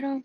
그럼.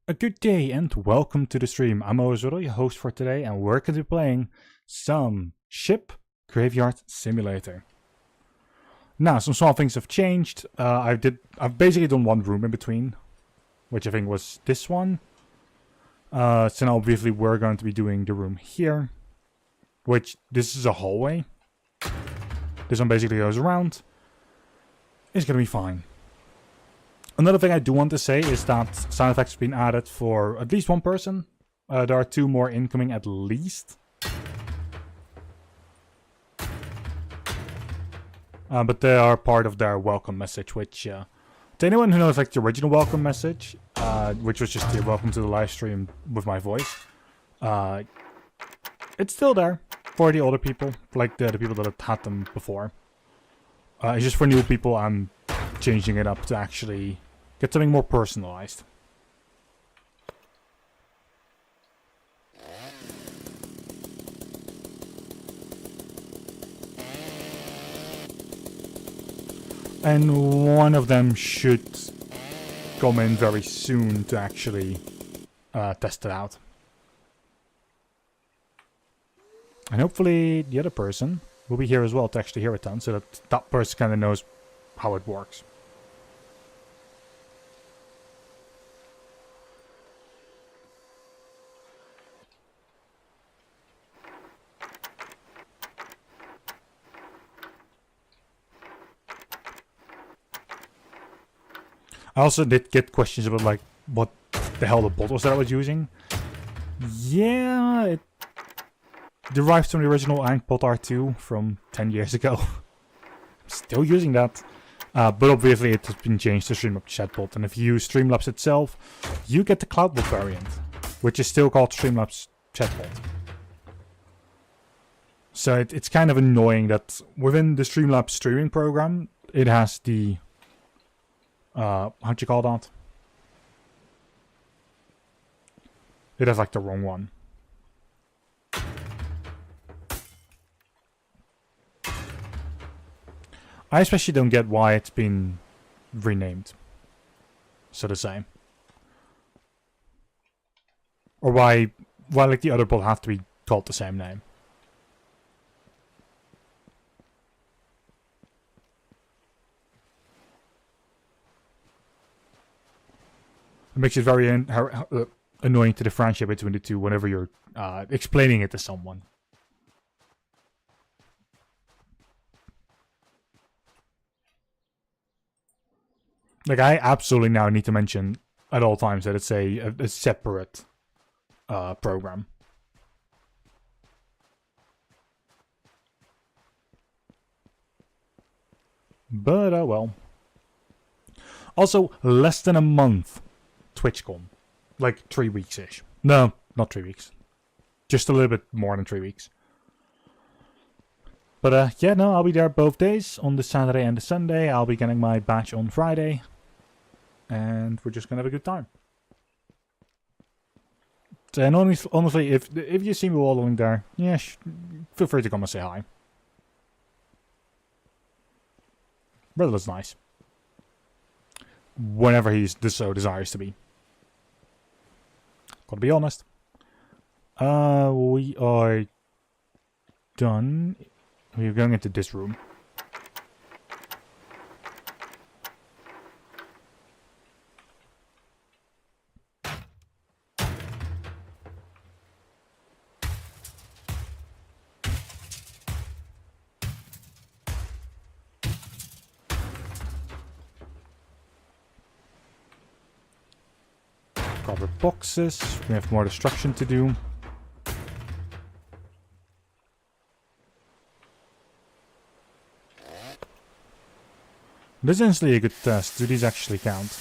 A good day and welcome to the stream. I'm OSRiddle, your host for today, and we're going to be playing some Ship Graveyard Simulator. Now, some small things have changed. I've basically done one room in between, which I think was this one. So now obviously we're going to be doing the room here, which this is a hallway. This one basically goes around. It's going to be fine. Another thing I do want to say is that sound effects have been added for at least one person. There are 2 more incoming at least. But they are part of their welcome message, which To anyone who knows like the original welcome message, which was just the welcome to the live stream with my voice, it's still there for the older people, like the people that have had them before. It's just for new people, I'm changing it up to actually get something more personalized. And one of them should come in very soon to actually test it out. And hopefully the other person will be here as well to actually hear it done, so that that person kind of knows how it works. I also did get questions about like what the hell the bot was that I was using. Yeah, it derives from the original AnkBot R2 from 10 years ago. I'm still using that. But obviously it has been changed to Streamlabs Chatbot, and if you use Streamlabs itself, you get the CloudBot variant, which is still called Streamlabs Chatbot. So it's kind of annoying that within the Streamlabs streaming program, it has the how'd you call that? It has like the wrong one. I especially don't get why it's been renamed. So to say. Or why like the other bot have to be called the same name. It makes it very annoying to differentiate between the two whenever you're explaining it to someone. Like, I absolutely now need to mention at all times that it's a separate program. But, oh well. Also, less than a month, TwitchCon. Like 3 weeks-ish. No, not 3 weeks. Just a little bit more than 3 weeks. But yeah, no, I'll be there both days, on the Saturday and the Sunday. I'll be getting my badge on Friday. And we're just gonna have a good time. And honestly, if you see me wallowing there, yeah, feel free to come and say hi. Riddle is nice. Whenever he so desires to be. Gotta be honest. We are done. We're going into this room. Cover boxes. We have more destruction to do. This is instantly a good test. Do these actually count?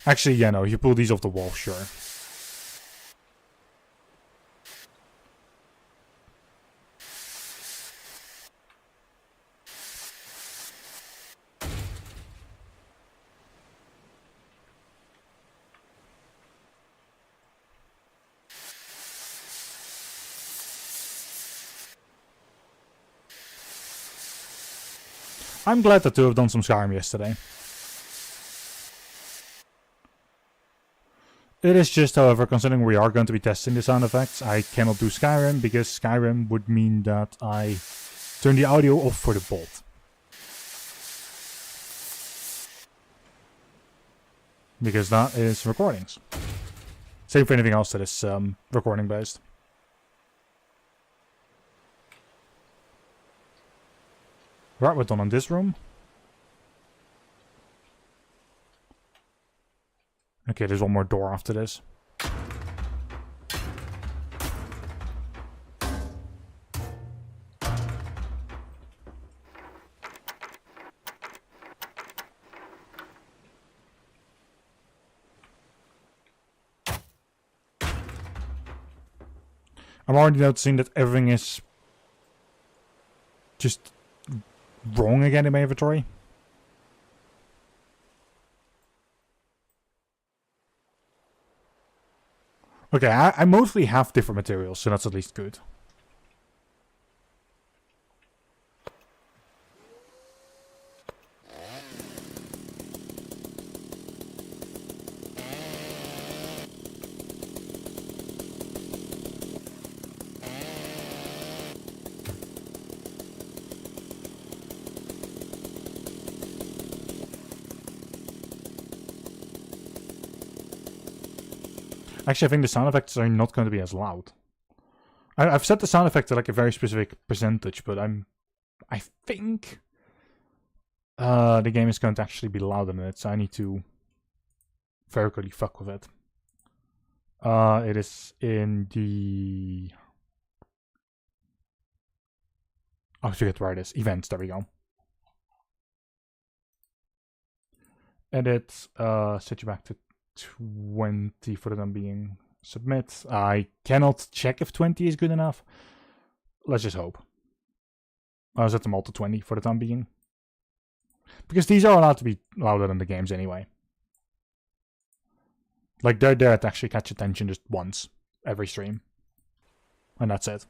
Actually, yeah, no. You pull these off the wall, sure. I'm glad that to have done some Skyrim yesterday. It is just, however, considering we are going to be testing the sound effects, I cannot do Skyrim, because Skyrim would mean that I turn the audio off for the bot. Because that is recordings. Same for anything else that is recording based. Right, we're done on this room. Okay, there's one more door after this. I'm already noticing that everything is just wrong again in my inventory. Okay, I mostly have different materials, so that's at least good. Actually, I think the sound effects are not going to be as loud. I've set the sound effect to like a very specific percentage, but I think the game is going to actually be louder than it, so I need to very quickly fuck with it. It is in the... I forget where it is. Events, there we go. Edit, set you back to 20 for the time being. Submit. I cannot check if 20 is good enough. Let's just hope. I'll set them all to 20 for the time being. Because these are allowed to be louder than the games anyway. Like, they're there to actually catch attention just once every stream. And that's it.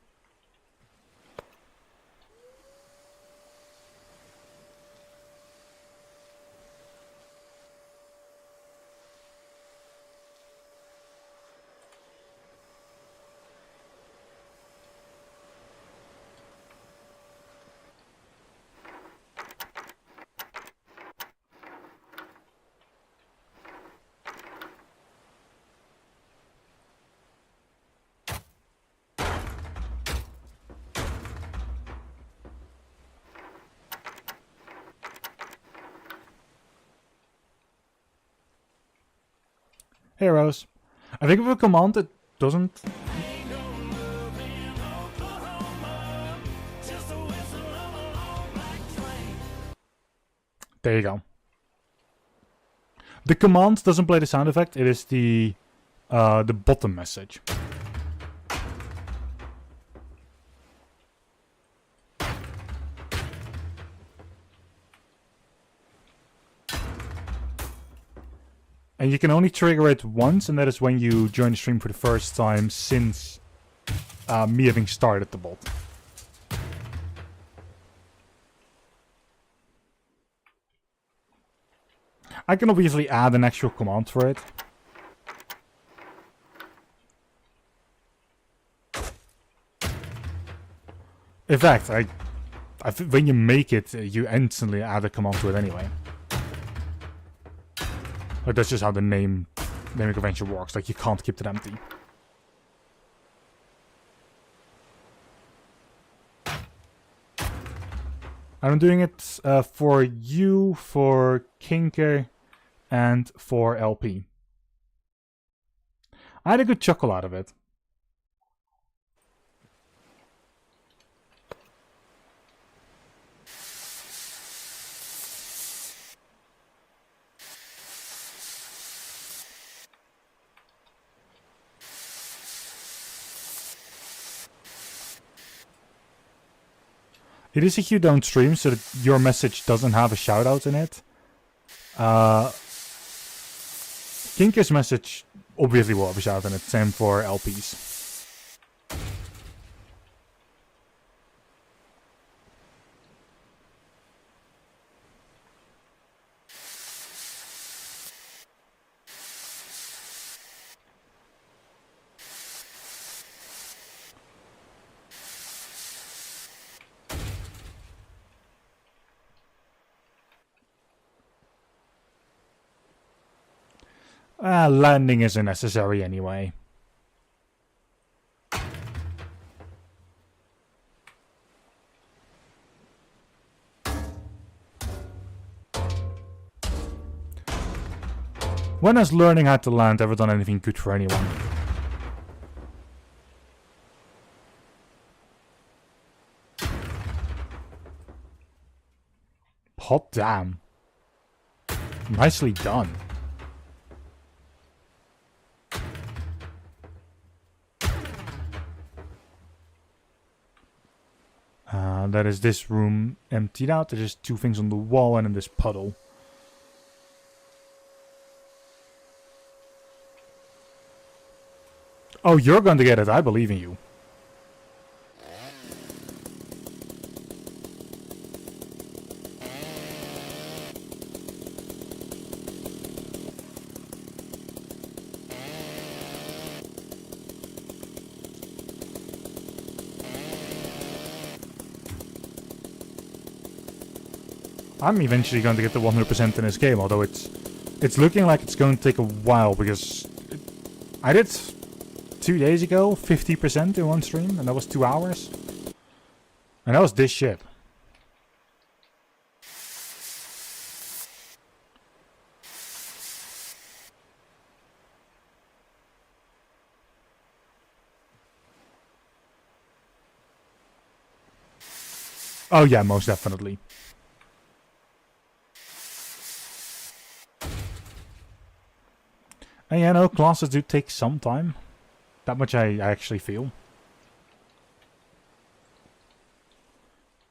Heroes. I think with a command it doesn't... There you go. The command doesn't play the sound effect, it is the bottom message. And you can only trigger it once, and that is when you join the stream for the first time since me having started the bot. I can obviously add an actual command for it. In fact, when you make it, you instantly add a command to it anyway. Like, that's just how the naming convention works. Like, you can't keep it empty. I'm doing it for you, for Kinker, and for LP. I had a good chuckle out of it. It is if you don't stream, so that your message doesn't have a shout-out in it. Kinker's message obviously will have a shout-out in it, same for LP's. Landing isn't necessary anyway. When has learning how to land ever done anything good for anyone? Hot damn. Nicely done. That is this room emptied out. There's just 2 things on the wall and then this puddle. Oh, you're going to get it. I believe in you. I'm eventually going to get the 100% in this game, although it's looking like it's going to take a while, because I did 2 days ago 50% in one stream, and that was 2 hours. And that was this ship. Oh yeah, most definitely. And yeah, no, classes do take some time. That much I actually feel.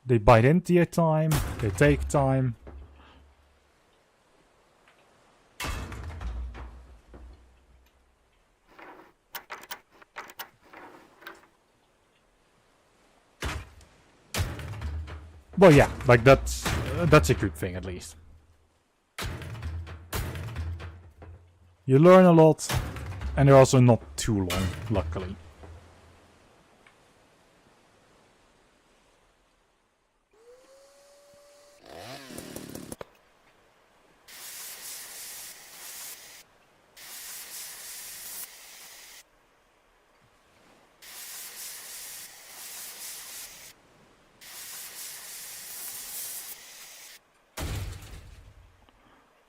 They bite into your time, they take time. Well, yeah, like that's a good thing at least. You learn a lot, and they're also not too long, luckily.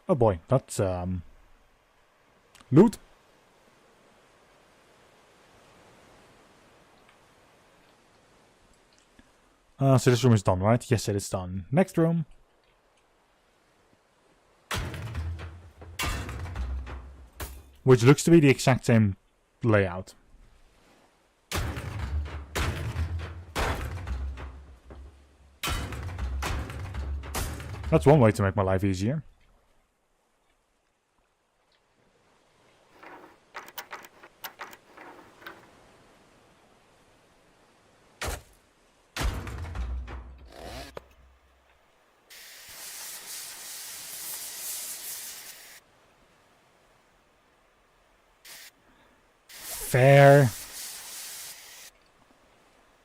Oh boy, that's loot. So this room is done, right? Yes, it is done. Next room. Which looks to be the exact same layout. That's one way to make my life easier. Fair.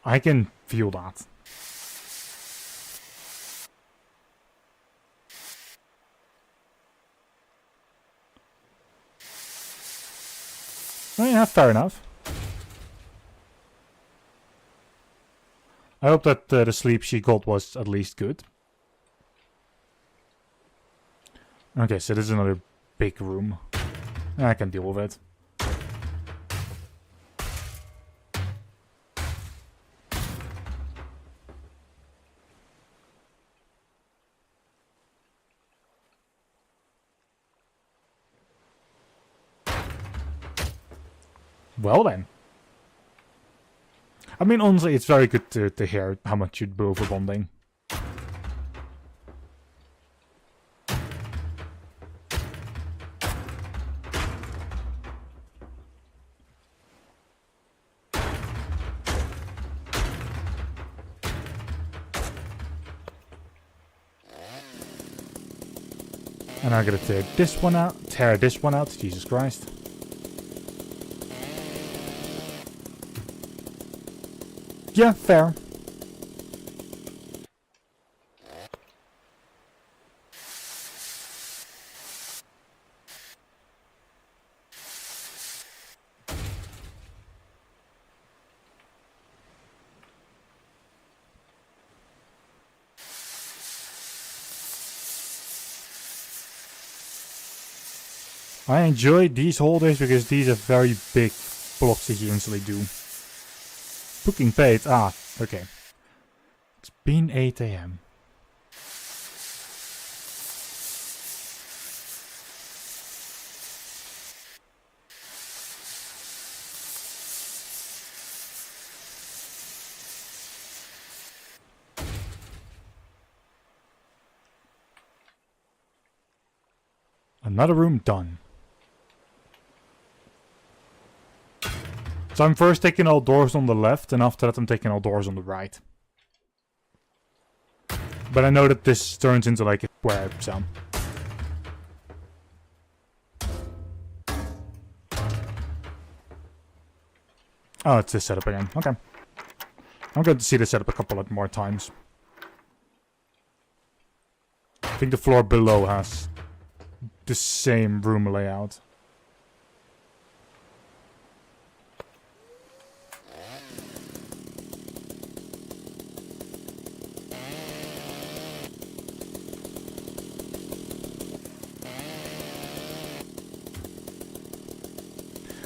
I can feel that. Oh yeah, fair enough. I hope that the sleep she got was at least good. Okay, so this is another big room. I can deal with it. Well then. I mean, honestly, it's very good to hear how much you'd go for bonding. And I'm gonna tear this one out, Jesus Christ. Yeah, fair. I enjoy these holders because these are very big blocks that you instantly do. Booking paid. Ah, okay. It's been 8 AM. Another room done. So I'm first taking all doors on the left, and after that I'm taking all doors on the right. But I know that this turns into like a square, so... Oh, it's this setup again. Okay. I'm going to see this setup a couple of more times. I think the floor below has the same room layout.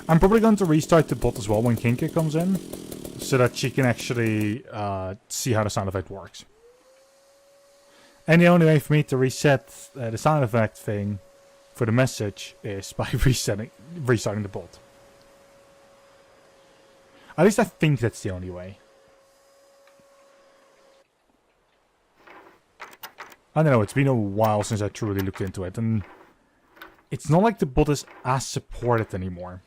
I'm probably going to restart the bot as well when Kinky comes in, so that she can actually see how the sound effect works. And the only way for me to reset the sound effect thing for the message is by restarting the bot. At least I think that's the only way. I don't know, it's been a while since I truly looked into it, and it's not like the bot is as supported anymore.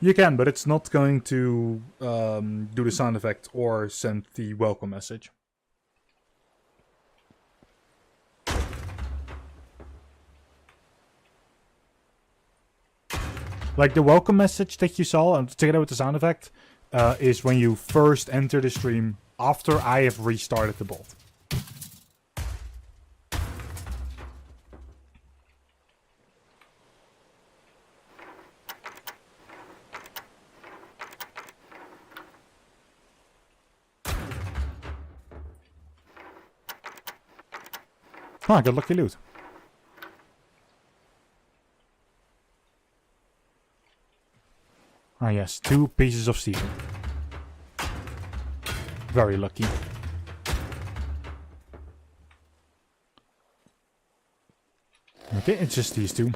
You can, but it's not going to do the sound effect or send the welcome message. Like the welcome message that you saw, and together with the sound effect, is when you first enter the stream after I have restarted the bot. Oh, I got lucky loot. Ah yes, 2 pieces of steel. Very lucky. Okay, it's just these 2.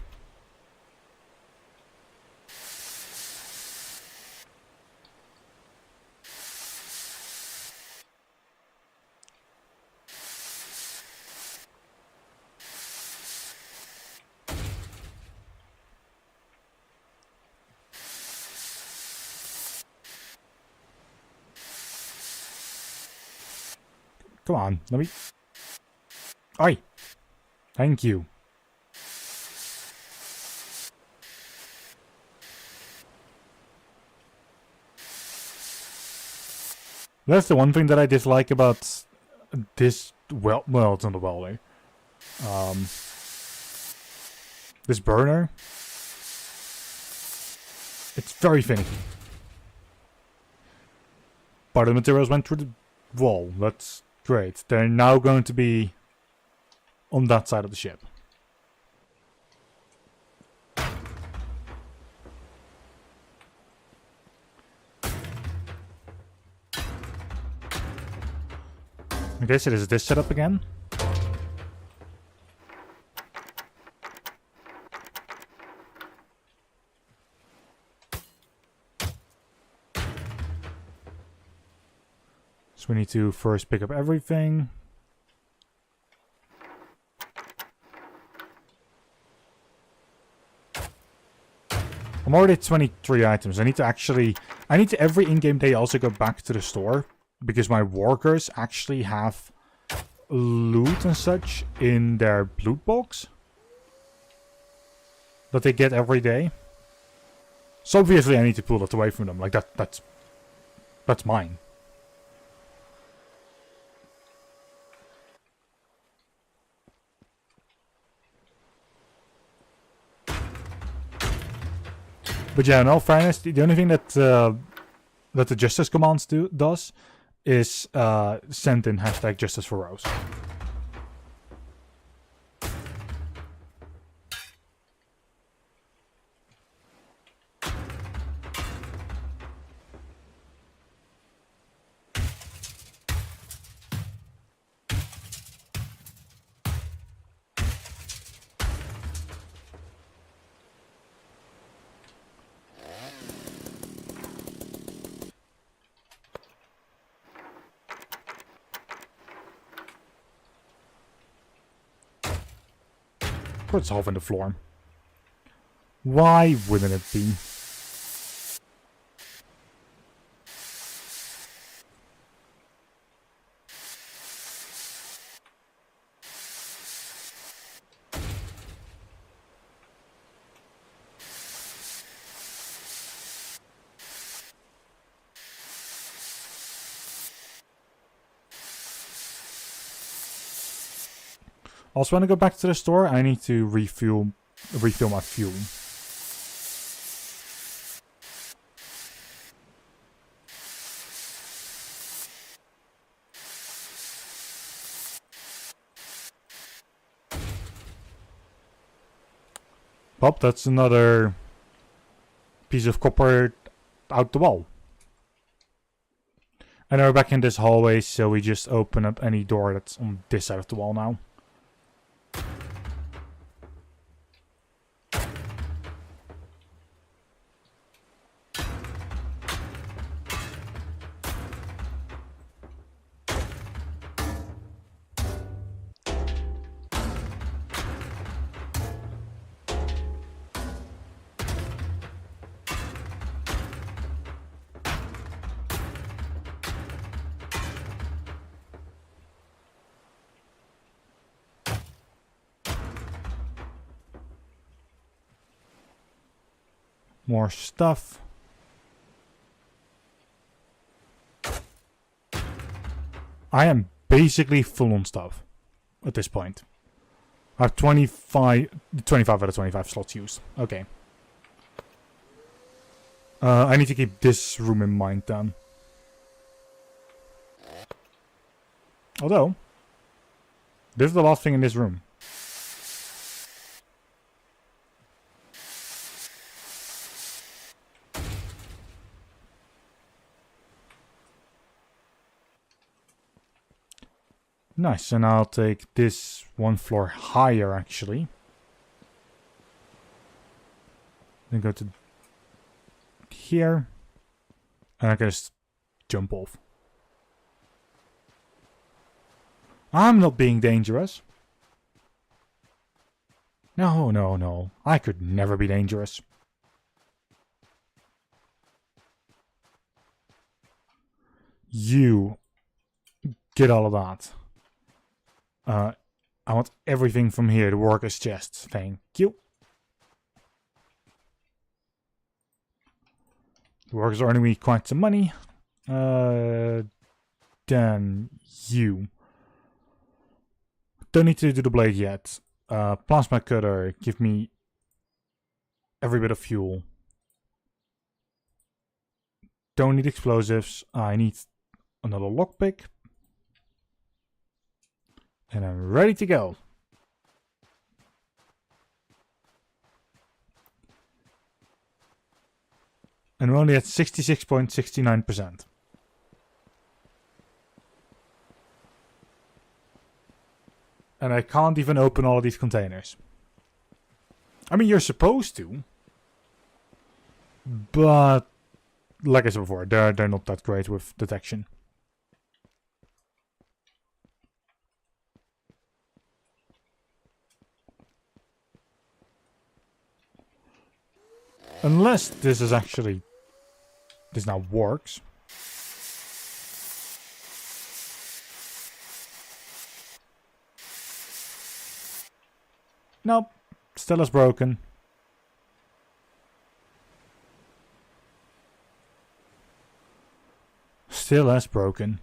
Come on, let me... Oi! Thank you. That's the one thing that I dislike about this... Well, it's not a welder. This burner. It's very finicky. Part of the materials went through the wall. That's... Great, they're now going to be on that side of the ship. Okay, so is this setup again? So we need to first pick up everything. I'm already at 23 items. I need to every in-game day also go back to the store, because my workers actually have loot and such in their loot box that they get every day. So obviously I need to pull it away from them. Like that's mine. But yeah, in all fairness, the only thing that that the justice commands does is send in #justice for Rose. Of course it's half in the floor. Why wouldn't it be? Also, when I go back to the store, I need to refill my fuel. Pop, that's another piece of copper out the wall. And now we're back in this hallway, so we just open up any door that's on this side of the wall now. More stuff. I am basically full on stuff at this point. I have 25 out of 25 slots used. Okay. I need to keep this room in mind then. Although, this is the last thing in this room. Nice, and I'll take this one floor higher actually. Then go to here. And I can just jump off. I'm not being dangerous. No, no, no. I could never be dangerous. You get all of that. I want everything from here to work as chests. Thank you. The workers are earning me quite some money. Then you. Don't need to do the blade yet. Plasma cutter. Give me every bit of fuel. Don't need explosives. I need another lockpick. And I'm ready to go. And we're only at 66.69%. And I can't even open all of these containers. I mean, you're supposed to. But, like I said before, they're not that great with detection. Unless this is actually... this now works. Nope. Still is broken. Still as broken.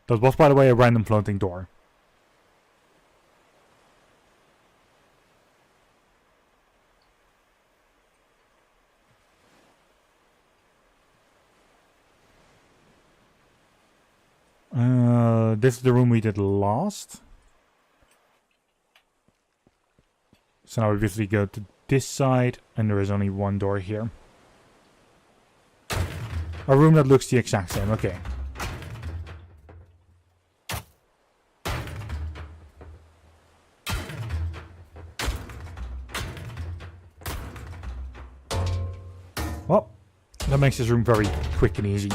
That was, by the way, a random floating door. This is the room we did last. So now we basically go to this side, and there is only one door here. A room that looks the exact same, okay. Well, that makes this room very quick and easy.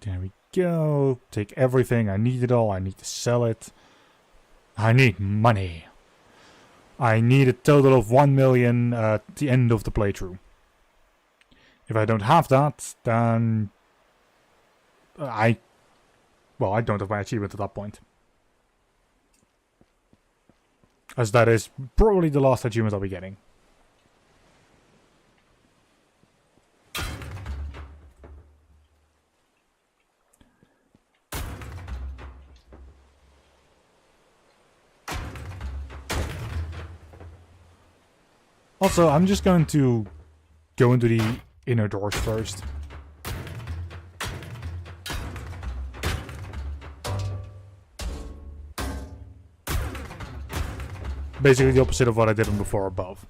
There we go. Take everything. I need it all. I need to sell it. I need money. I need a total of 1 million at the end of the playthrough. If I don't have that, then I don't have my achievement at that point. As that is probably the last achievement I'll be getting. Also, I'm just going to go into the inner doors first. Basically the opposite of what I did on the floor above.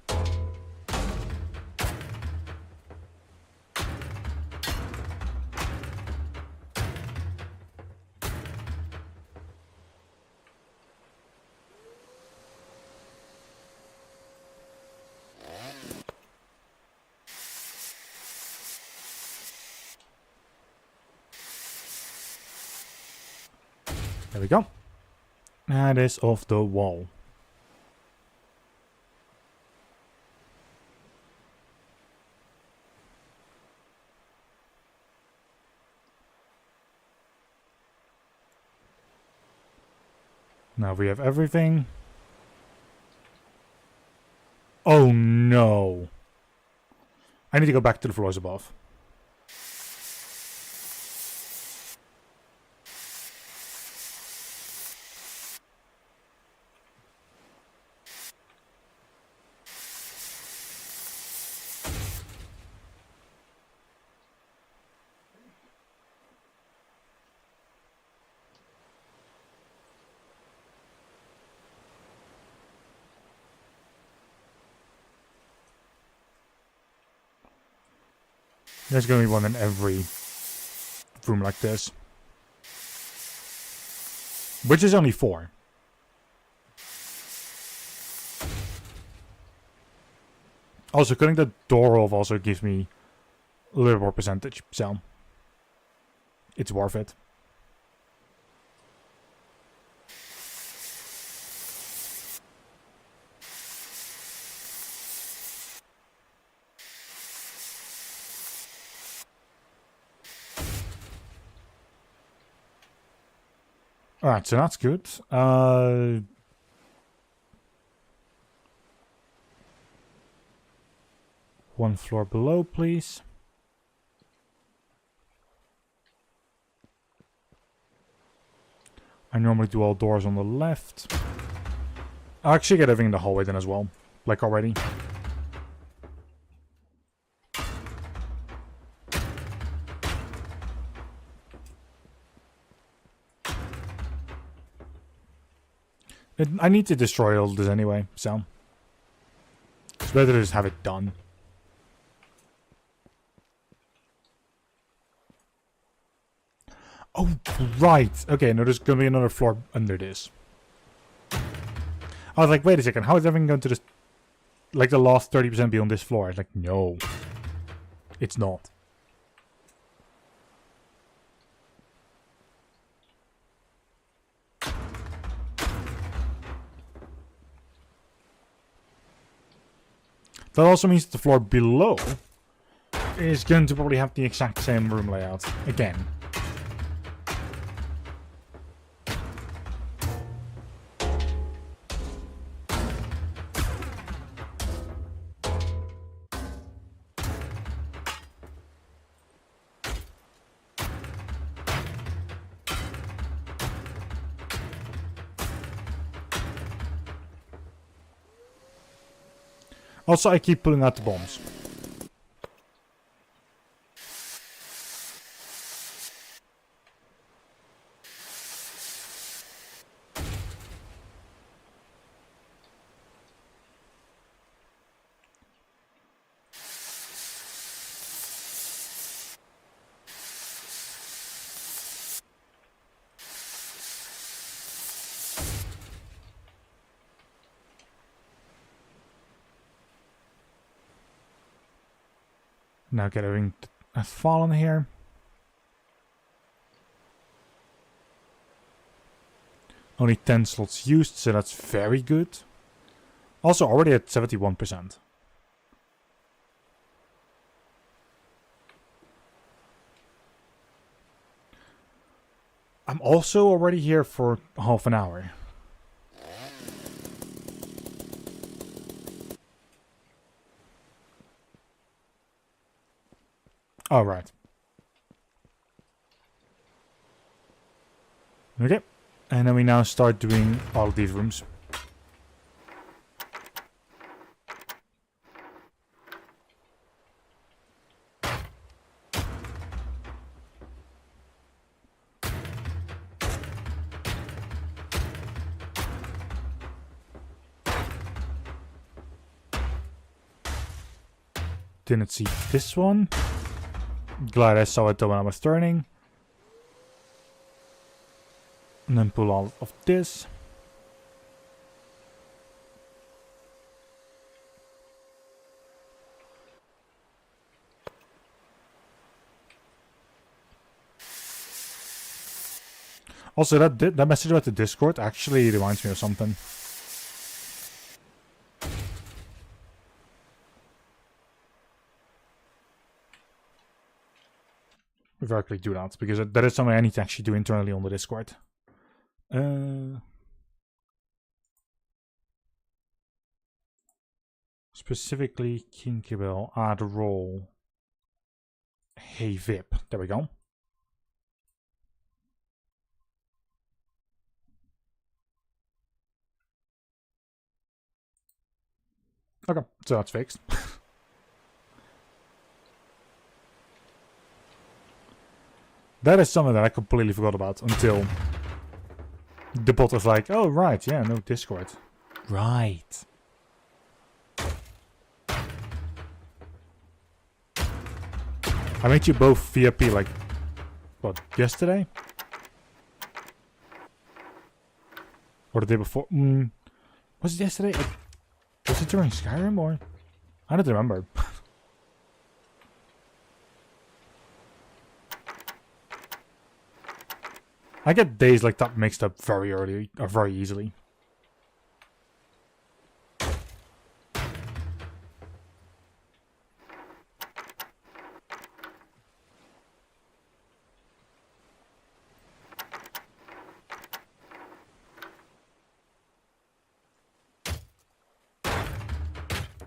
There we go. That is off the wall. Now we have everything. Oh no. I need to go back to the floors above. There's going to be one in every room like this. Which is only 4. Also, cutting the door off also gives me a little more percentage, so it's worth it. Alright, so that's good. One floor below, please. I normally do all doors on the left. I'll actually get everything in the hallway then as well, like already. I need to destroy all this anyway, so it's better to just have it done. Oh, right. Okay, no, there's going to be another floor under this. I was like, wait a second, how is everything going to just, like, the last 30% be on this floor? I was like, no, it's not. That also means that the floor below is going to probably have the exact same room layout again. Also, I keep pulling out the bombs. Now get everything has fallen here. Only 10 slots used, so that's very good. Also already at 71%. I'm also already here for half an hour. All right. Okay. And then we now start doing all of these rooms. Didn't see this one. Glad I saw it though when I was turning. And then pull all of this. Also, that message about the Discord actually reminds me of something. If I actually do that, because that is something I need to actually do internally on the Discord. Specifically, Kinkabel, add role. Hey VIP. There we go. Okay, so that's fixed. That is something that I completely forgot about until the bot was like, oh right, yeah, no Discord. Right. I made you both VIP like, what, yesterday? Or the day before? Was it yesterday? Was it during Skyrim or? I don't remember. I get days like that mixed up very early or very easily.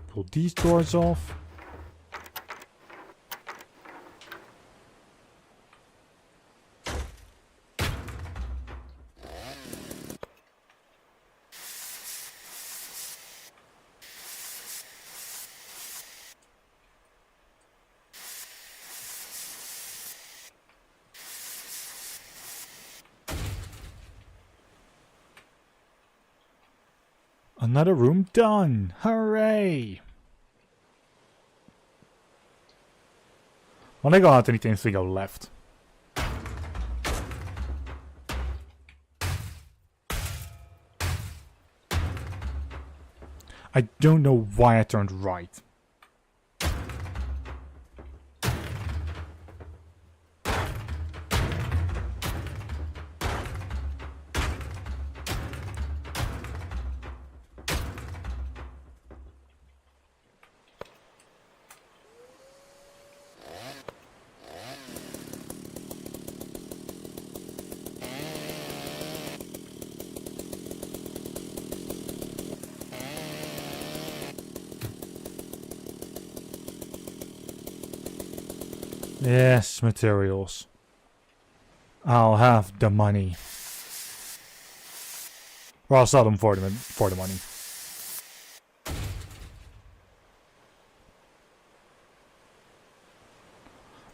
Pull these doors off. Another room done! Hooray! Wanneer gaat er niet eens go left? I don't know why I turned right. Yes, materials. I'll have the money. Or I'll sell them for the money.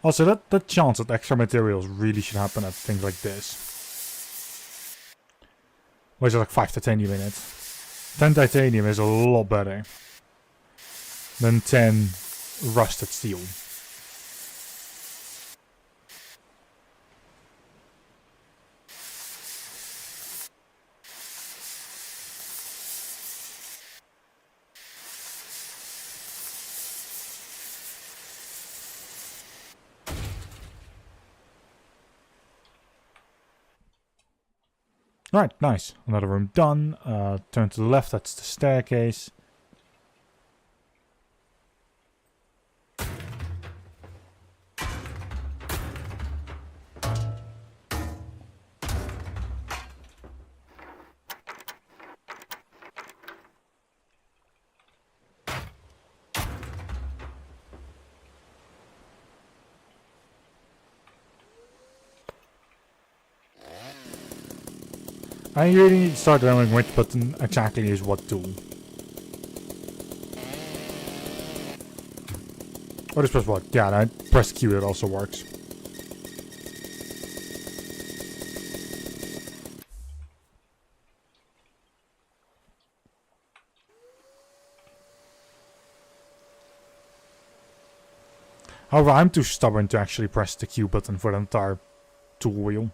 Also, that chance that extra materials really should happen at things like this. Which is like 5 titanium in it. 10 titanium is a lot better than 10 rusted steel. Right, nice. Another room done. Turn to the left, that's the staircase. I really need to start remembering which button exactly is what tool. What is press what? Yeah, I press Q, it also works. However, I'm too stubborn to actually press the Q button for the entire tool wheel.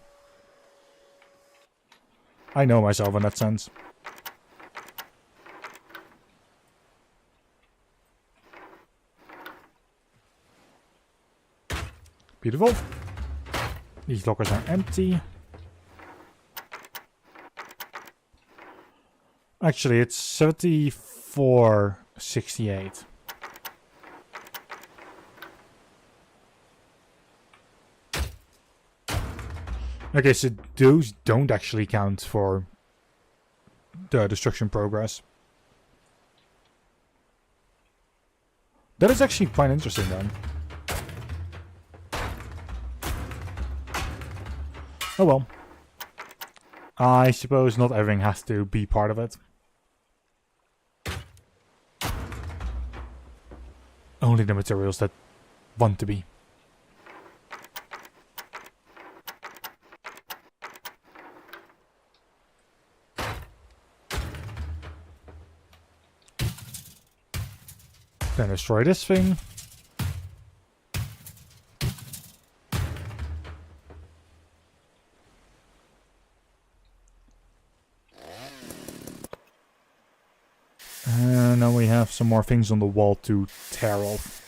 I know myself in that sense. Beautiful. These lockers are empty. Actually, it's 74.68. Okay, so those don't actually count for the destruction progress. That is actually quite interesting then. Oh well. I suppose not everything has to be part of it. Only the materials that want to be. Then destroy this thing. And now we have some more things on the wall to tear off.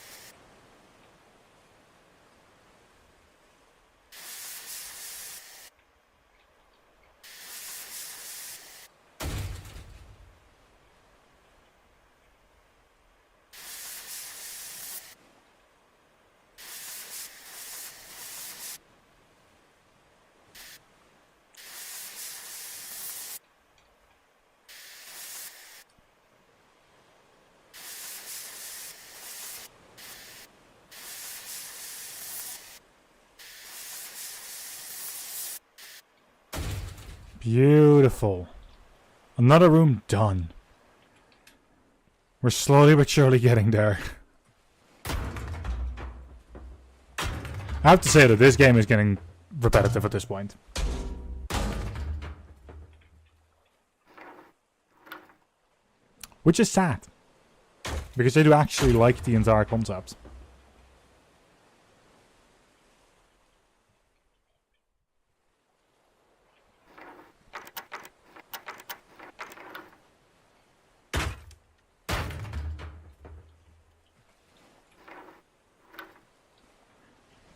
Beautiful. Another room done. We're slowly but surely getting there. I have to say that this game is getting repetitive at this point. Which is sad. Because I do actually like the entire concept.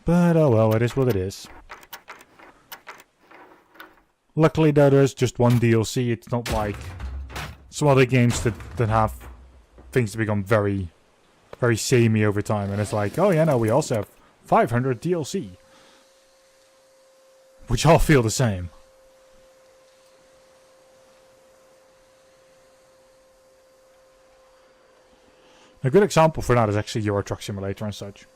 But oh well, it is what it is. Luckily though, there's just one DLC. It's not like some other games that have things to become very, very samey over time. And it's like, oh yeah, no, we also have 500 DLC. Which all feel the same. A good example for that is actually Euro Truck Simulator and such.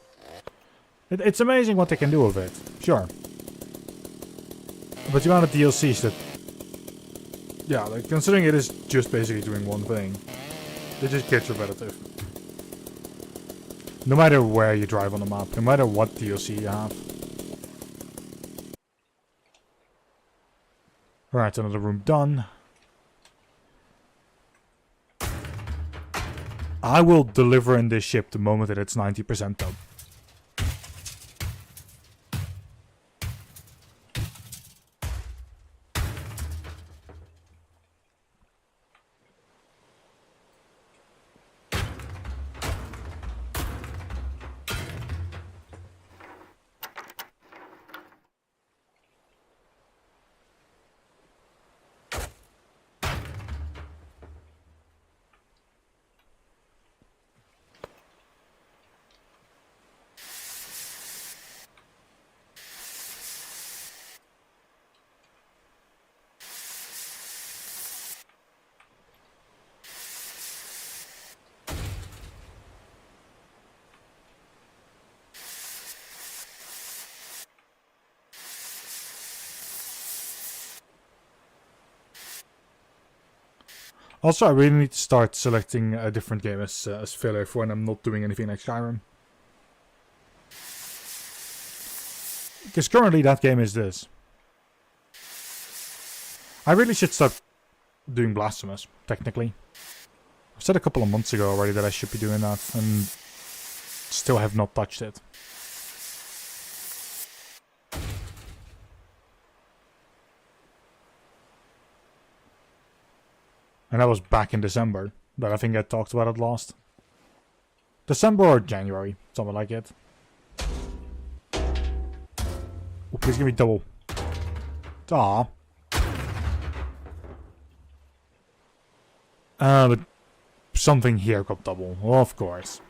It's amazing what they can do with it, sure. But the amount of DLCs that... Yeah, like, considering it is just basically doing one thing, it just gets repetitive. No matter where you drive on the map, no matter what DLC you have. Alright, another room done. I will deliver in this ship the moment that it's 90% done. Also, I really need to start selecting a different game as filler for when I'm not doing anything like Skyrim. Because currently that game is this. I really should start doing Blasphemous, technically. I said a couple of months ago already that I should be doing that, and still have not touched it. And that was back in December, but I think I talked about it last. December or January, something like it. Oh, please give me double. Aww. But something here got double, well, of course.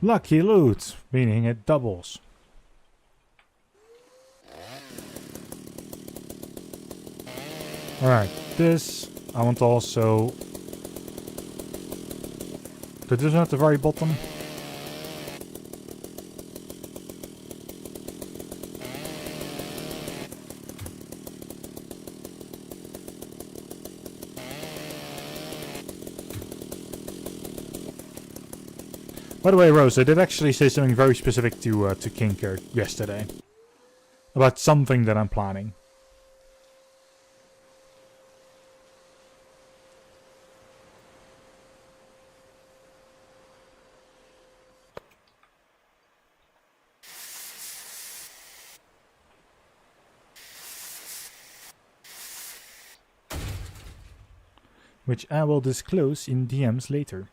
Lucky loot, meaning it doubles. Alright, this I want to also... Did this one at the very bottom? By the way, Rose, I did actually say something very specific to Kinker yesterday. About something that I'm planning. Which I will disclose in DMs later.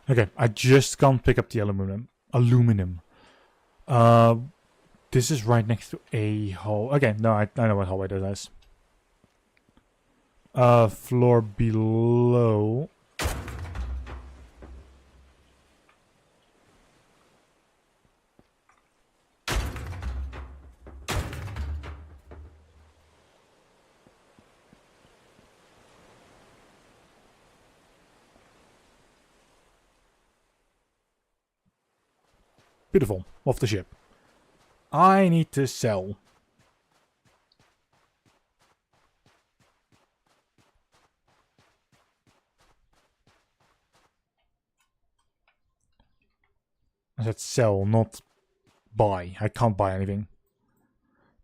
Okay, I just can't pick up the aluminum. This is right next to a hole. Okay, no, I know what hallway that is. Floor below. Beautiful. Off the ship. I need to sell. I said sell, not buy. I can't buy anything.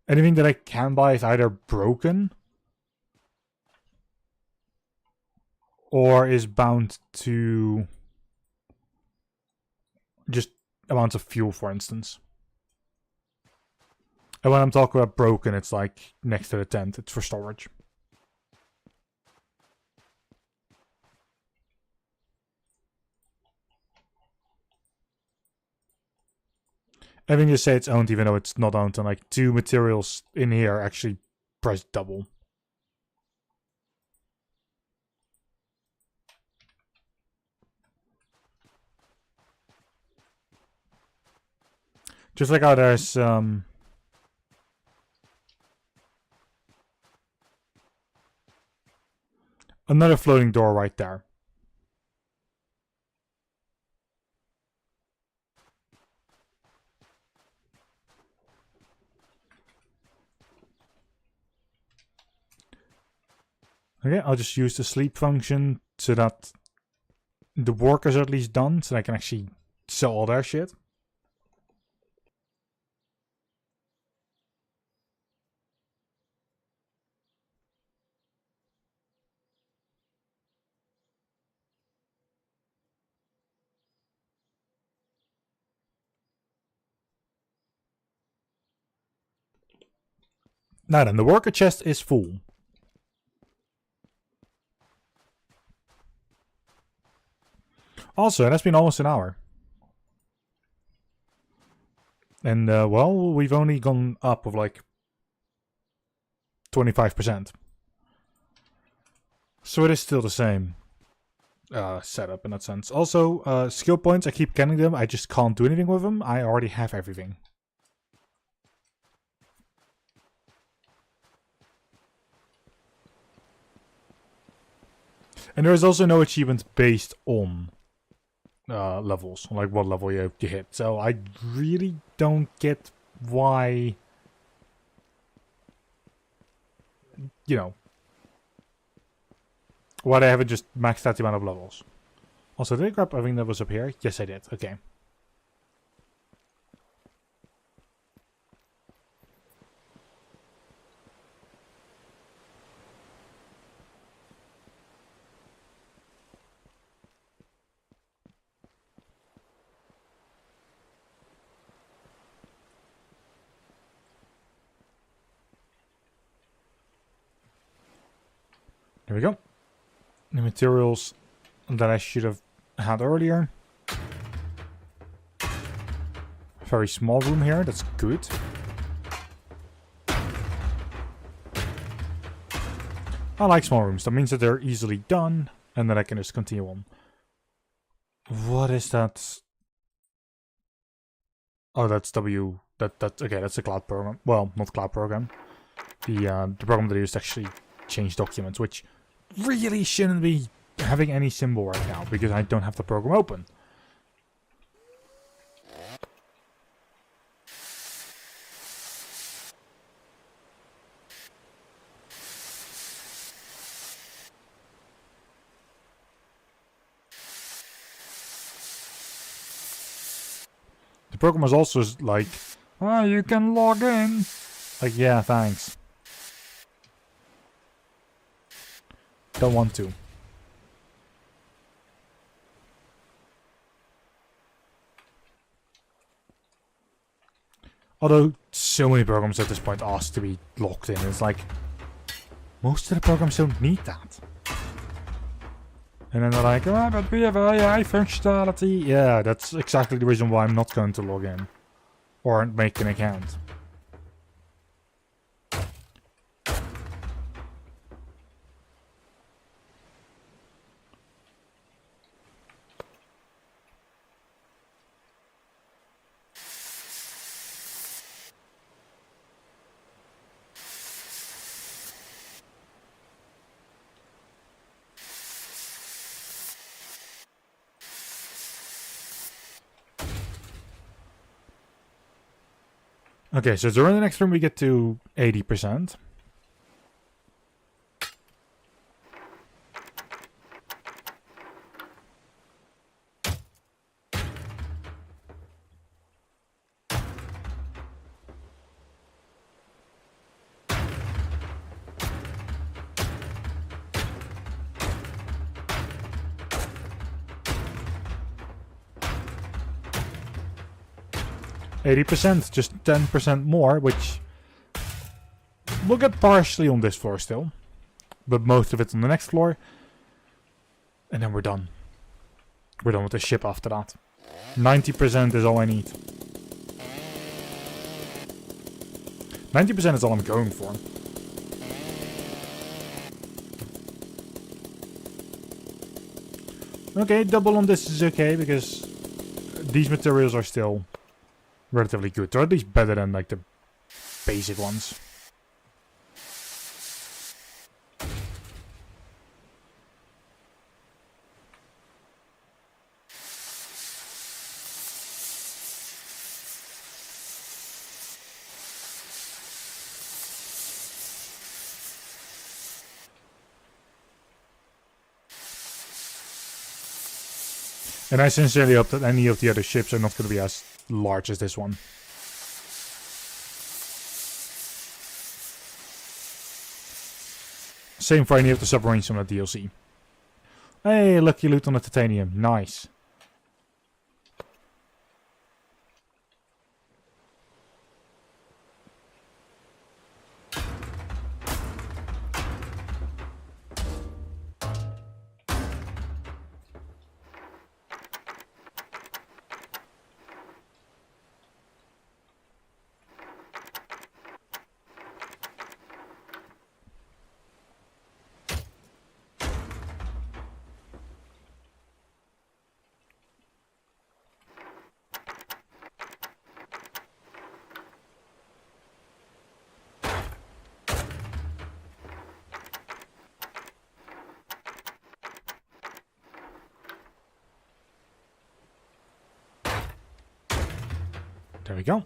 Anything that I can buy is either broken or is bound to just amounts of fuel, for instance. And when I'm talking about broken, it's like next to the tent. It's for storage. I think you say it's owned even though it's not owned, and like 2 materials in here actually price double. Just like how there's another floating door right there. Okay, I'll just use the sleep function so that the workers are at least done, so I can actually sell all their shit. Now then, the worker chest is full. Also, it has been almost an hour. And, well, we've only gone up of like 25%. So it is still the same setup in that sense. Also, skill points, I keep getting them. I just can't do anything with them. I already have everything. And there is also no achievement based on levels, like what level you hit. So I really don't get why, you know, why they haven't just maxed out the amount of levels. Also, did I grab everything that was up here? Yes, I did. Okay. There we go. The materials that I should have had earlier. Very small room here, that's good. I like small rooms, that means that they're easily done and that I can just continue on. What is that? Oh, that's okay, that's a cloud program. Well, not cloud program. The program that I used to actually change documents, which really shouldn't be having any symbol right now because I don't have the program open. The program was also like, oh, you can log in. Like, yeah, thanks. Don't want to. Although so many programs at this point ask to be logged in. It's like, most of the programs don't need that. And then they're like, oh, but we have AI functionality. Yeah, that's exactly the reason why I'm not going to log in. Or make an account. Okay, so during the next room we get to 80%. %, just 10% more, which we'll get partially on this floor still, but most of it's on the next floor, and then we're done. We're done with the ship after that. 90% is all I need. 90% is all I'm going for. Okay, double on this is okay, because these materials are still relatively good. They're at least better than like the basic ones. And I sincerely hope that any of the other ships are not going to be as large as this one. Same for any of the submarines from the DLC. Hey, lucky loot on the titanium. Nice. There we go.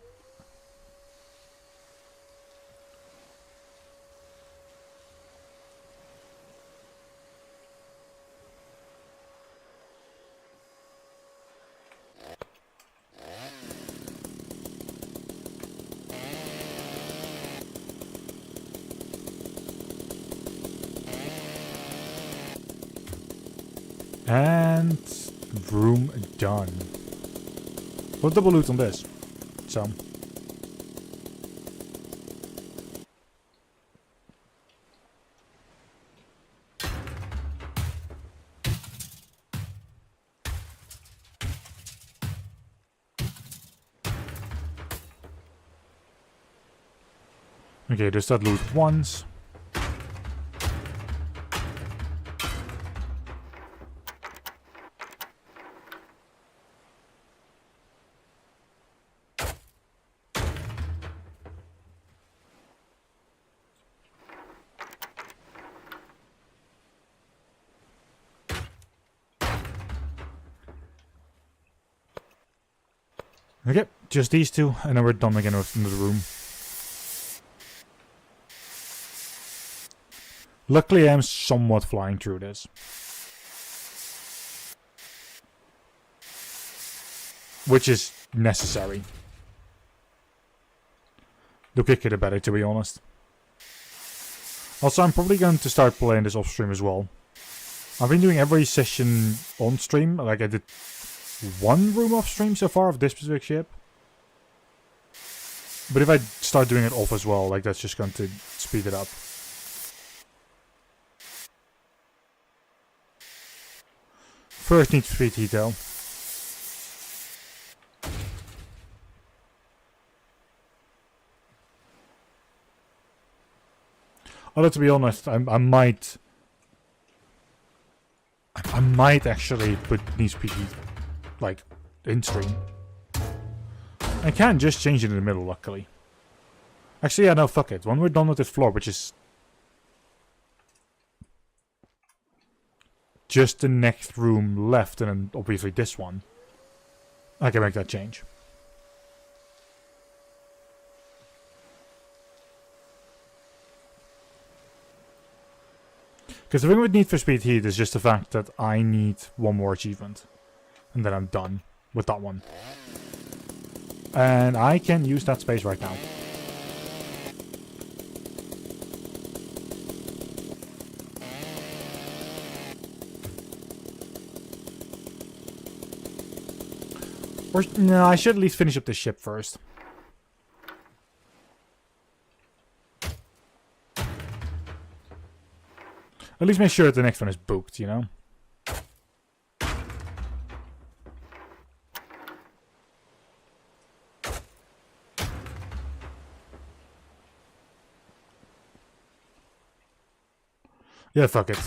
And room done. We'll double loot on this. So. Okay, just that loot once. Okay, just these two, and then we're done again with the room. Luckily, I am somewhat flying through this. Which is necessary. The quicker the better, to be honest. Also, I'm probably going to start playing this off stream as well. I've been doing every session on stream, like I did one room off stream so far of this specific ship. But if I start doing it off as well, like that's just going to speed it up. First need speed heat though. Although to be honest, I might actually put need speed heat like in stream. I can just change it in the middle, luckily. Actually, yeah, no, fuck it. When we're done with this floor, which is just the next room left, and then obviously this one, I can make that change. Because the thing with Need for Speed Heat is just the fact that I need one more achievement. And then I'm done with that one. And I can use that space right now. Or, no, I should at least finish up this ship first. At least make sure that the next one is booked, you know? Yeah, fuck it.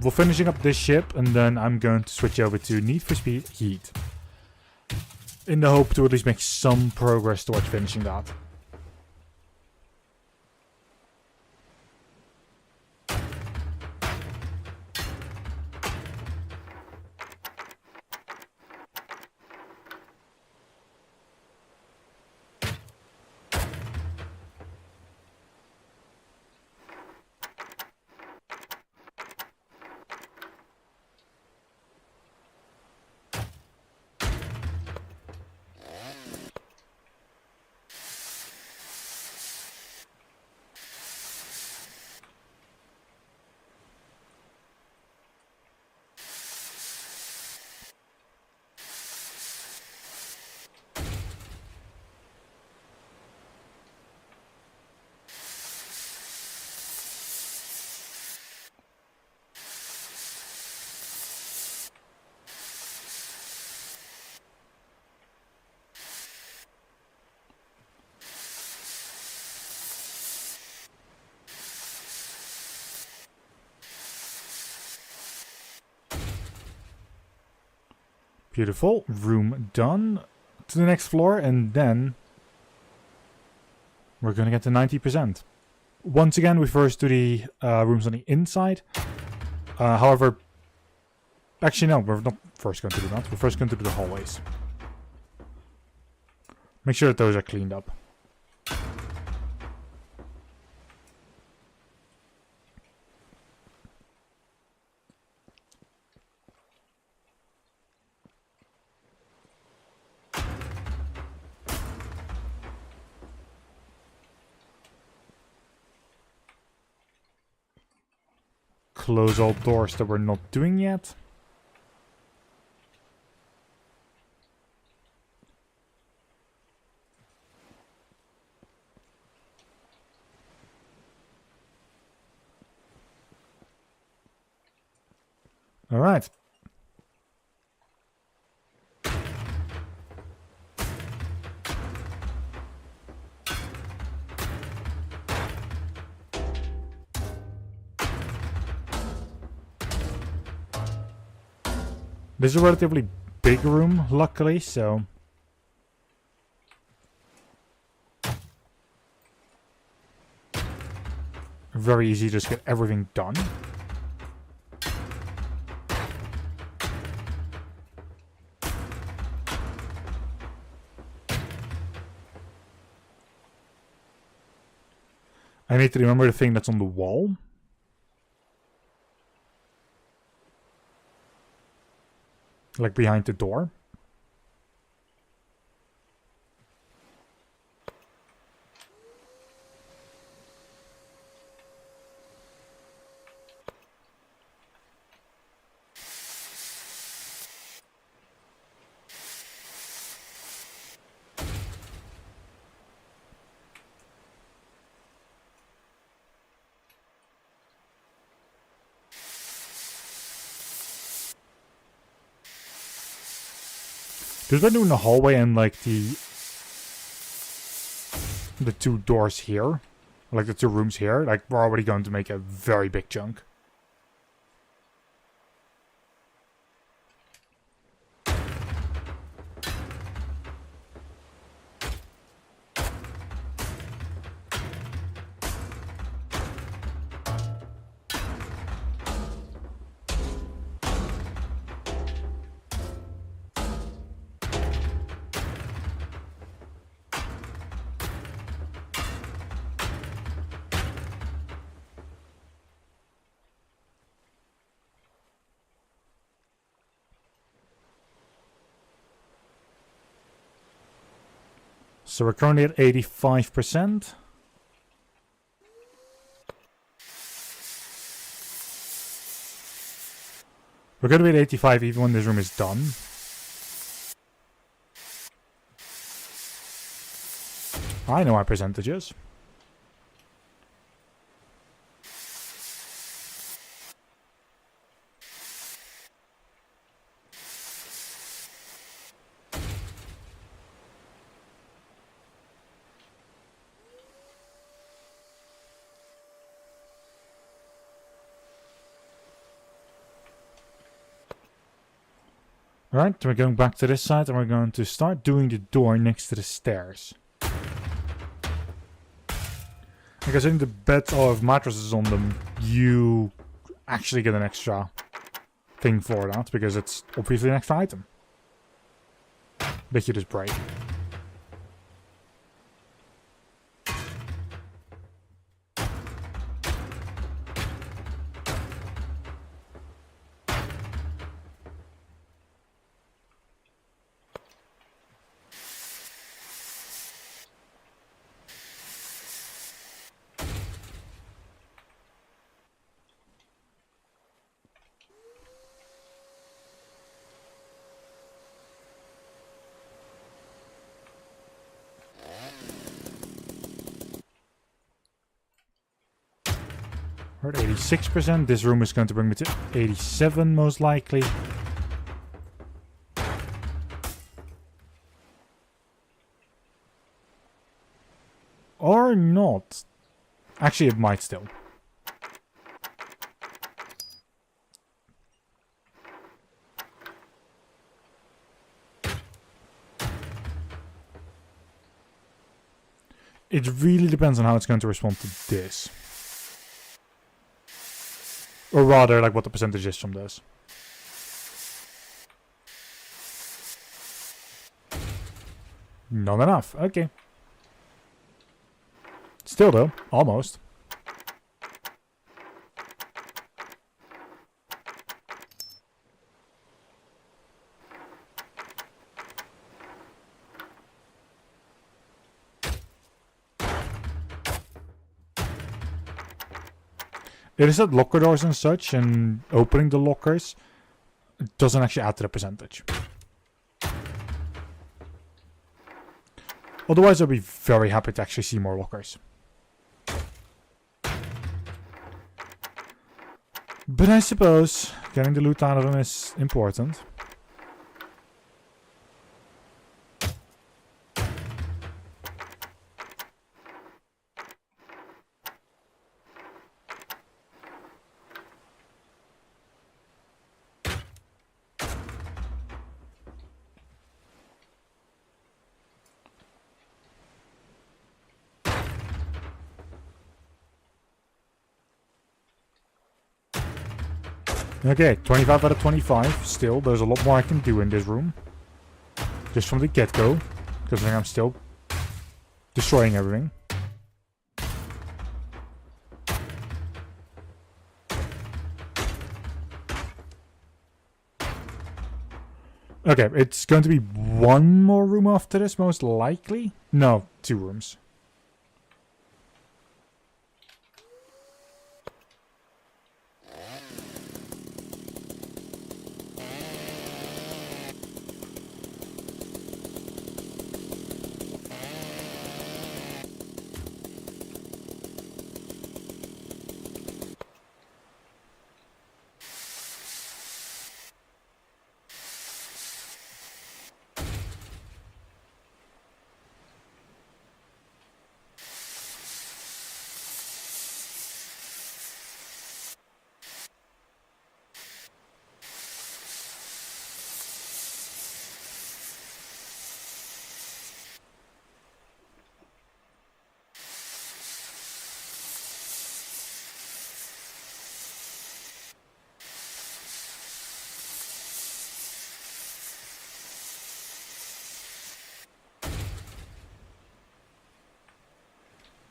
We're finishing up this ship, and then I'm going to switch over to Need for Speed Heat. in the hope to at least make some progress towards finishing that. Beautiful. Room done. To the next floor, and then we're gonna get to 90%. Once again, we first do the rooms on the inside. However, actually no, we're not first going to do that. We're first going to do the hallways. Make sure that those are cleaned up. Close all doors that we're not doing yet. All right. This is a relatively big room, luckily, so very easy to just get everything done. I need to remember the thing that's on the wall. Like behind the door. Because we're doing the hallway and like the two doors here, like the two rooms here, like we're already going to make a very big chunk. So we're currently at 85%. We're going to be at 85 even when this room is done. I know my percentages. Alright, we're going back to this side and we're going to start doing the door next to the stairs. Because in the beds or if mattresses on them, you actually get an extra thing for that, because it's obviously an extra item that you just break. We're at 86%. This room is going to bring me to 87 most likely. Or not. Actually, it might still. It really depends on how it's going to respond to this. Or rather, like what the percentage is from this. Not enough. Okay. Still though, almost. It is that locker doors and such, and opening the lockers doesn't actually add to the percentage. Otherwise, I'd be very happy to actually see more lockers. But I suppose getting the loot out of them is important. Okay, 25 out of 25. Still, there's a lot more I can do in this room. Just from the get-go. Because I'm still destroying everything. Okay, it's going to be one more room after this, most likely. No, 2 rooms.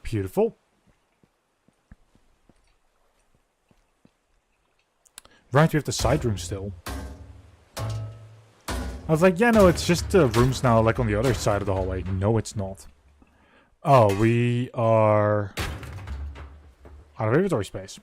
Beautiful. Right, we have the side room still. I was like, yeah, no, it's just the rooms now, like on the other side of the hallway. No, it's not. Oh, we are out of inventory space.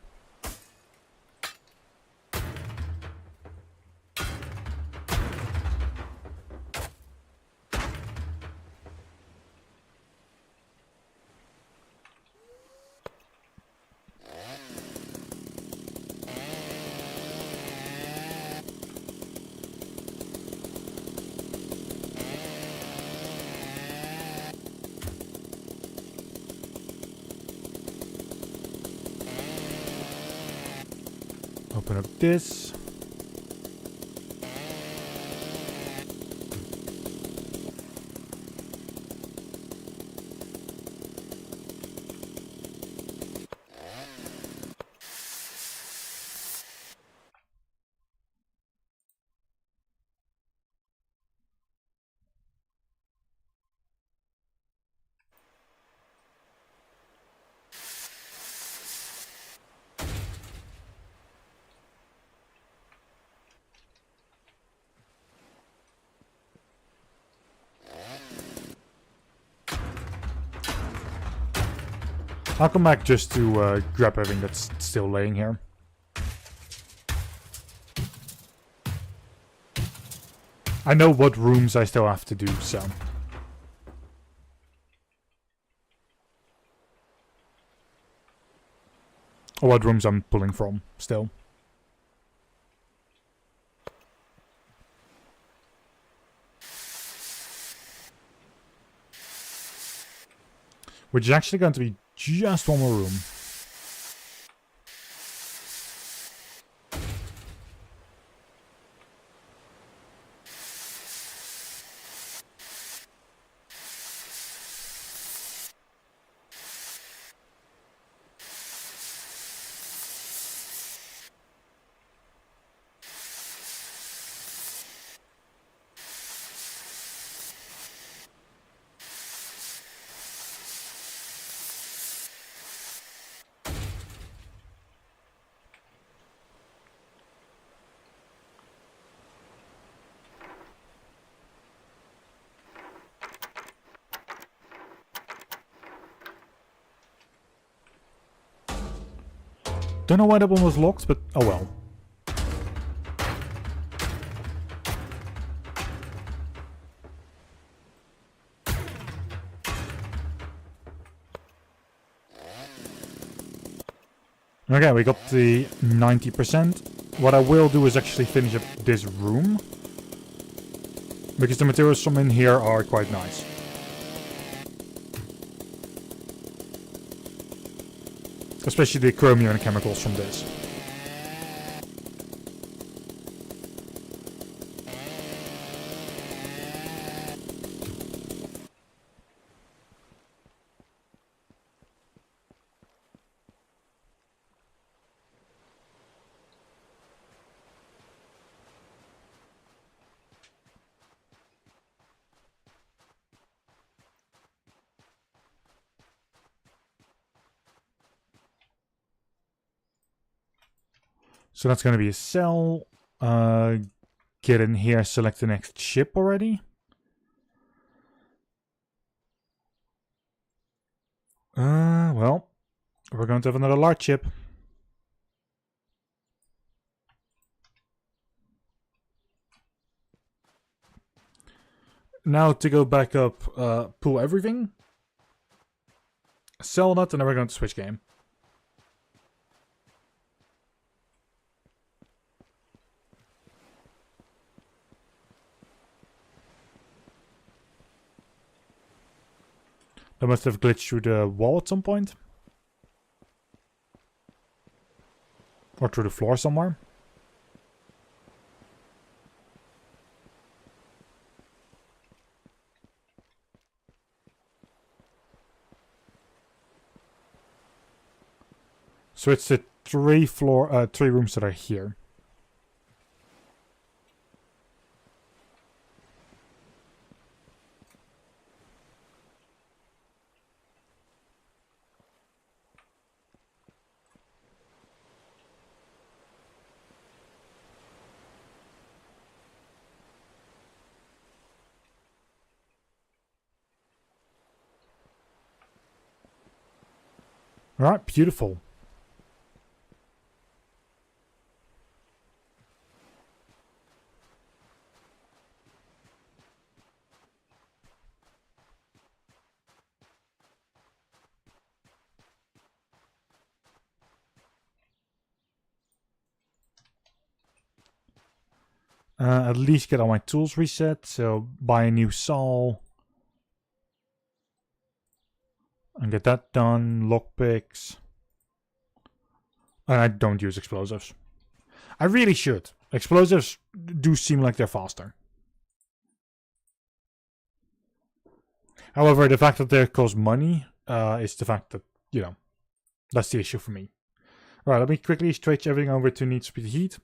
Open up this. I'll come back just to grab everything that's still laying here. I know what rooms I still have to do, so... Or what rooms I'm pulling from, still. Which is actually going to be just one more room. Don't know why that one was locked, but oh well. Okay, we got the 90%. What I will do is actually finish up this room. Because the materials from in here are quite nice. Especially the chromium and chemicals from this. So that's going to be a cell. Get in here, select the next ship already. Well, we're going to have another large ship. Now to go back up, pull everything. Sell that, and then we're going to switch game. That must have glitched through the wall at some point. Or through the floor somewhere. So it's the three rooms that are here. Alright, beautiful. At least get all my tools reset, so buy a new saw. And get that done, lockpicks. And I don't use explosives. I really should. Explosives do seem like they're faster. However, the fact that they cost money is the fact that, you know, that's the issue for me. Alright, let me quickly switch everything over to need speed heat.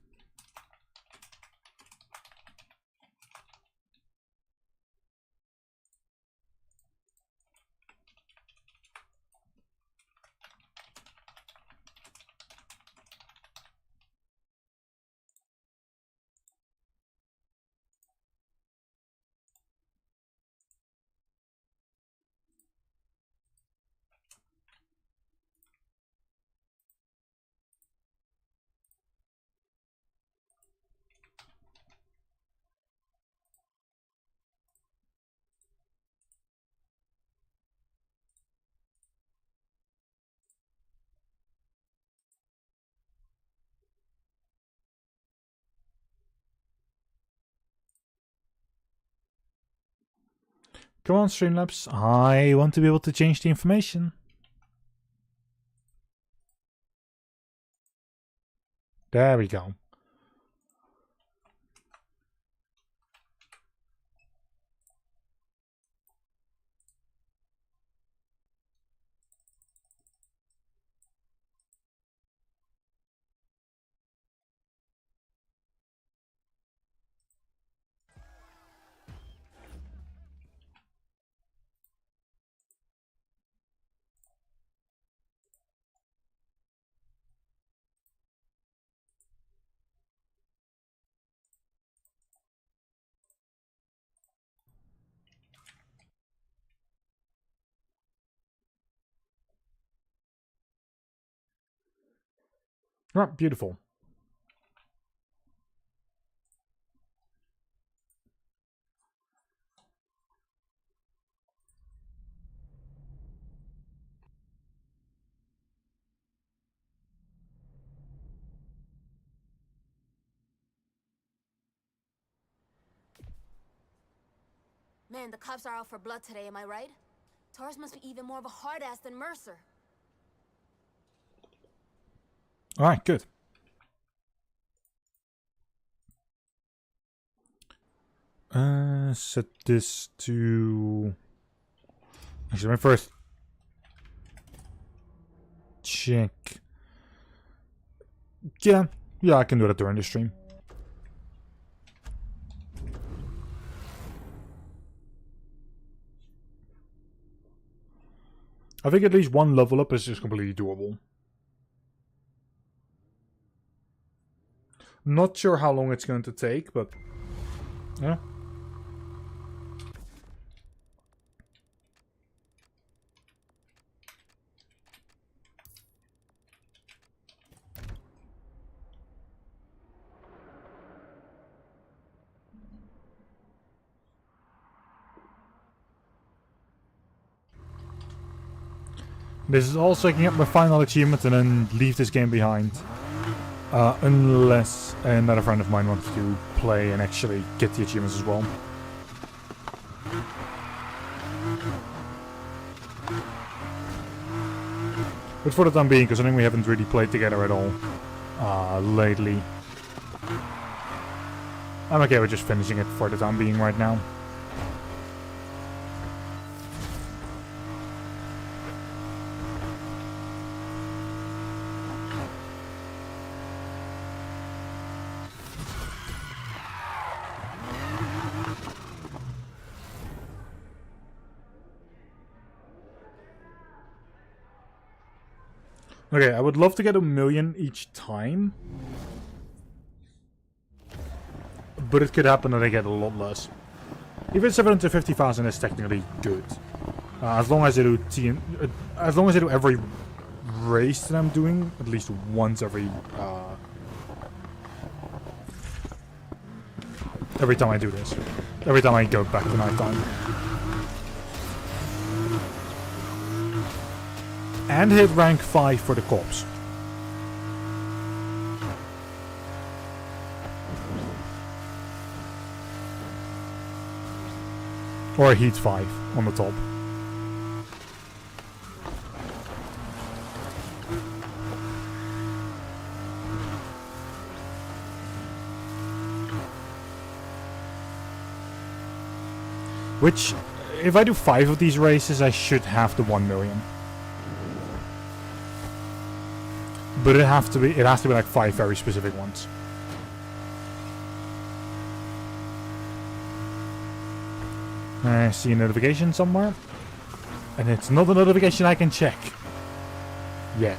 Come on, Streamlabs. I want to be able to change the information. There we go. Right, beautiful. Man, the cops are out for blood today, am I right? Taurus must be even more of a hard ass than Mercer. Alright, good. Set this to... Actually, let me first check. Yeah, I can do that during the stream. I think at least one level up is just completely doable. Not sure how long it's going to take, but yeah. This is also taking up my final achievement and then leave this game behind. Unless another friend of mine wants to play and actually get the achievements as well. But for the time being, because I think we haven't really played together at all lately, I'm okay with just finishing it for the time being right now. Okay, I would love to get 1 million each time. But it could happen that I get a lot less. Even 750,000 is technically good. As long as I do every race that I'm doing at least once every time I do this. Every time I go back to nighttime. And hit rank 5 for the cops. Or heat 5 on the top. Which, if I do 5 of these races, I should have the 1 million. But it has to be like 5 very specific ones. I see a notification somewhere. And it's not a notification I can check. Yet.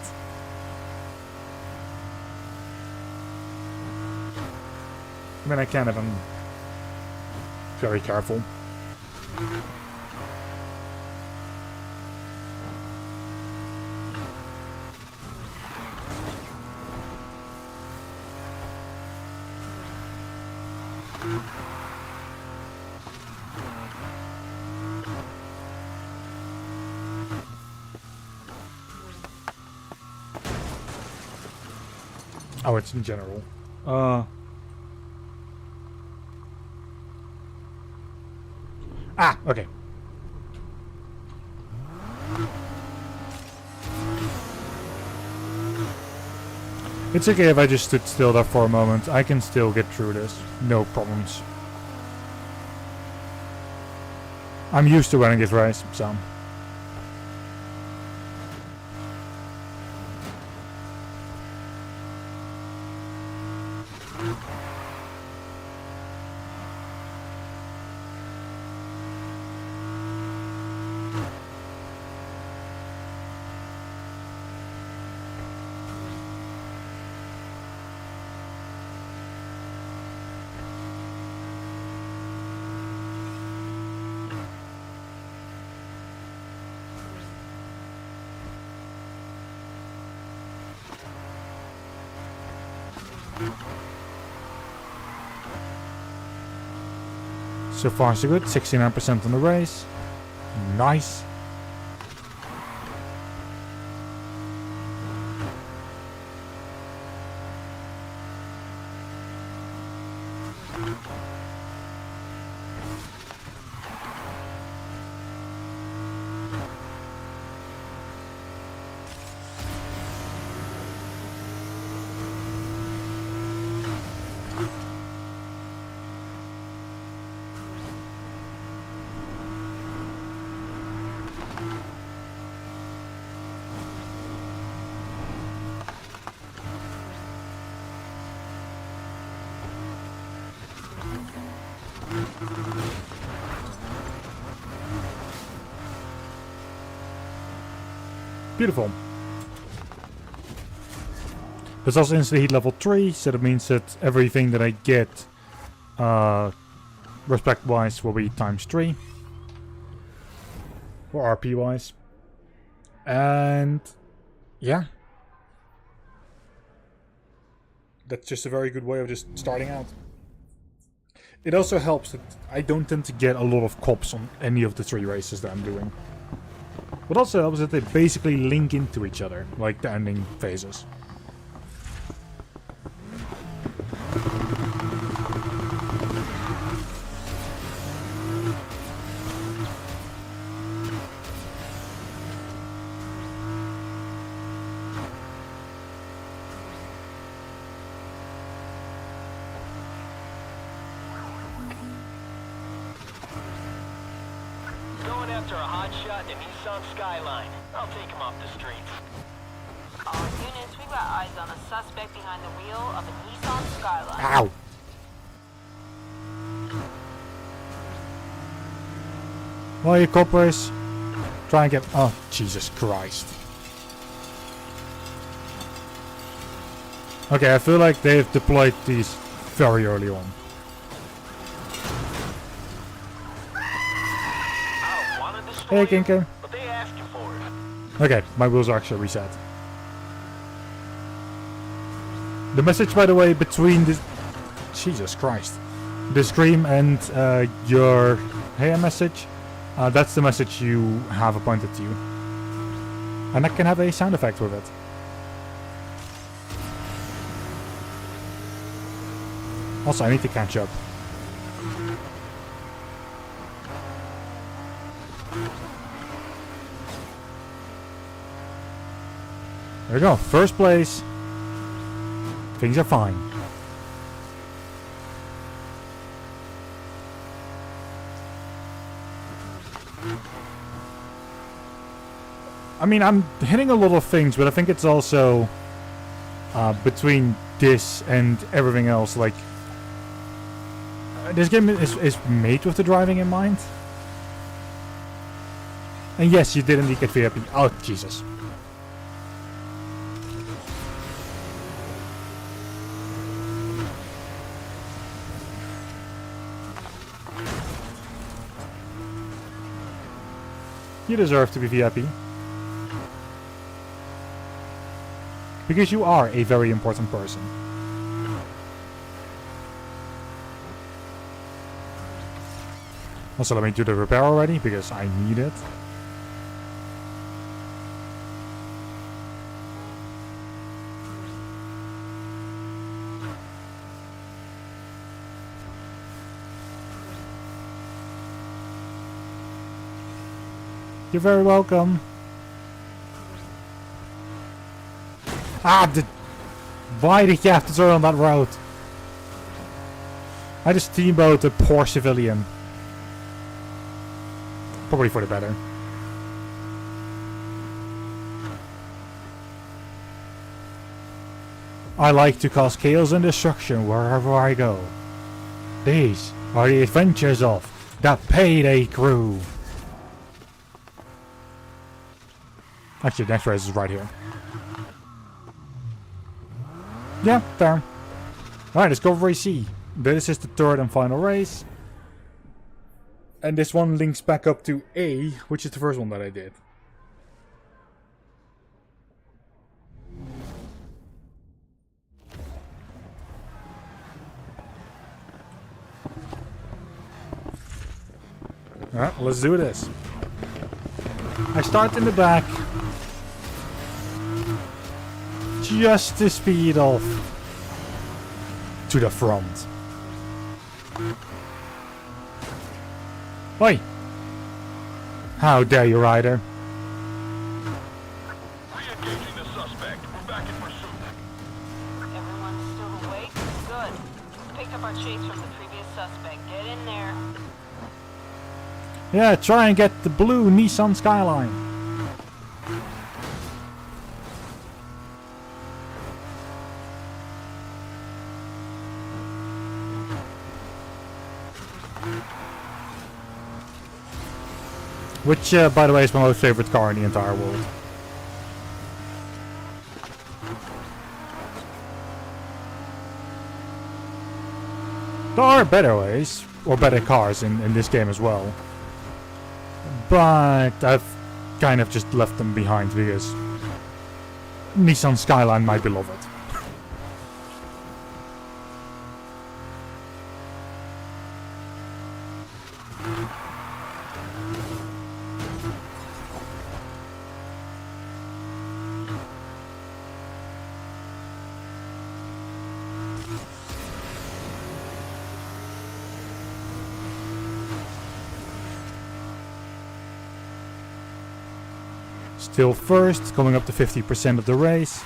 I mean, I can if I'm very careful. Oh, it's in general. Okay. It's okay if I just stood still there for a moment. I can still get through this. No problems. I'm used to running this race, so. So far so good, 69% on the race. Nice. Beautiful. There's also instant heat level 3, so that means that everything that I get respect wise will be times 3. Or RP wise. And yeah. That's just a very good way of just starting out. It also helps that I don't tend to get a lot of cops on any of the 3 races that I'm doing. What also helps is that they basically link into each other, like the ending phases. After a hot shot in the Nissan Skyline. I'll take him off the streets. All units, we got eyes on a suspect behind the wheel of a Nissan Skyline. Ow! Well, you coppers, try and get... Oh, Jesus Christ. Okay, I feel like they've deployed these very early on. Hey, Kinker. But they asked you for it. Okay, my wheels are actually reset. The message, by the way, between the... Jesus Christ. The scream and your hey message, that's the message you have appointed to you. And I can have a sound effect with it. Also, I need to catch up. There we go, first place. Things are fine. I mean, I'm hitting a lot of things, but I think it's also between this and everything else, like this game is made with the driving in mind. And yes, you did indeed get VIP. Oh, Jesus. You deserve to be VIP. Because you are a very important person. Also, let me do the repair already, because I need it. You're very welcome. Ah, the Why did you have to turn on that road? I just steamboat a poor civilian. Probably for the better. I like to cause chaos and destruction wherever I go. These are the adventures of the Payday Crew. Actually, the next race is right here. Yeah, fair. Alright, let's go for race C. This is the third and final race. And this one links back up to A, which is the first one that I did. Alright, let's do this. I start in the back. Just to speed off to the front. Oi! How dare you, Ryder? Re-engaging the suspect. We're back in pursuit. Everyone's still awake? Good. Picked up our chase from the previous suspect. Get in there. Yeah, try and get the blue Nissan Skyline. Which, by the way, is my most favorite car in the entire world. There are better ways, or better cars in this game as well. But I've kind of just left them behind because Nissan Skyline, my beloved. Still first, coming up to 50% of the race.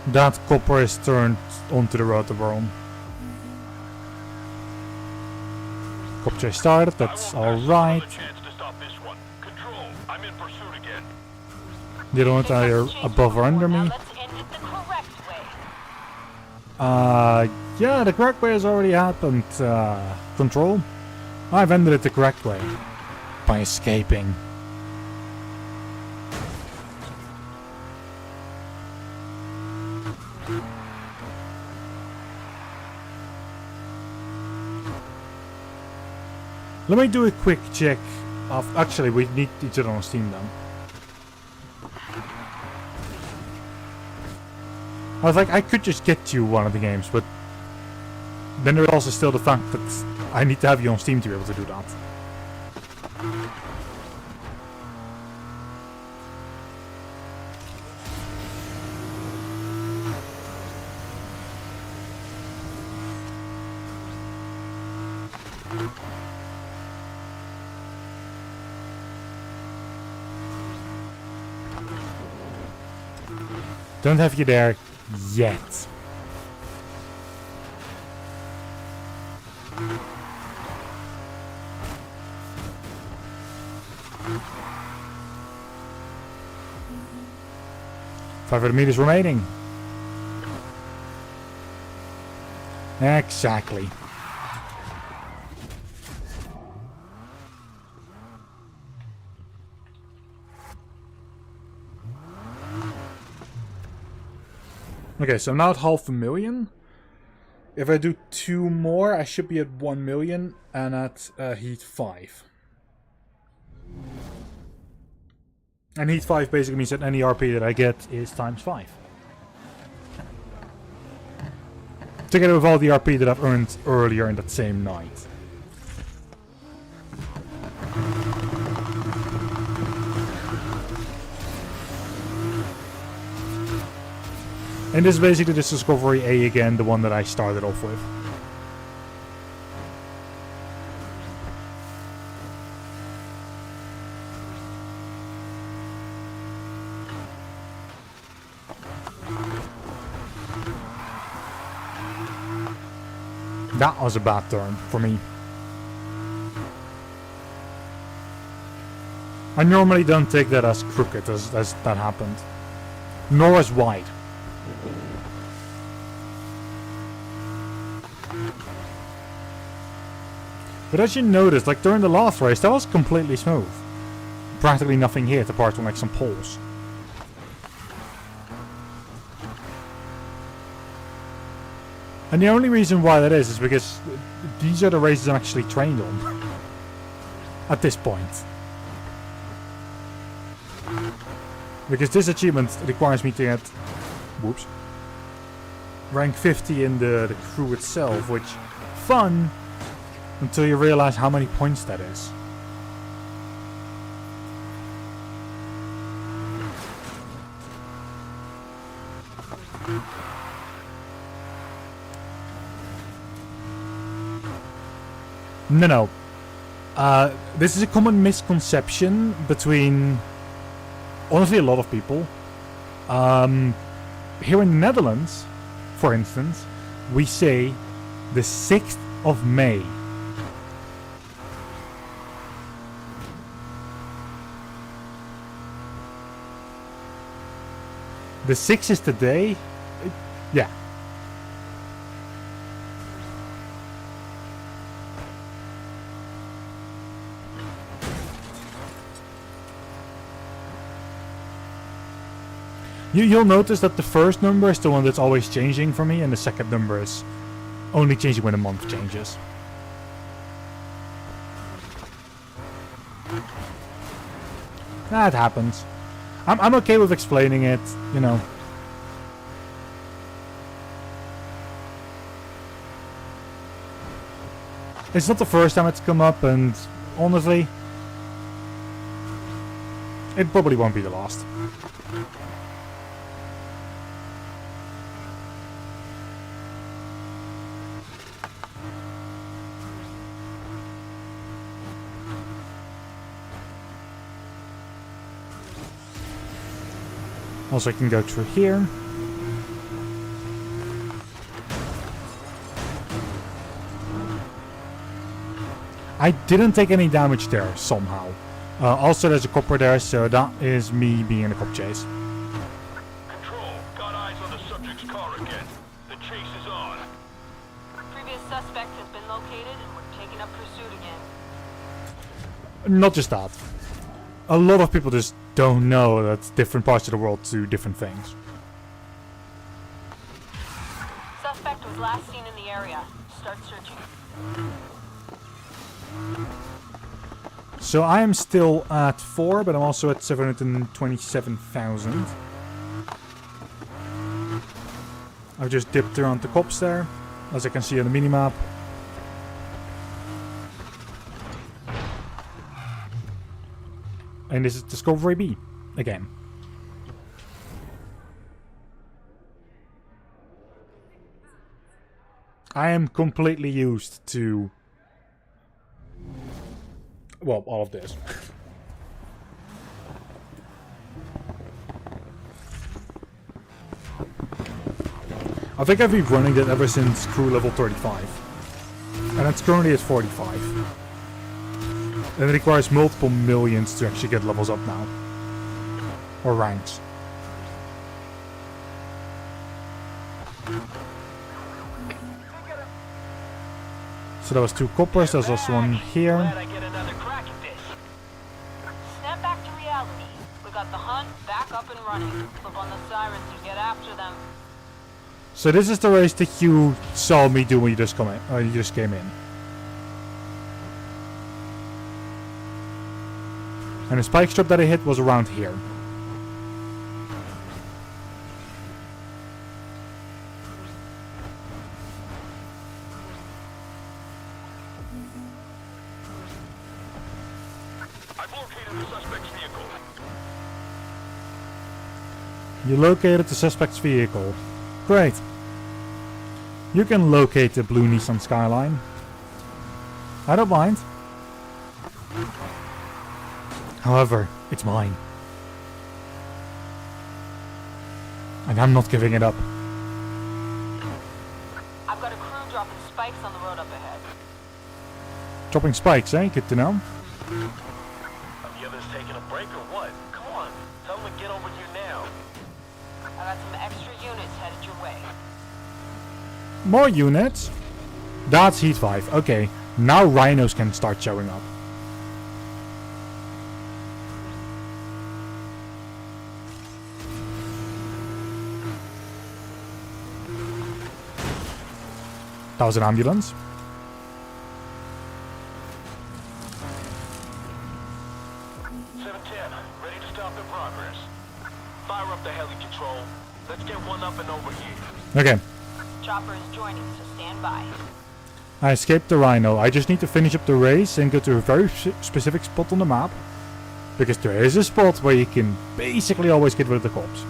That copper is turned onto the road of our own. Cop chase started, that's alright. They don't either above or under me. Let's end it the correct way. Yeah, the correct way has already happened. Control. I've ended it the correct way. By escaping. Let me do a quick check of... Actually, we need each other on Steam now. I was like, I could just get you one of the games, but... Then there's also still the fact that I need to have you on Steam to be able to do that. Don't have you there yet. $500 remaining. Exactly. Okay, so I'm now at 500,000. If I do 2 more, I should be at 1 million and at heat 5. And heat 5 basically means that any RP that I get is times 5. Together with all the RP that I've earned earlier in that same night. And this is basically the Discovery A again, the one that I started off with. That was a bad turn for me. I normally don't take that as crooked as that happened. Nor as wide. But as you noticed, like during the last race, that was completely smooth. Practically nothing hit apart from like some poles. And the only reason why that is because these are the races I'm actually trained on. At this point. Because this achievement requires me to get... Whoops. Rank 50 in the crew itself, which... Fun! Until you realize how many points that is. No. This is a common misconception between, honestly, a lot of people. Here in the Netherlands, for instance, we say the 6th of May. The 6th is the day? Yeah. You'll notice that the first number is the one that's always changing for me, and the second number is only changing when the month changes. That happens. I'm okay with explaining it, you know. It's not the first time it's come up, and honestly, it probably won't be the last. Also, I can go through here. I didn't take any damage there, somehow. Also, there's a copper there, so that is me being in a cop chase. Control, got eyes on the subject's car again. The chase is on. Previous suspect has been located and we're taking up pursuit again. Not just that. A lot of people just don't know that different parts of the world do different things. Suspect was last seen in the area. Start searching. So I am still at 4, but I'm also at 727,000. I've just dipped around the cops there, as I can see on the minimap. And this is Discovery B, again. I am completely used to... well, all of this. I think I've been running it ever since crew level 35. And it's currently at 45. And it requires multiple millions to actually get levels up now. Or ranks. So that was 2 coppers, there's also one here. Glad I get another crack at this. Snap back to reality. We got the hunt back up and running. Flip on the sirens and get after them. So this is the race that you saw me do when you just came in. And the spike strip that I hit was around here. I've located the suspect's vehicle. You located the suspect's vehicle. Great. You can locate the blue Nissan Skyline. I don't mind. However, it's mine. And I'm not giving it up. I've got a crew dropping spikes on the road up ahead. Dropping spikes, eh? Good to know. Are the others taking a break or what? Come on, tell them to get over here now. I got some extra units headed your way. More units. That's heat 5. Okay, now rhinos can start showing up. That was an ambulance. Ready to stop their progress. Fire up the heli control. Let's get one up and over here. Okay. Chopper is joining, so stand by. I escaped the rhino. I just need to finish up the race and go to a very specific spot on the map. Because there is a spot where you can basically always get rid of the cops.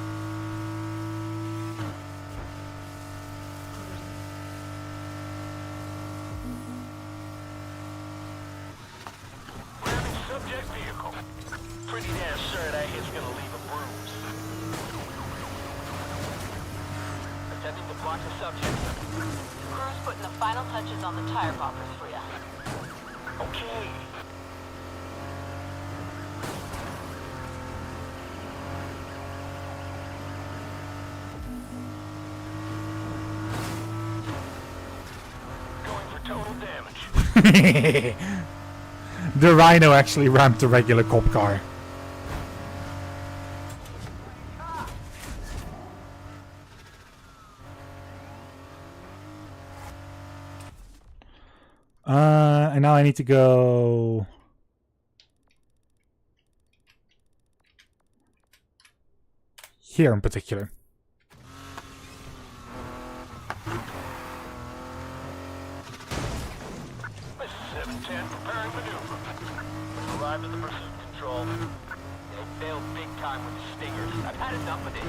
Grabbing subject vehicle. Pretty damn sure that hit's gonna leave a bruise. Attempting to block the subject. Crew's putting the final touches on the tire bumpers for you. Okay. Going for total damage. The rhino actually rammed the regular cop car. And now I need to go... here in particular. This is 710, preparing maneuver. Arrived at the pursuit control. They failed big time with the stingers. I've had enough of this.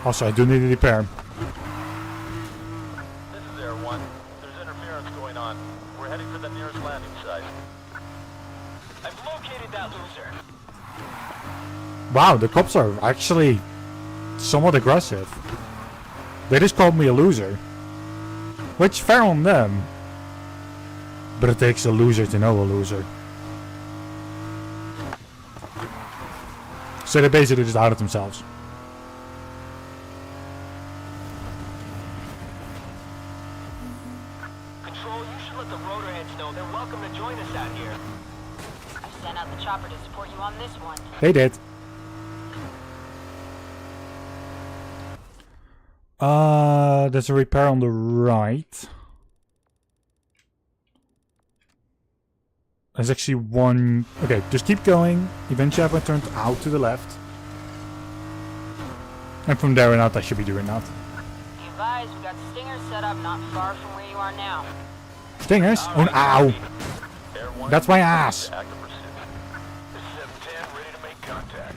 Also, I do need a repair. This is Air 1. There's interference going on. We're heading for the nearest landing site. I've located that loser. Wow, the cops are actually somewhat aggressive. They just called me a loser. Which, fair on them. But it takes a loser to know a loser. So they basically just outed themselves. Control, you should let the rotorheads know they're welcome to join us out here. I sent out the chopper to support you on this one. They did. There's a repair on the right. There's actually one... Okay, just keep going. Eventually I turned out to the left. And from there on out I should be doing that. Be advised, we got stingers set up not far from where you are now. Stingers? Oh, ow! That's my ass! Active pursuit. This is 710, ready to make contact.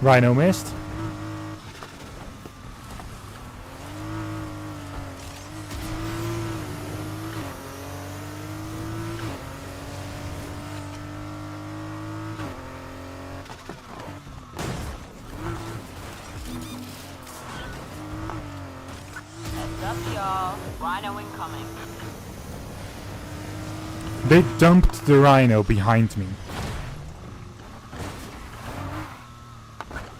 Rhino missed. Heads up, y'all. Rhino incoming. They dumped the rhino behind me.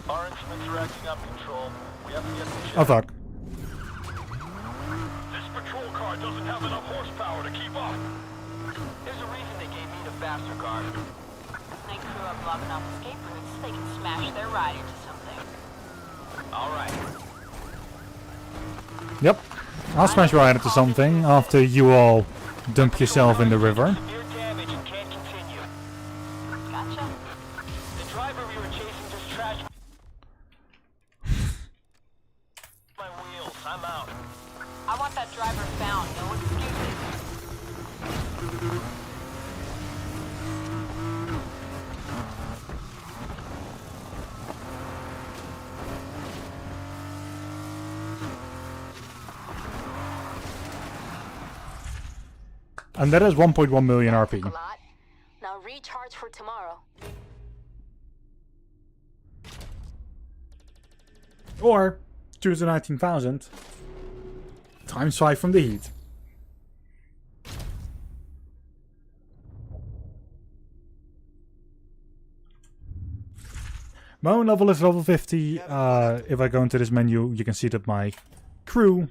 Our instruments are acting up, Control. We have to get the ship. Oh fuck. This patrol car doesn't have enough horsepower to keep up. There's a reason they gave me the faster car. They crew up blocking off escape routes so they can smash their ride into something. Alright. Yep. I'll smash right into something after you all dump yourself in the river. Severe damage and can't continue. Gotcha. The driver we were chasing just trashed my wheels. I'm out. I want that driver found. No excuses. And that is 1.1 million A RP. lot. Now recharge for tomorrow. Or 219,000 times 5 from the heat. My own level is level 50. If I go into this menu, you can see that my crew,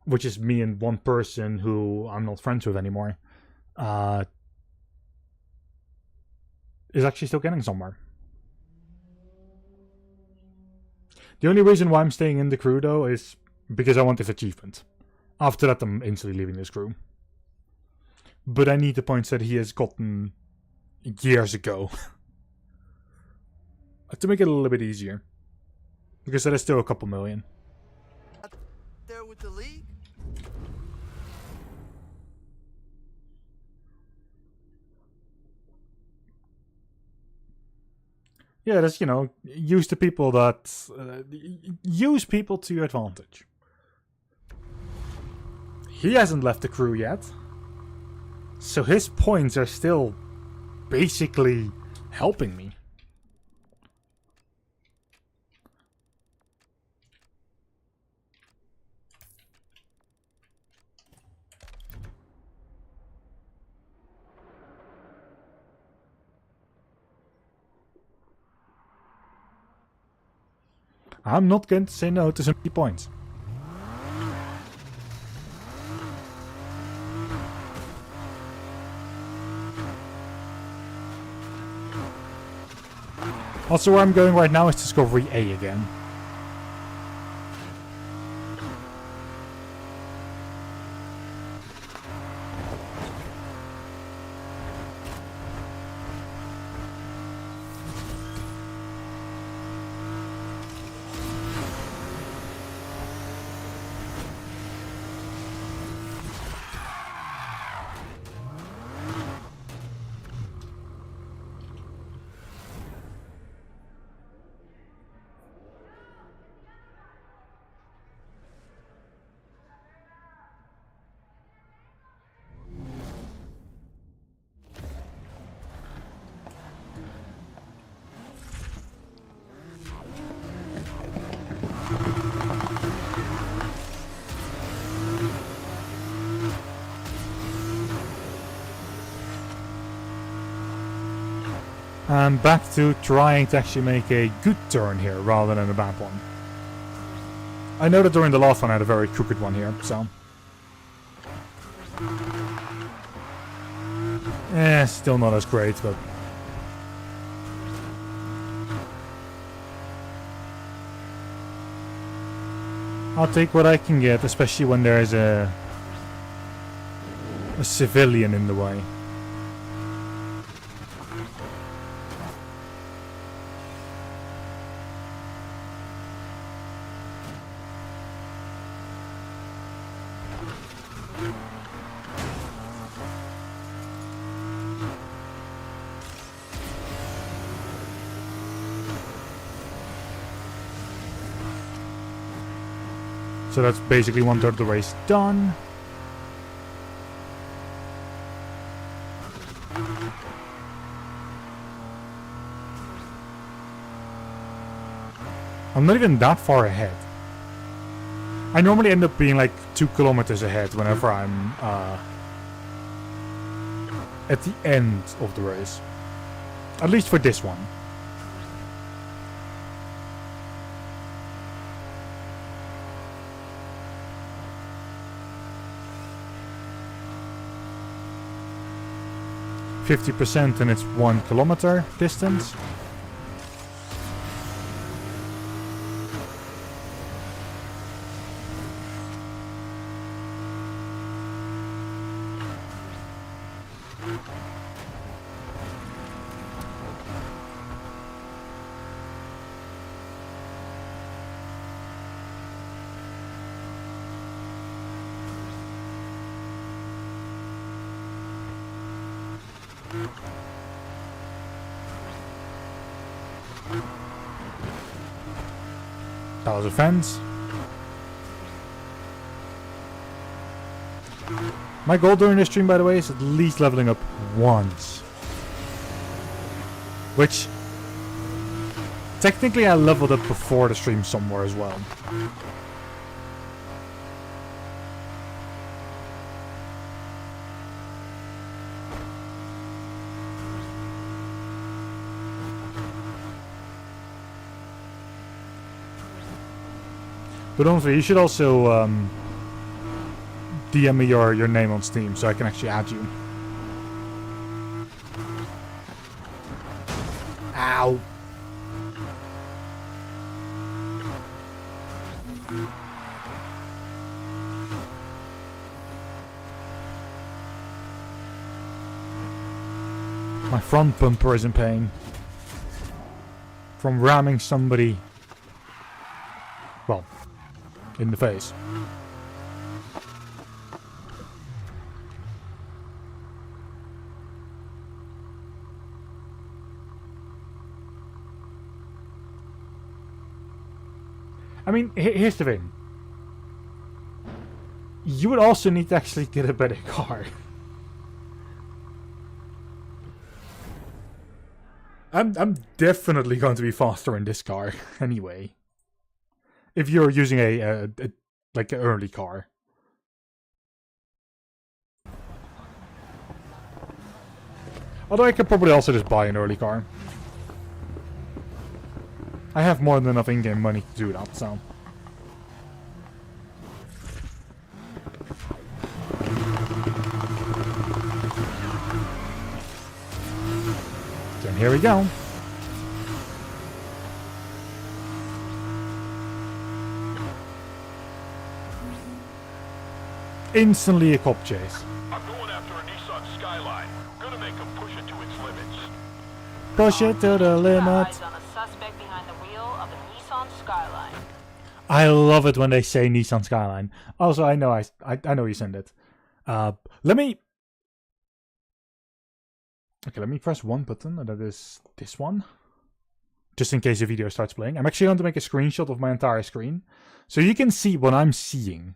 which is me and one person who I'm not friends with anymore, is actually still getting somewhere. The only reason why I'm staying in the crew, though, is because I want this achievement. After that, I'm instantly leaving this crew. But I need the points that he has gotten years ago. To make it a little bit easier. Because that is still a couple million. There with the league? Yeah, that's, you know, use the people that... use people to your advantage. He hasn't left the crew yet. So his points are still basically helping me. I'm not going to say no to 70 points. Also, where I'm going right now is Discovery A again. I'm back to trying to actually make a good turn here rather than a bad one. I know that during the last one I had a very crooked one here, so... still not as great, but... I'll take what I can get, especially when there is a civilian in the way. So that's basically 1/3 of the race done. I'm not even that far ahead. I normally end up being like 2 kilometers ahead whenever I'm at the end of the race. At least for this one. %, and it's 1 kilometer distance. That was a fence. My goal during this stream, by the way, is at least leveling up once. Which Technically, I leveled up before the stream somewhere as well. But honestly, you should also DM me your name on Steam so I can actually add you. Ow! My front bumper is in pain from ramming somebody, well, in the face. I mean, here's the thing. You would also need to actually get a better car. I'm definitely going to be faster in this car anyway. If you're using a like an early car. Although I could probably also just buy an early car. I have more than enough in-game money to do that, so. Then here we go. Instantly a cop chase. I'm going after a Nissan Skyline. Gonna make him push it to its limits. Push it to the limit. Eyes on a suspect behind the wheel of a Nissan Skyline. I love it when they say Nissan Skyline. Also, I know I know you send it. Let me press one button, and that is this one. Just in case the video starts playing. I'm actually going to make a screenshot of my entire screen, so you can see what I'm seeing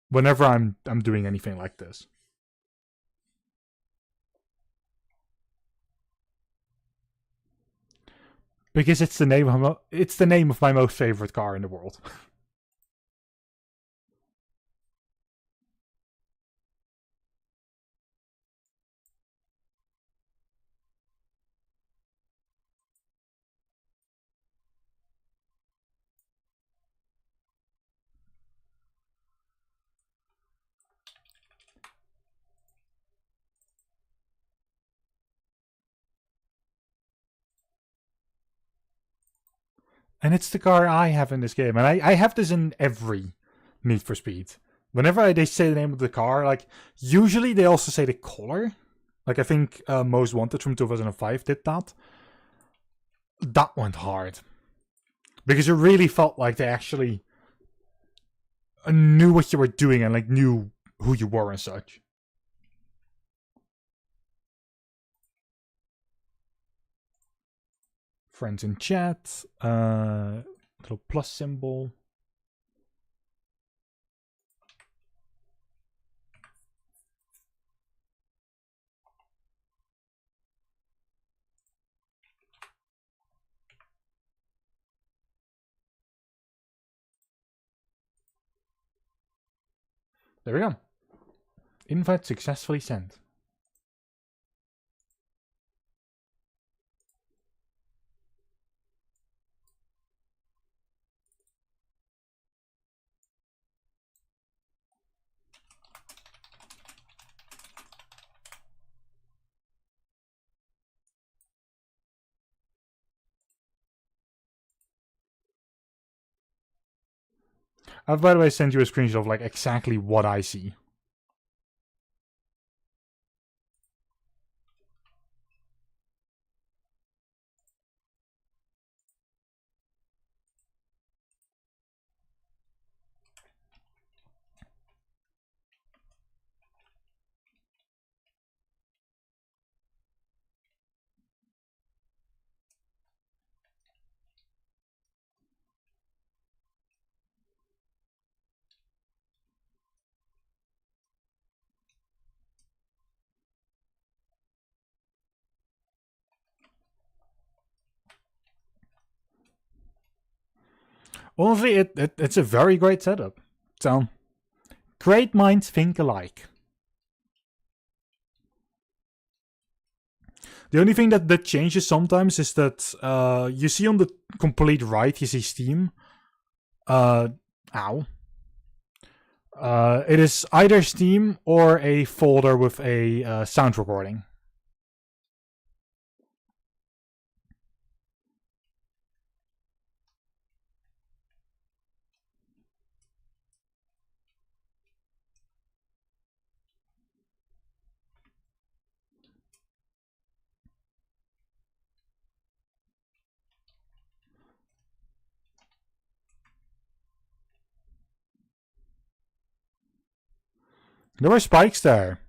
whenever I'm doing anything like this. Because it's the name of my most favorite car in the world. And it's the car I have in this game. And I have this in every Need for Speed. Whenever they say the name of the car, like, usually they also say the color. Like, I think Most Wanted from 2005 did that. That went hard. Because it really felt like they actually knew what you were doing and, like, knew who you were and such. Friends in chat, little plus symbol. There we go. Invite successfully sent. I've, by the way, sent you a screenshot of like exactly what I see. Honestly, it's a very great setup. So, great minds think alike. The only thing that changes sometimes is that you see on the complete right, you see Steam. Ow. It is either Steam or a folder with a sound recording. There were spikes there.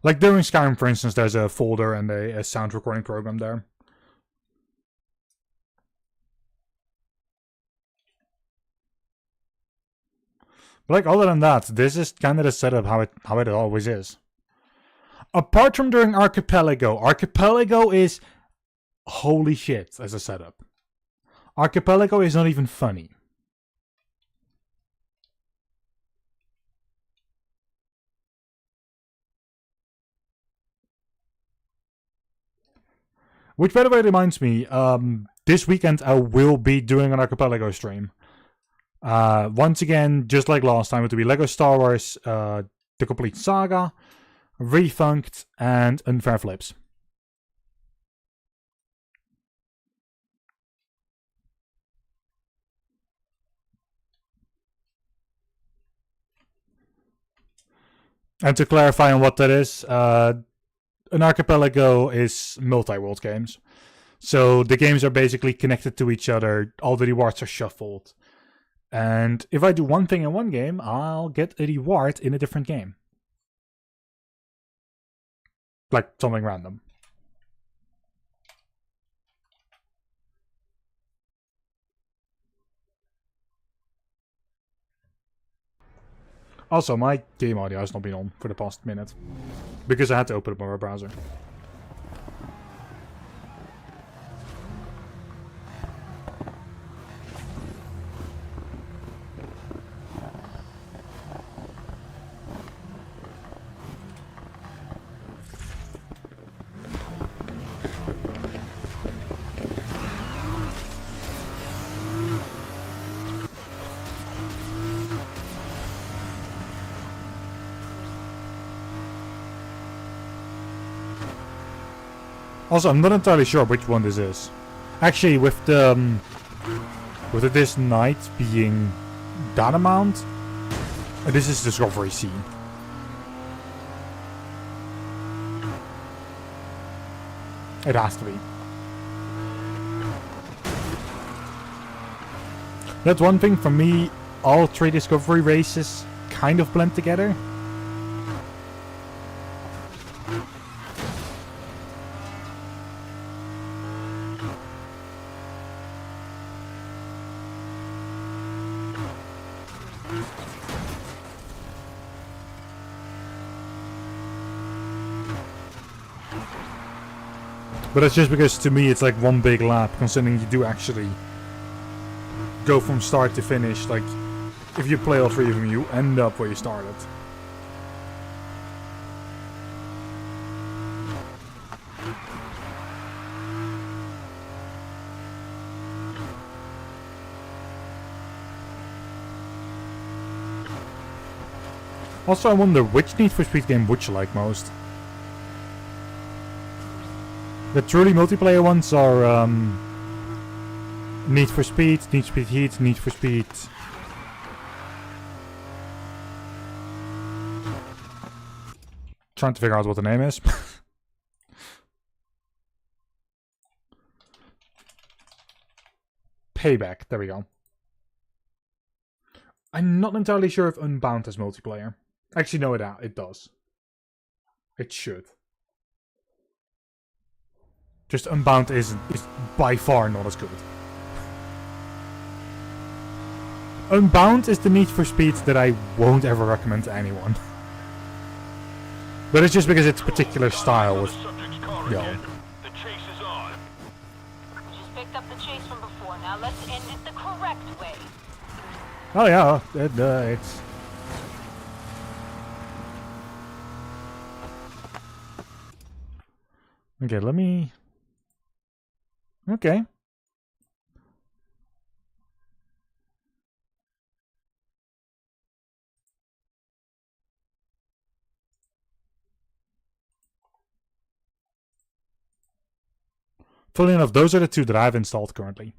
Like during Skyrim, for instance, there's a folder and a sound recording program there. But like other than that, this is kind of the setup how it always is. Apart from during Archipelago, Archipelago is holy shit as a setup. Archipelago is not even funny. Which, by the way, reminds me, this weekend I will be doing an Archipelago stream. Once again, just like last time, it will be LEGO Star Wars, The Complete Saga, Refunked, and Unfair Flips. And to clarify on what that is, an archipelago is multi-world games. So the games are basically connected to each other, all the rewards are shuffled. And if I do one thing in one game, I'll get a reward in a different game. Like something random. Also, my game audio has not been on for the past minute. Because I had to open up my web browser. Also, I'm not entirely sure which one this is. Actually, with this night being that amount, this is Discovery Scene. It has to be. That's one thing for me. All three Discovery races kind of blend together. But that's just because to me it's like one big lap, considering you do actually go from start to finish. Like, if you play all three of them, you end up where you started. Also, I wonder which Need for Speed game would you like most? The truly multiplayer ones are Need for Speed, Need for Speed Heat, Need for Speed. Trying to figure out what the name is. Payback, there we go. I'm not entirely sure if Unbound has multiplayer. Actually, no, it does. It should. Just Unbound is by far not as good. Unbound is the Need for Speed that I won't ever recommend to anyone. But it's just because it's particular style with, The chase is on. Oh yeah, it's... Okay, let me... Okay. Fully enough, those are the two that I've installed currently.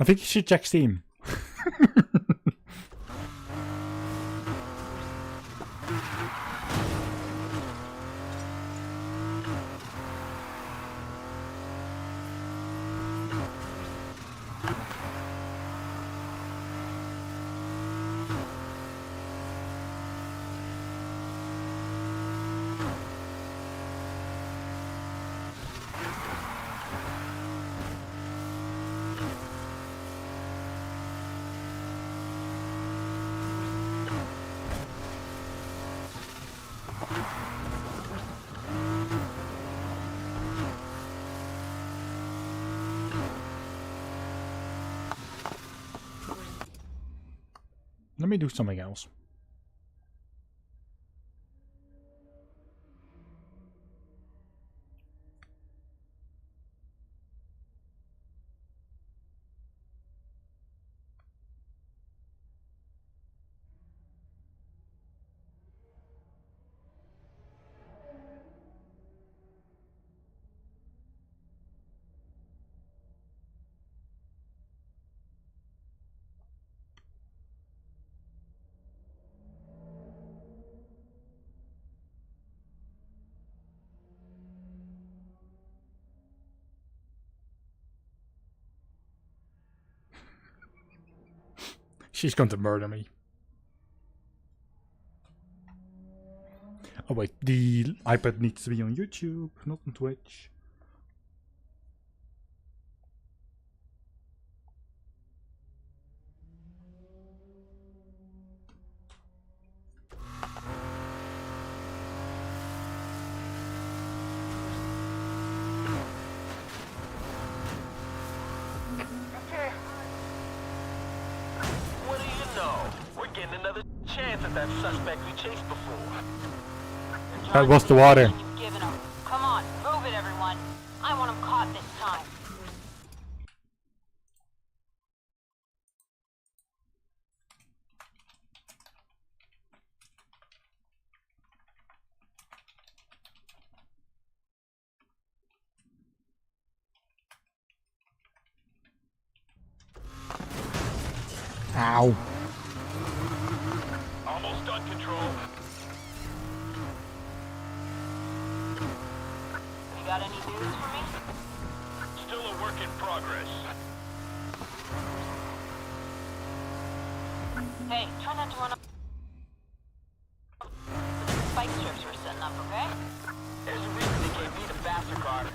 I think you should check Steam. Let me do something else. She's going to murder me. Oh wait, the iPad needs to be on YouTube, not on Twitch. What do you know? We're getting another chance at that suspect we chased before. That was the water. You've given 'em. Come on, move it, everyone. I want them caught this time. Ow. Almost done, Control. You got any news for me? Still a work in progress. Hey, try not to run up the spike strips we're setting up, okay? There's a reason they gave me the faster car.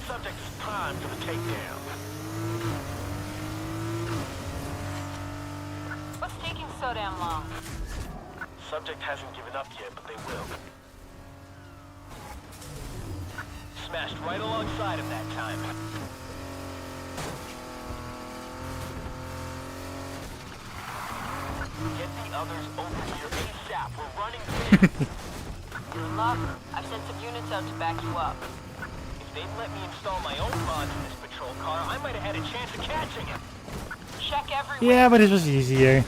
Subject is primed for the takedown. What's taking so damn long? Subject hasn't given up yet, but they will. Smashed right alongside him that time. Get the others over here ASAP. We're running big. You're in luck. I've sent some units out to back you up. If they'd let me install my own mods in this patrol car, I might have had a chance of catching him. Check everywhere. Yeah, but it was easier.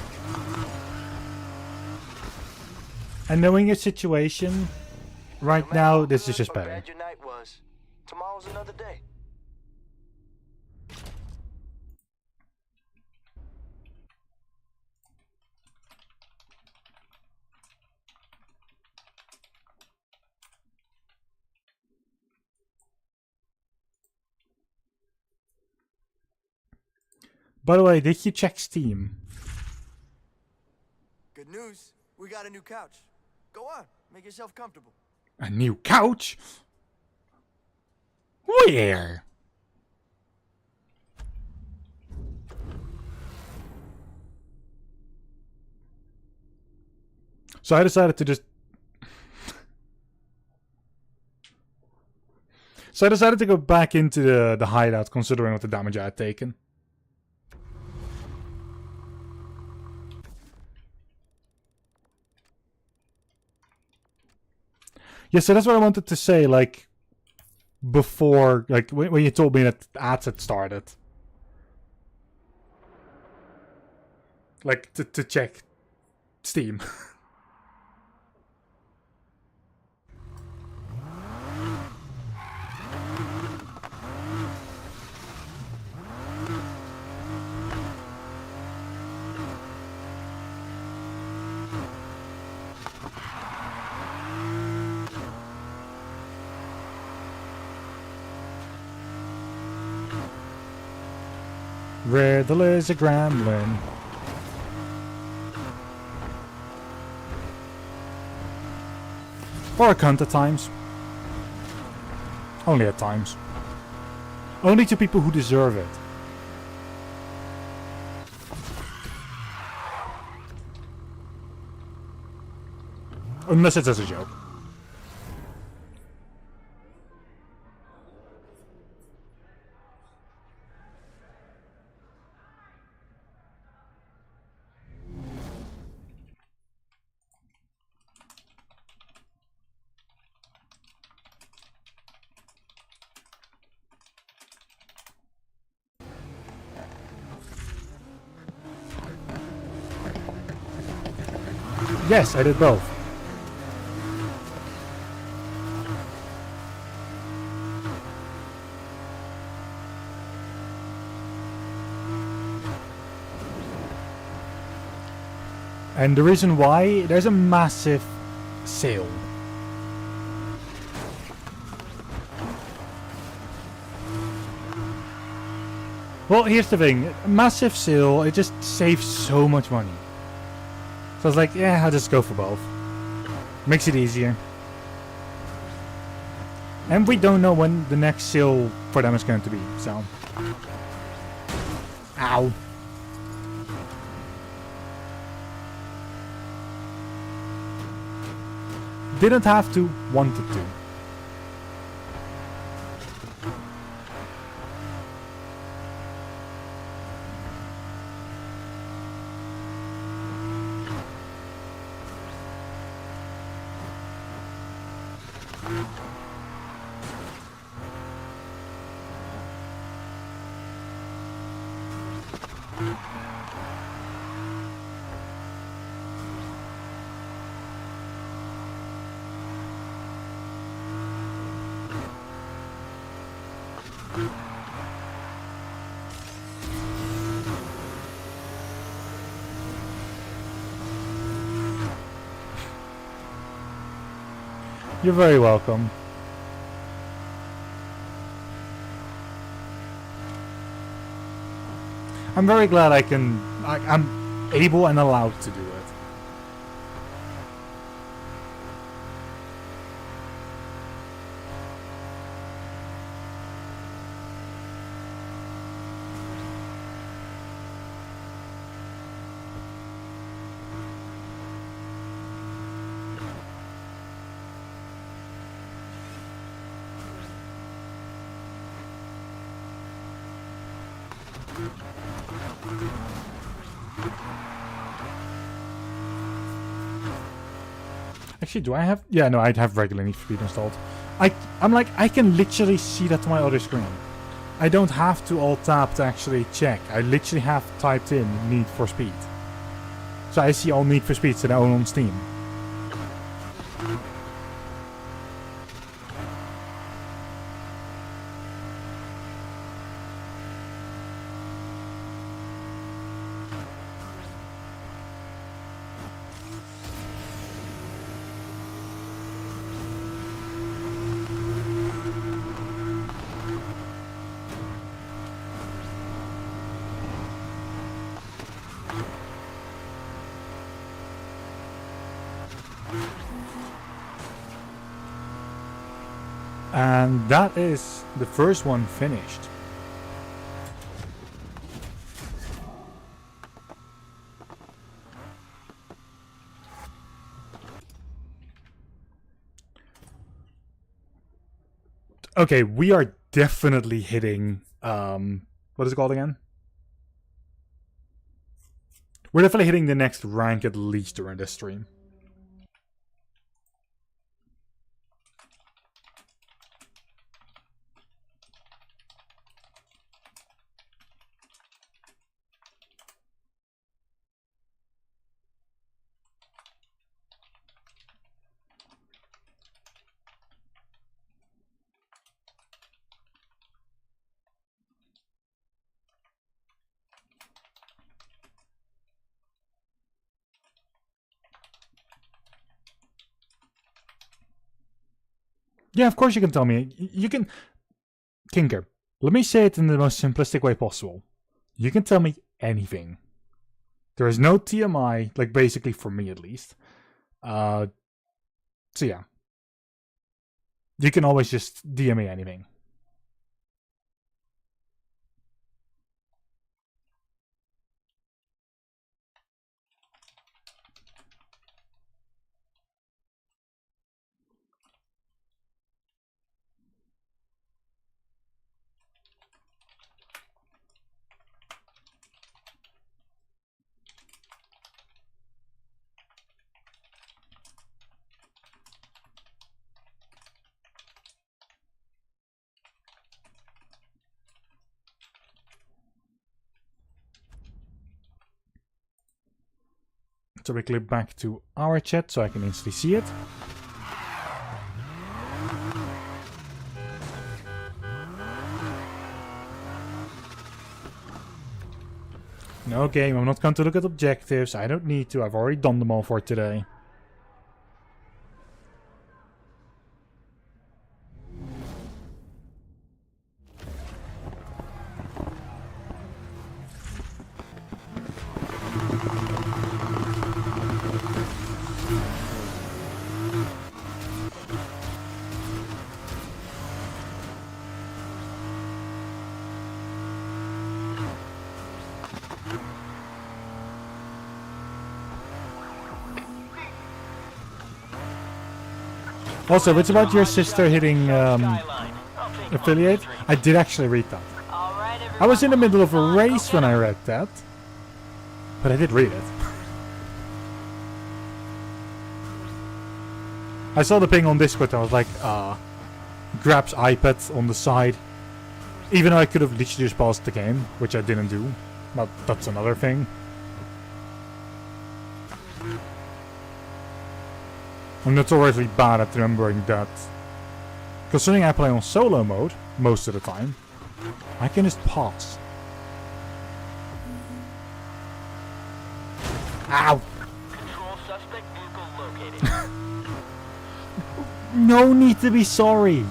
And knowing your situation, right No matter now, how this is good just or better. bad your night was, tomorrow's another day. By the way, did you check Steam? Good news. We got a new couch. Go on, make yourself comfortable. A new couch? Where? So I decided to just... So I decided to go back into the hideout, considering what the damage I had taken. Yeah, so that's what I wanted to say, like, before, like, when you told me that ads had started. Like, to check Steam. Riddle is a gremlin. Or a cunt at times. Only at times. Only to people who deserve it. Unless it's as a joke. Yes, I did both. And the reason why, there's a massive sale. Well, here's the thing. A massive sale, it just saves so much money. So I was like, yeah, I'll just go for both. Makes it easier. And we don't know when the next sale for them is going to be, so... Ow. Didn't have to, wanted to. You're very welcome. I'm very glad I'm able and allowed to do it. Actually, do I have... Yeah, no, I'd have regular Need for Speed installed. I'm like, I can literally see that to my other screen. I don't have to alt-tab to actually check. I literally have typed in Need for Speed. So I see all Need for Speeds that I own on Steam. And that is the first one finished. Okay, we are definitely hitting, what is it called again? We're definitely hitting the next rank at least during this stream. Yeah, of course you can tell me. You can... Kinker, let me say it in the most simplistic way possible. You can tell me anything. There is no TMI, like basically for me at least. So yeah. You can always just DM me anything. So we click back to our chat so I can instantly see it. No game, I'm not going to look at objectives. I don't need to. I've already done them all for today. Also, it's about your sister hitting affiliate. I did actually read that. I was in the middle of a race when I read that. But I did read it. I saw the ping on Discord and I was like, grabs iPad on the side. Even though I could have literally just paused the game, which I didn't do. But that's another thing. I'm notoriously bad at remembering that. Considering I play on solo mode most of the time, I can just pause. Ow! Control suspect vehicle located. No need to be sorry.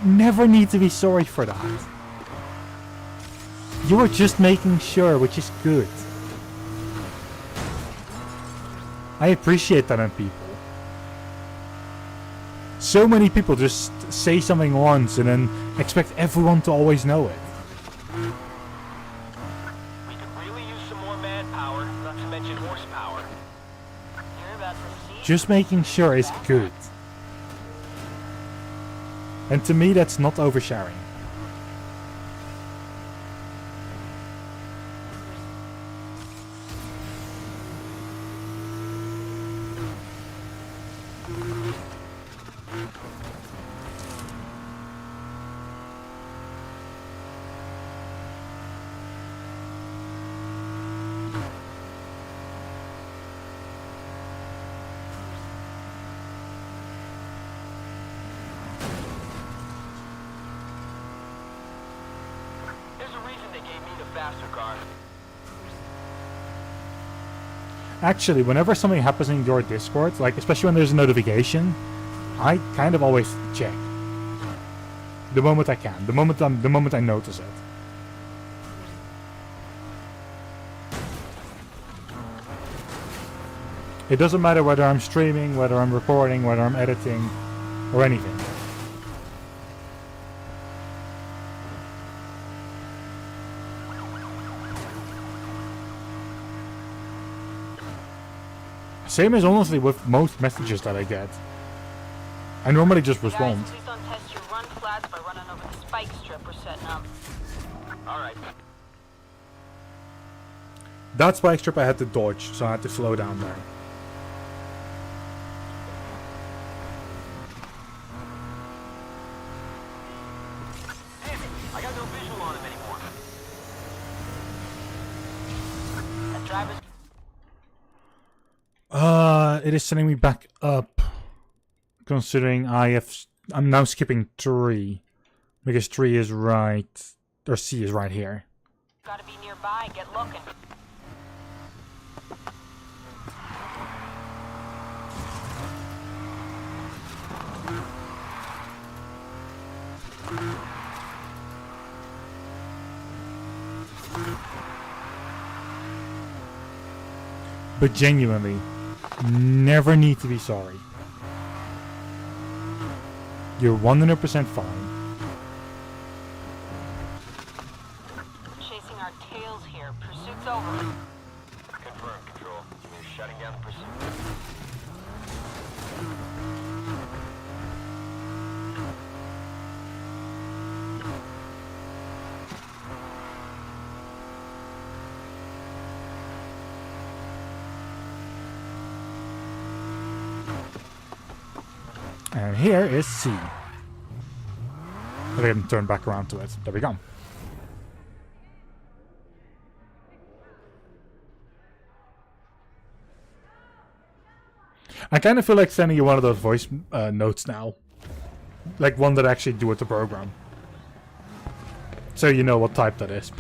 Never need to be sorry for that. You were just making sure, which is good. I appreciate that in people. So many people just say something once and then expect everyone to always know it. We could really use some more manpower, not to mention horsepower. You're about to see. Just making sure is good. And to me, that's not oversharing. Actually, whenever something happens in your Discord, like especially when there's a notification, I kind of always check. The moment I can, the moment I notice it. It doesn't matter whether I'm streaming, whether I'm recording, whether I'm editing, or anything. Same as honestly with most messages that I get. I normally just respond. Guys, please don't test your run flats by running over the spike strip we're setting up. Alright. That spike strip I had to dodge, so I had to slow down there. Damn it! I got no visual on him anymore. That driver's It is sending me back up. Considering I'm now skipping 3. Because 3 is right, or C is right here. gotta be nearby. Get looking. But genuinely, never need to be sorry. You're 100% fine. Chasing our tails here. Pursuit's over. Confirm, Control. We're shutting down the pursuit. And here is C. I can turn back around to it. There we go. I kind of feel like sending you one of those voice notes now. Like one that I actually do with the program. So you know what type that is.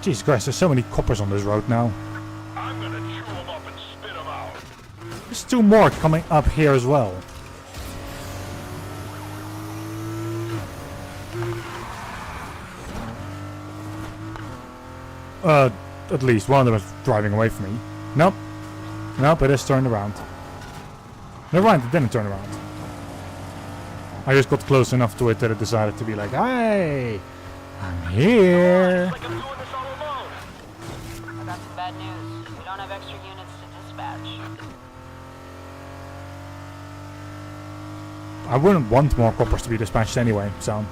Jesus Christ, there's so many coppers on this road now. I'm gonna chew them up and spit them out. There's 2 more coming up here as well. At least one of them is driving away from me. Nope. Nope, it is turned around. Never mind, it didn't turn around. I just got close enough to it that it decided to be like, hey, I'm here. Like I'm doing this all alone. I got some bad news. We don't have extra units to dispatch. I wouldn't want more coppers to be dispatched anyway, so.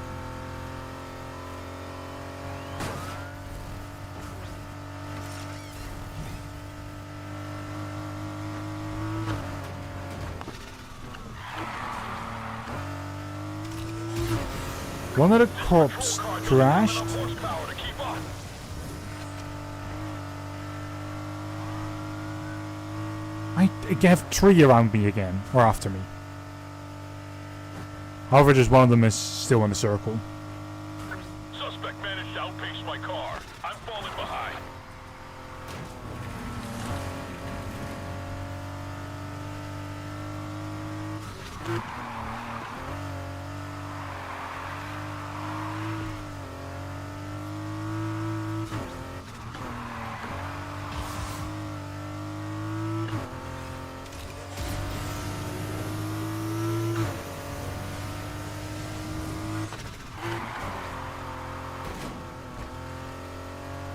One of the cops crashed. Horsepower to keep up. I have 3 around me again, or after me. However, just one of them is still in the circle. Suspect managed to outpace my car. I'm falling behind.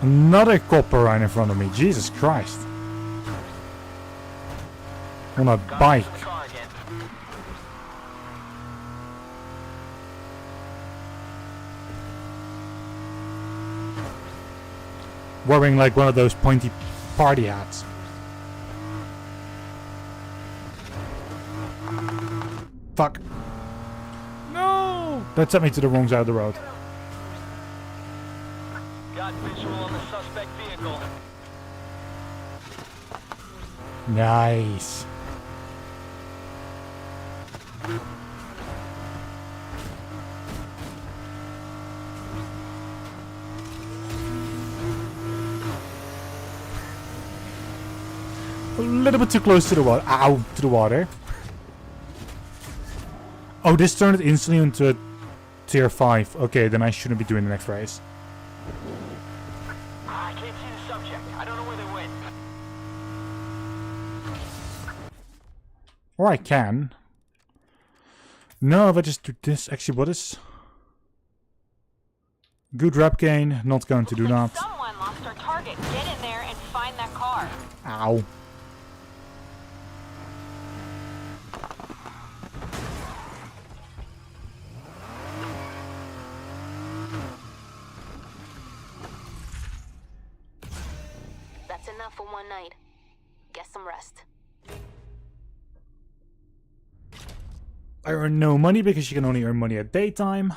Another copper right in front of me. Jesus Christ. On a bike. Car again. Wearing like one of those pointy party hats. Fuck. No! That sent me to the wrong side of the road. Got visual on the suspect vehicle. Nice. A little bit too close to the water. Ow, to the water. Oh, this turned it instantly into a tier 5. Okay, then I shouldn't be doing the next race. I can't see the subject. I don't know where they went. Or I can. No, if I just do this. Actually, what is... Good rep gain. Not going to do that. Someone lost our target. Get in there and find that car. Ow. That's enough for one night. Get some rest. I earn no money because you can only earn money at daytime.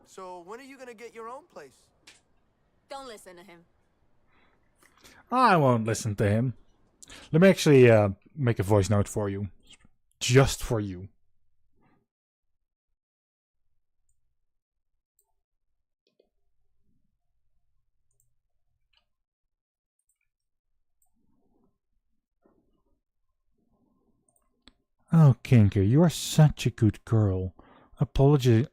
So when are you gonna get your own place? Don't listen to him. I won't listen to him. Let me actually make a voice note for you. Just for you. Oh, Kinker, you are such a good girl. Apology.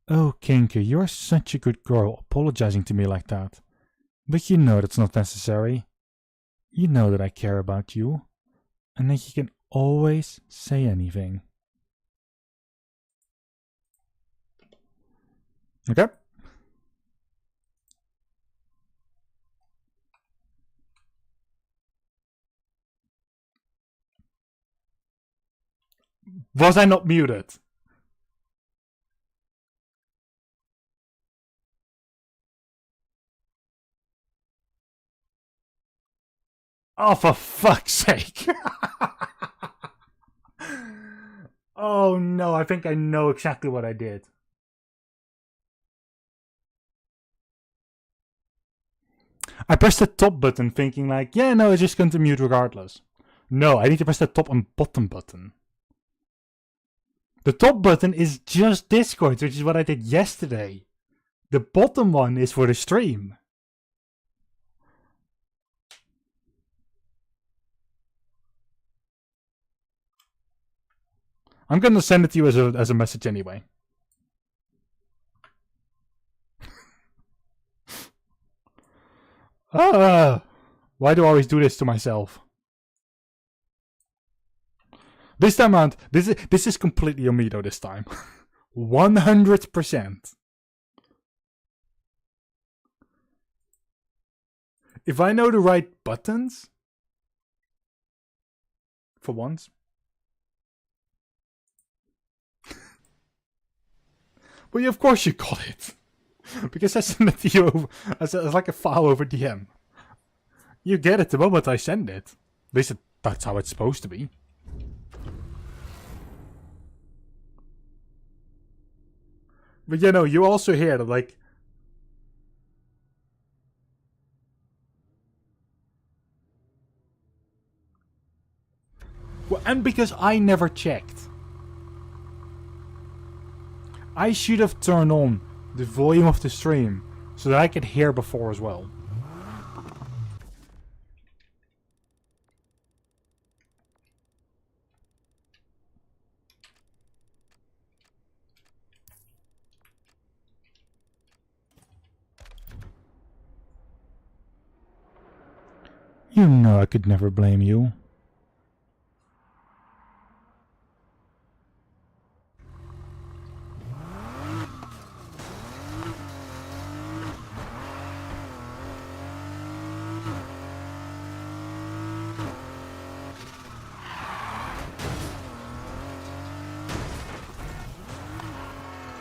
Oh, Kinker, you are such a good girl, apologizing to me like that. But you know that's not necessary. You know that I care about you, and that you can always say anything. Okay? Was I not muted? Oh, for fuck's sake. Oh no, I think I know exactly what I did. I pressed the top button thinking like, yeah, no, it's just going to mute regardless. No, I need to press the top and bottom button. The top button is just Discord, which is what I did yesterday. The bottom one is for the stream. I'm gonna send it to you as a message anyway. Why do I always do this to myself? This time around, this is completely on me though this time. 100%. If I know the right buttons, for once. Well, yeah, of course you got it. Because I sent it to you as like a file over DM. You get it the moment I send it. At least that's how it's supposed to be. But you know, you also hear that like... Well, and because I never checked. I should have turned on the volume of the stream so that I could hear before as well. You know I could never blame you.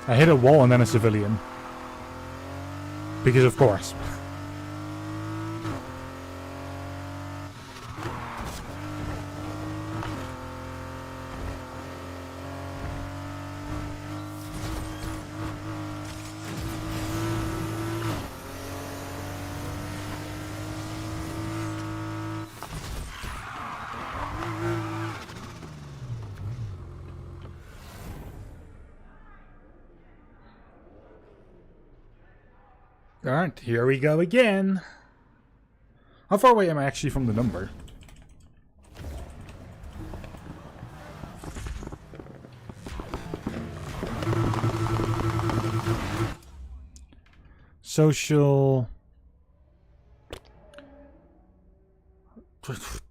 I hit a wall and then a civilian. Because of course. Alright, here we go again. How far away am I actually from the number? Social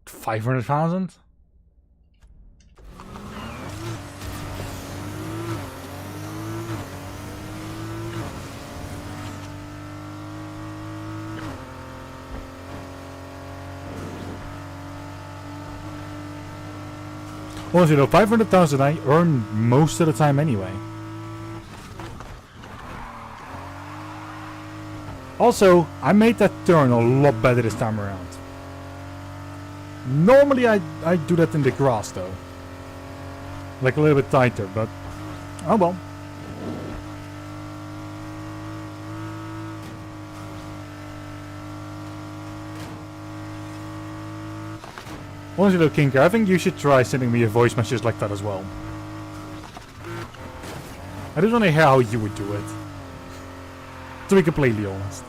500,000? Honestly though, 500,000 I earn most of the time anyway. Also, I made that turn a lot better this time around. Normally I do that in the grass though. Like a little bit tighter, but oh well. Honestly though, Kinker, I think you should try sending me a voice message like that as well. I just want to hear how you would do it. To be completely honest.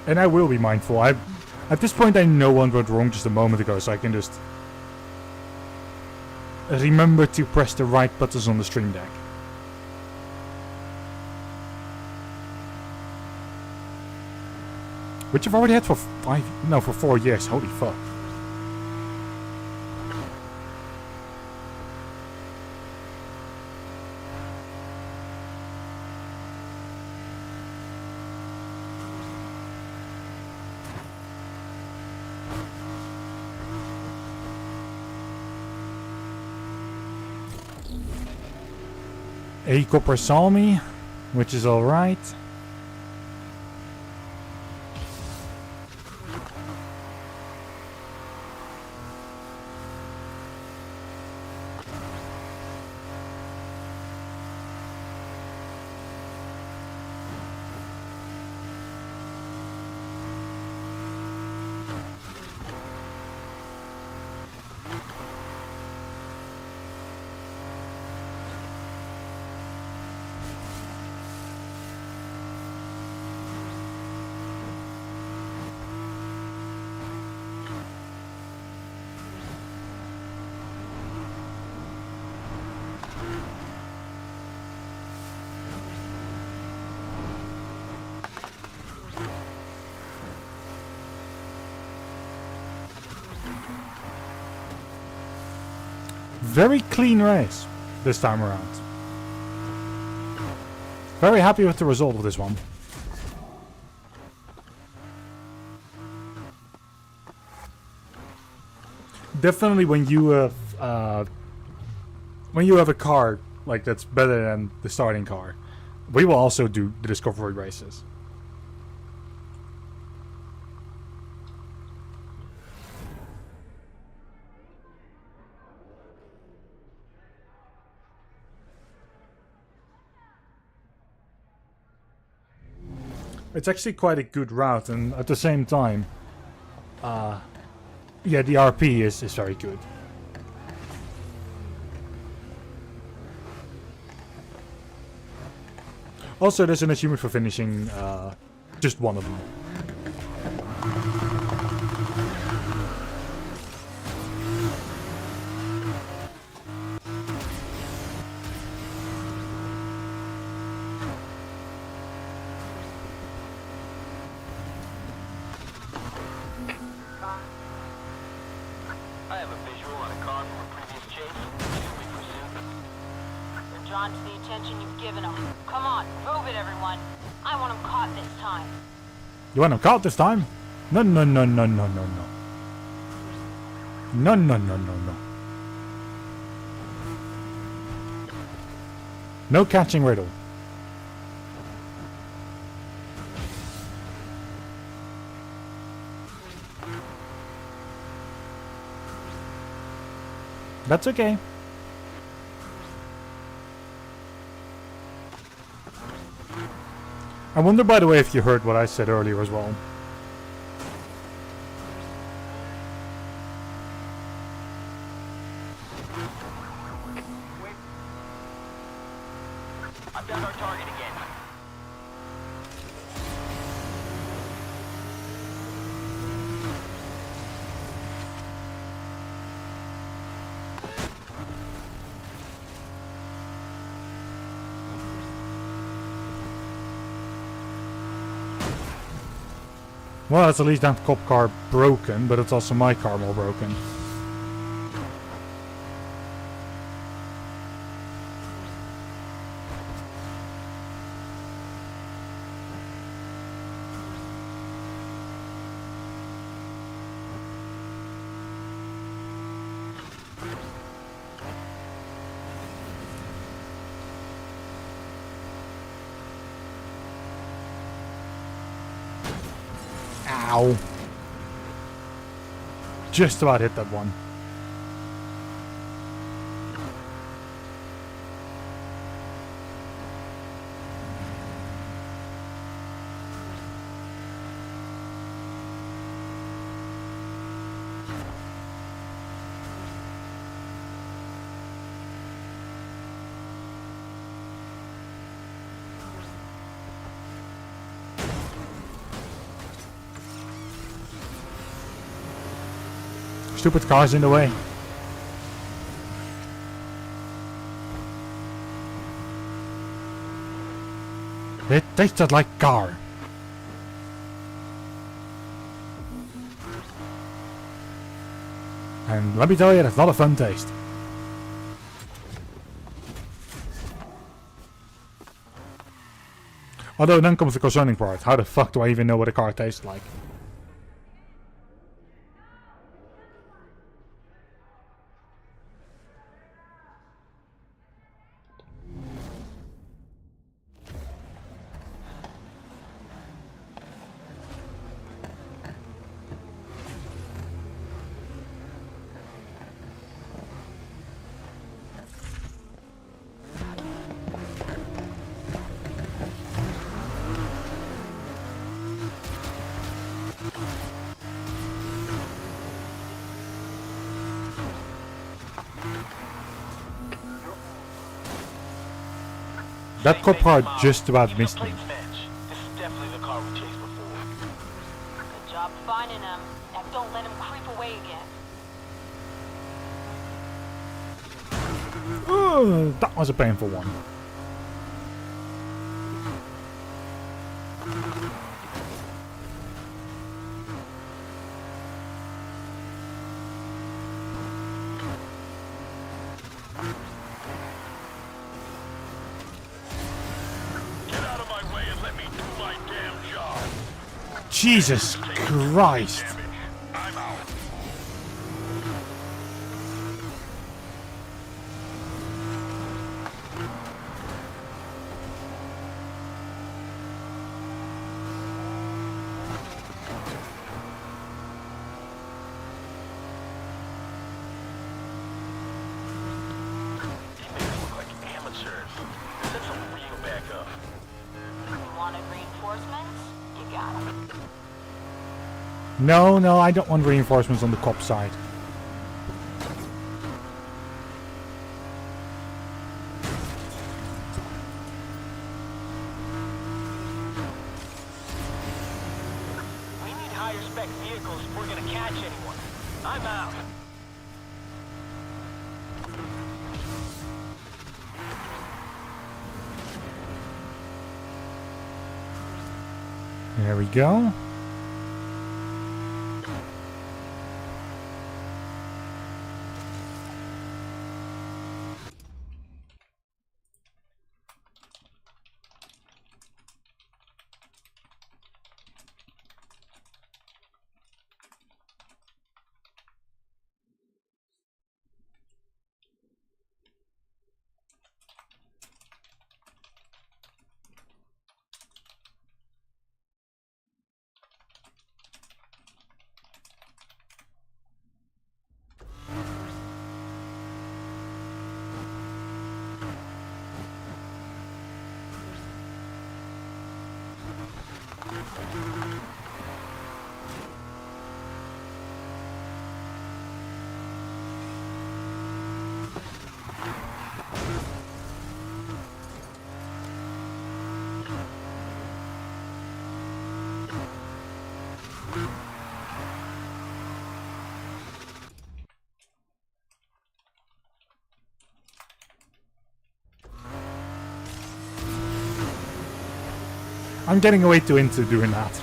And I will be mindful. At this point I know what went wrong just a moment ago, so I can just remember to press the right buttons on the stream deck. Which I've already had for 4 years. Holy fuck. A copper salmi, which is alright. Very clean race this time around. Very happy with the result of this one. Definitely when you have a car like that's better than the starting car, we will also do the discovery races. It's actually quite a good route, and at the same time, yeah, the RP is very good. Also, there's an achievement for finishing just one of them. drawn to the attention you've given them. Come on, move it, everyone. I want them caught this time. You want him caught this time? No, no, no, no, no, no, no. No, no, no, no, no. No catching Riddle. That's okay. I wonder, by the way, if you heard what I said earlier as well. I've got our target again. Well, it's at least that cop car broken, but it's also my car more broken. Ow. Just about hit that one. Stupid car's in the way. It tasted like car. And let me tell you, that's not a fun taste. Although then comes the concerning part. How the fuck do I even know what a car tastes like? That cop car just about missed me. This is definitely the car we chased before. Good job finding them. Now don't let them creep away again. That was a painful one. Get out of my way and let me do my damn job. Jesus Christ. Damage. I'm out. These makes look like amateurs. Send some real backup. You wanted reinforcements? You got them. No, no, I don't want reinforcements on the cop side. We need higher spec vehicles if we're gonna catch anyone. I'm out. There we go. I'm getting way too into doing that.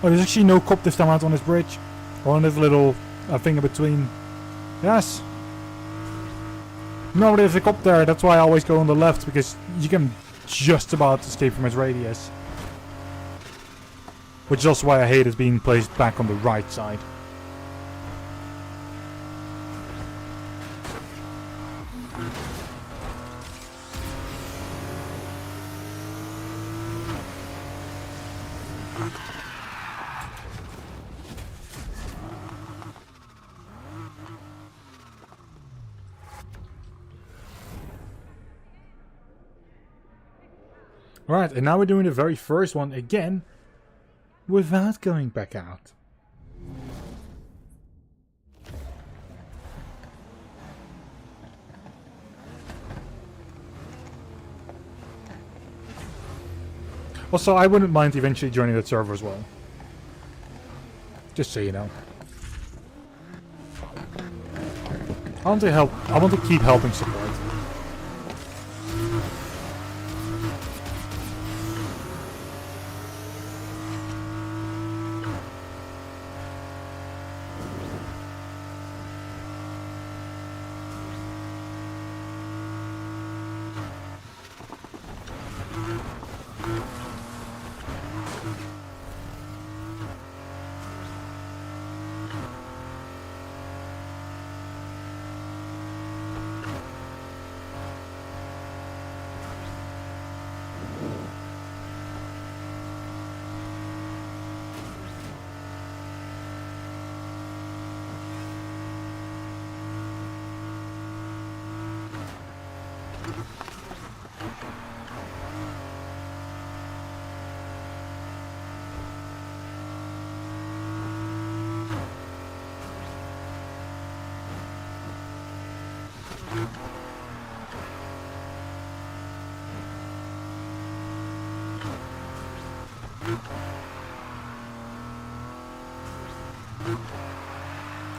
Oh, there's actually no cop this time out on this bridge. Or on this little thing in between. Yes. No, there's a cop there. That's why I always go on the left. Because you can just about escape from his radius. Which is also why I hate it being placed back on the right side. Alright, and now we're doing the very first one again, without going back out. Also, I wouldn't mind eventually joining that server as well. Just so you know. I want to help, I want to keep helping support.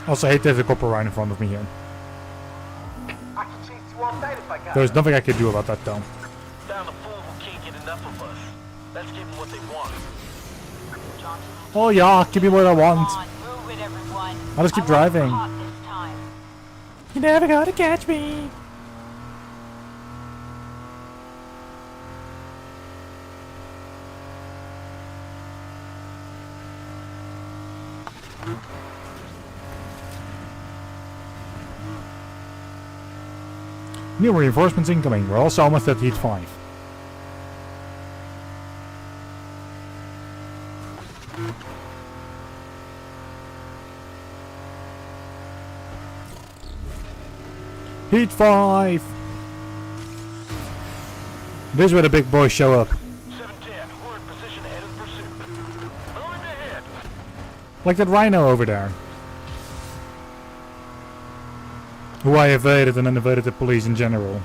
Also, I hate there's a copper right in front of me here. I can chase you all night if I got There's nothing I can do about that though. Down the fool who can't get enough of us. Let's give them what they want. Oh yeah, give me what I want. Come on, move it, everyone. I'll just keep I want driving. caught this time. You're never gonna catch me. New reinforcements incoming. We're also almost at heat 5. Heat 5! This is where the big boys show up. 710, we're in position ahead of pursuit. Moving ahead. Like that rhino over there. Who I evaded and then evaded the police in general.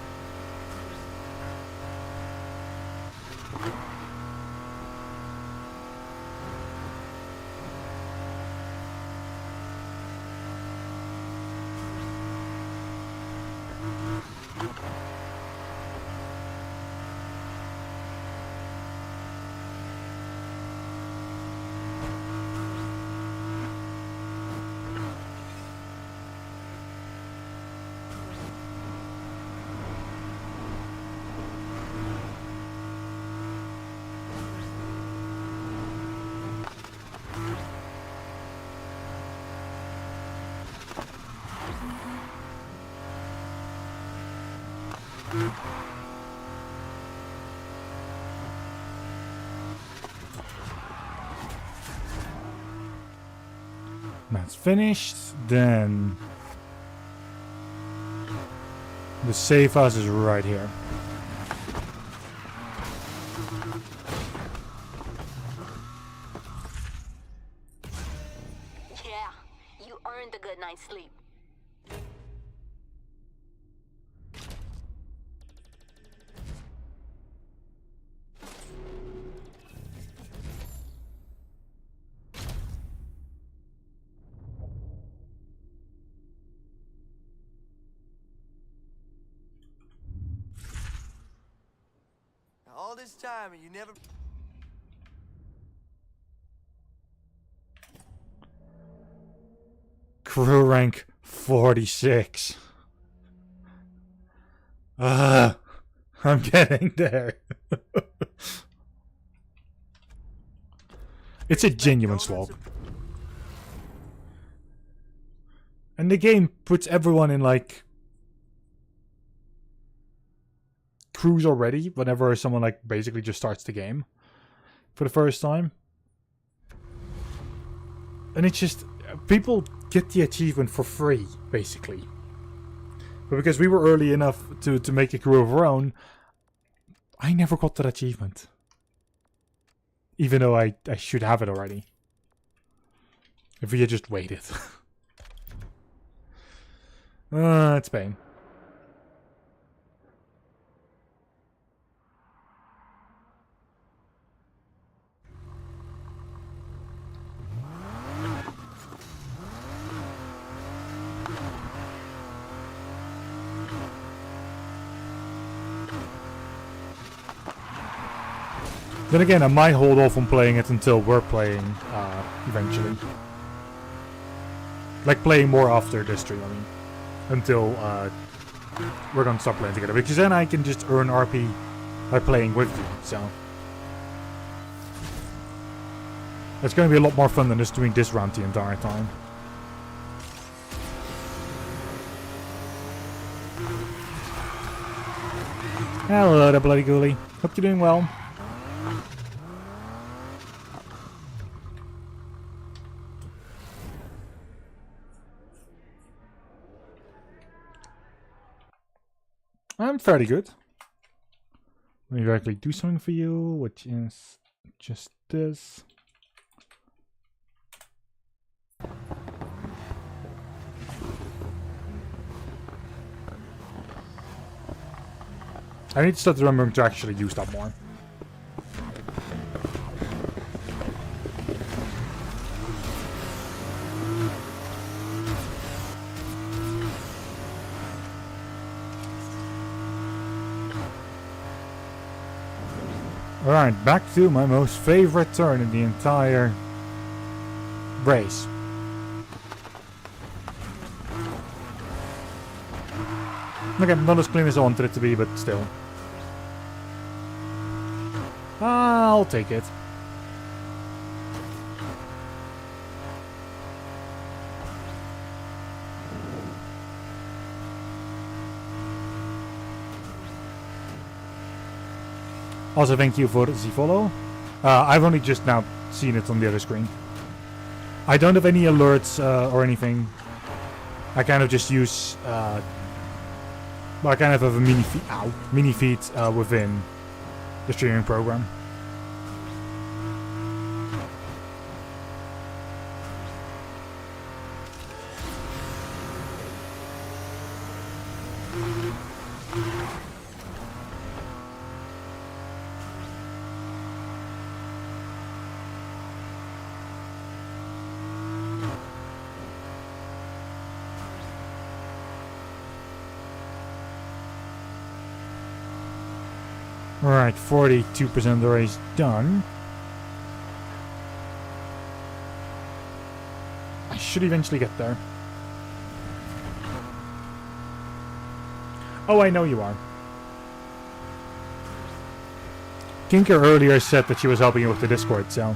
That's finished. Then the safe house is right here. Yeah, you earned a good night's sleep. All this time and you never... Crew rank 46. I'm getting there. It's a genuine swap. And the game puts everyone in like crews already whenever someone like basically just starts the game for the first time. And it's just people get the achievement for free basically. But because we were early enough to make a crew of our own, I never got that achievement. Even though I should have it already. If we had just waited. It's pain. Then again, I might hold off on playing it until we're playing eventually. Like playing more after this stream, I mean. Until we're gonna start playing together. Because then I can just earn RP by playing with you, so. It's gonna be a lot more fun than just doing this round the entire time. Hello there, bloody ghoulie. Hope you're doing well. I'm fairly good. Let me actually do something for you, which is just this. I need to start remembering to actually use that more. Alright, back to my most favorite turn in the entire race. Okay, not as clean as I wanted it to be, but still. I'll take it. Also, thank you for the follow. I've only just now seen it on the other screen. I don't have any alerts or anything. I kind of just use... well, I kind of have a mini feed within the streaming program. Alright, 42% of the race done. I should eventually get there. Oh, I know you are. Kinker earlier said that she was helping you with the Discord, so...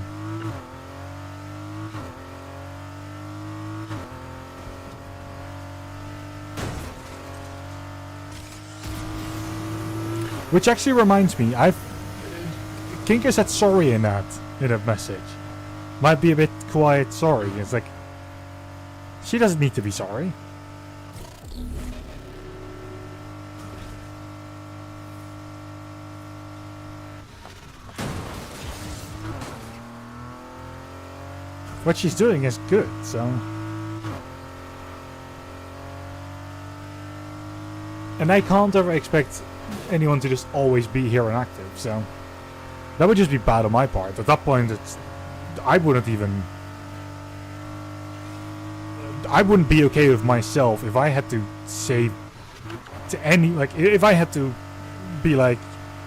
Which actually reminds me, Kinker said sorry in that message. Might be a bit quiet sorry. It's like, She doesn't need to be sorry. What she's doing is good, so... And I can't ever expect anyone to just always be here and active, so... That would just be bad on my part. At that point, I wouldn't even... I wouldn't be okay with myself if I had to say to any... Like, if I had to be like,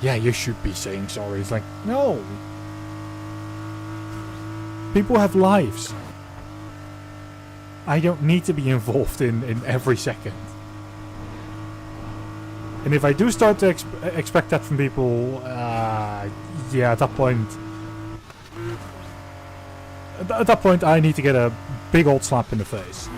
yeah, you should be saying sorry. It's like, no. People have lives. I don't need to be involved in every second. And if I do start to expect that from people, yeah, at that point... At that point, I need to get a big old slap in the face.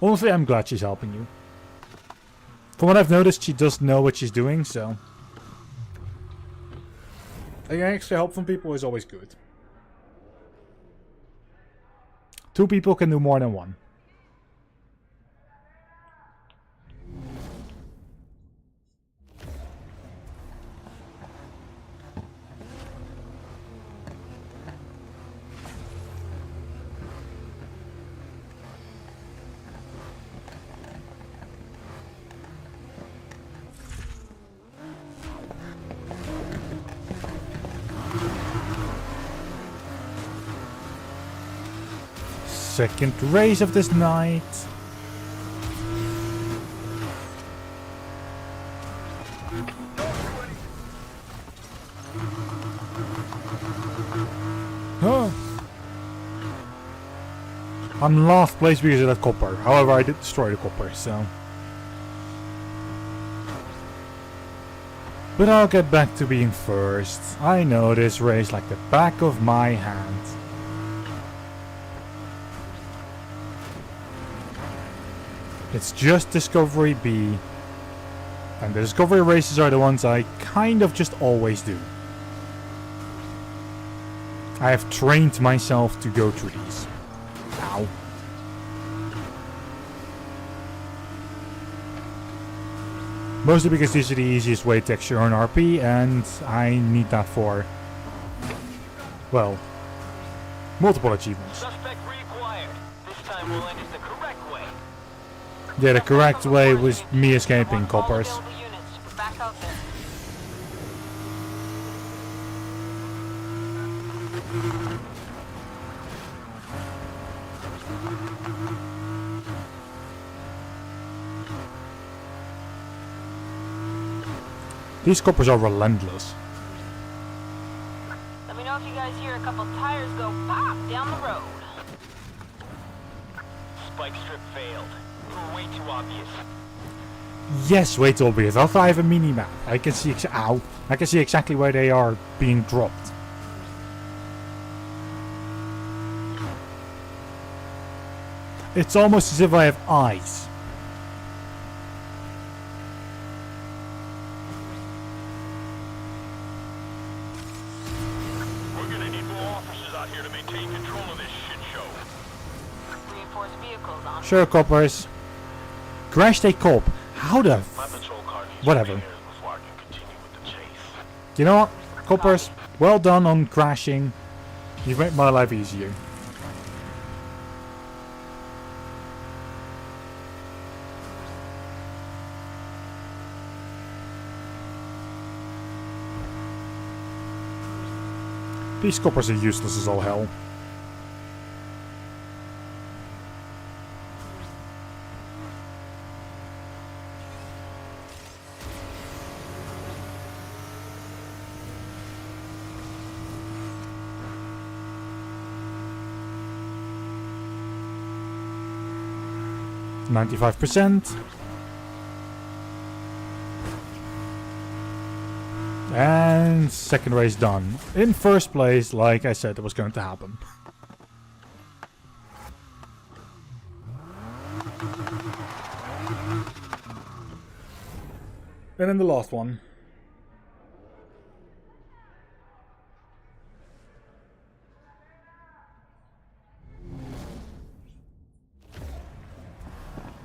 Honestly, I'm glad she's helping you. From what I've noticed, she does know what she's doing, so... Getting extra help from people is always good. 2 people can do more than 1. Second race of this night. Oh. I'm last place because of that copper. However, I did destroy the copper, so... But I'll get back to being first. I know this race like the back of my hand. It's just Discovery B. And the Discovery races are the ones I kind of just always do. I have trained myself to go through these. Ow. Mostly because these are the easiest way to actually earn RP, and I need that for, well, multiple achievements. Suspect reacquired. This time we'll end it the correct way. Yeah, the correct way was me escaping coppers. Back out there. These coppers are relentless. Let me know if you guys hear a couple tires go pop down the road. Spike strip failed. You were way too obvious. Yes, way too obvious. Also, I have a mini-map. I can see ow. I can see exactly where they are being dropped. It's almost as if I have eyes. We're gonna need more officers out here to maintain control of this shit show. Reinforced vehicles on. Sure, coppers. Crashed a cop. How the My patrol car needs whatever. repairs before I can continue with the chase. You know what? Coppers, well done on crashing. You've made my life easier. These coppers are useless as all hell. %. And second race done. In first place, like I said, it was going to happen. And then the last one.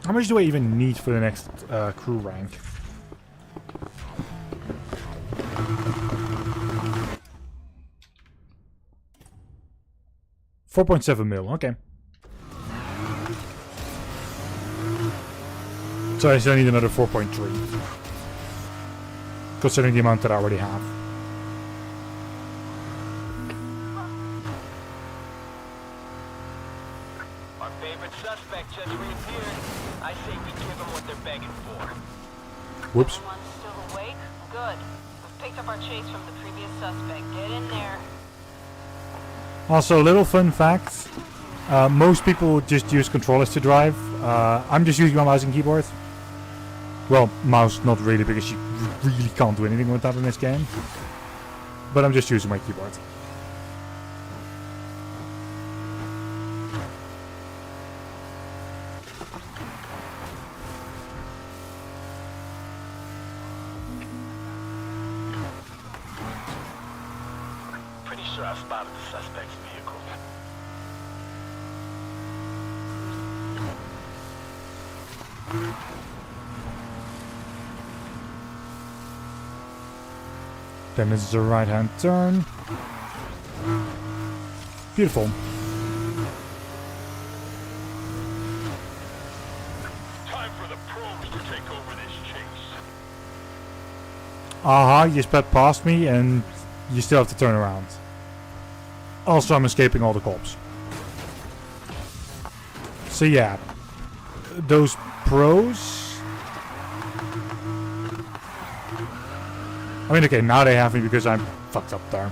How much do I even need for the next crew rank? $4.7 mil, okay. So I still need another 4.3. Considering the amount that I already have. Our favorite suspect just reappeared. I say we give them what they're begging for. Whoops. Everyone's still awake? Good. We've picked up our chase from the previous suspect. Get in there. Also, little fun fact. Most people just use controllers to drive. I'm just using my mouse and keyboard. Well, mouse not really, because you really can't do anything with that in this game. But I'm just using my keyboard. Pretty sure I spotted the suspect's vehicle. Then it's the right hand turn. Beautiful. Time for the pros to take over this chase. Aha, you sped past me and you still have to turn around. Also, I'm escaping all the cops. So yeah, those pros... I mean, okay, now they have me because I'm fucked up there.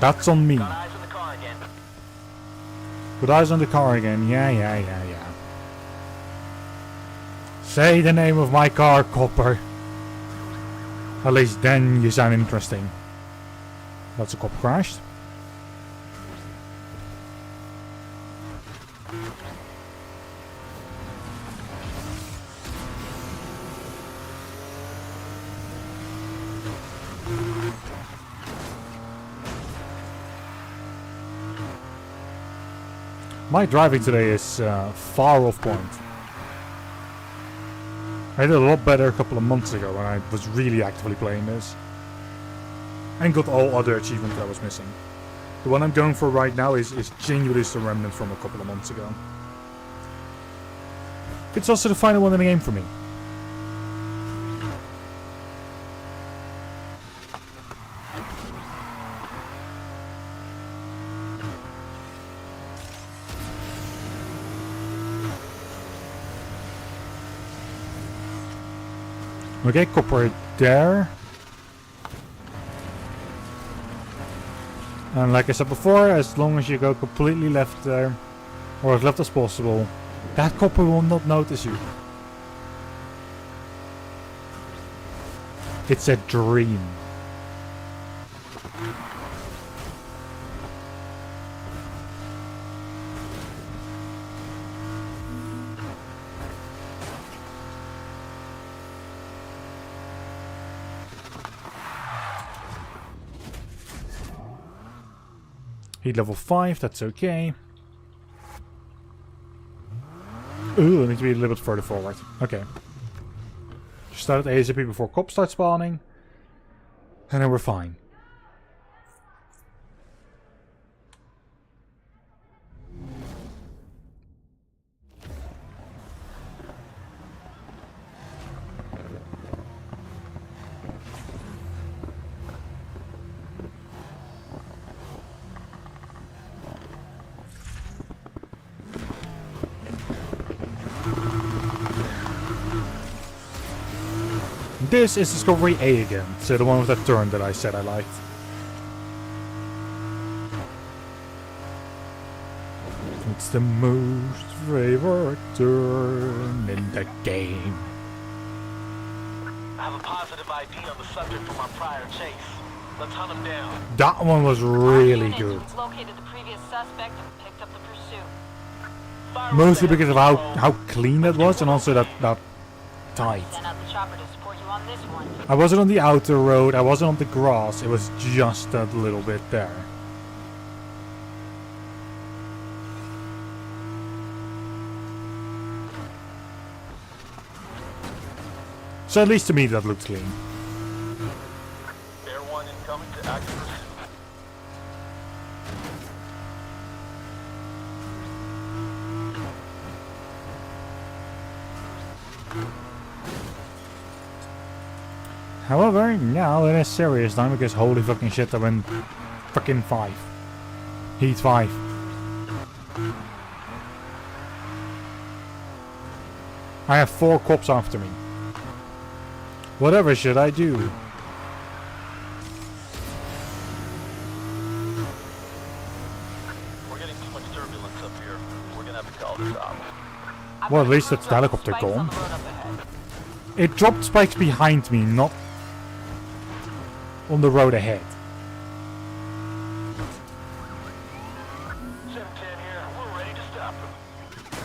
That's on me. Got eyes on the car again. With eyes on the car again. Yeah. Say the name of my car, copper. At least then you sound interesting. That's a cop crashed. My driving today is far off point. I did a lot better a couple of months ago when I was really actively playing this. And got all other achievements that I was missing. The one I'm going for right now is genuinely a remnant from a couple of months ago. It's also the final one in the game for me. Okay, copper there. And like I said before, as long as you go completely left there, or as left as possible, that copper will not notice you. It's a dream. Heat level 5, that's okay. Ooh, I need to be a little bit further forward. Okay. Just start at ASAP before cops start spawning. And then we're fine. This is Discovery A again, so the one with that turn that I said I liked. It's the most favorite turn in the game. I have a positive ID on the subject from our prior chase. Let's hunt him down. That one was really good. Units located the previous suspect and picked up the pursuit. Fire Mostly up the because of how clean that was, and also that tight. Send out the chopper to support you on this one. I wasn't on the outer road, I wasn't on the grass, it was just that little bit there. So at least to me that looks clean. Bear 1 incoming to active pursuit. However, now it is serious time because holy fucking shit, I went fucking 5. Heat 5. I have 4 cops after me. Whatever should I do? We're getting too much turbulence up here. We're gonna have to call this off. Well, at least it's the helicopter gone. It dropped spikes behind me, not on the road ahead. 710 here. We're ready to stop them.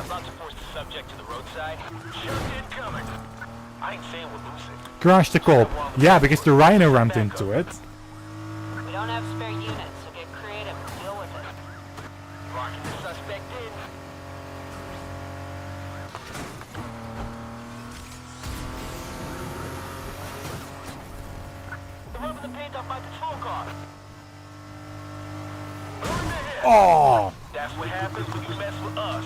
I'm about to force the subject to the roadside. Just incoming. I ain't saying we're losing. Crash the cop. Yeah, because the Rhino rammed into it. We don't have spare units, so get creative and deal with it. Locking the suspect in. They're rubbing the paint off my patrol car. Oh! That's what happens when you mess with us.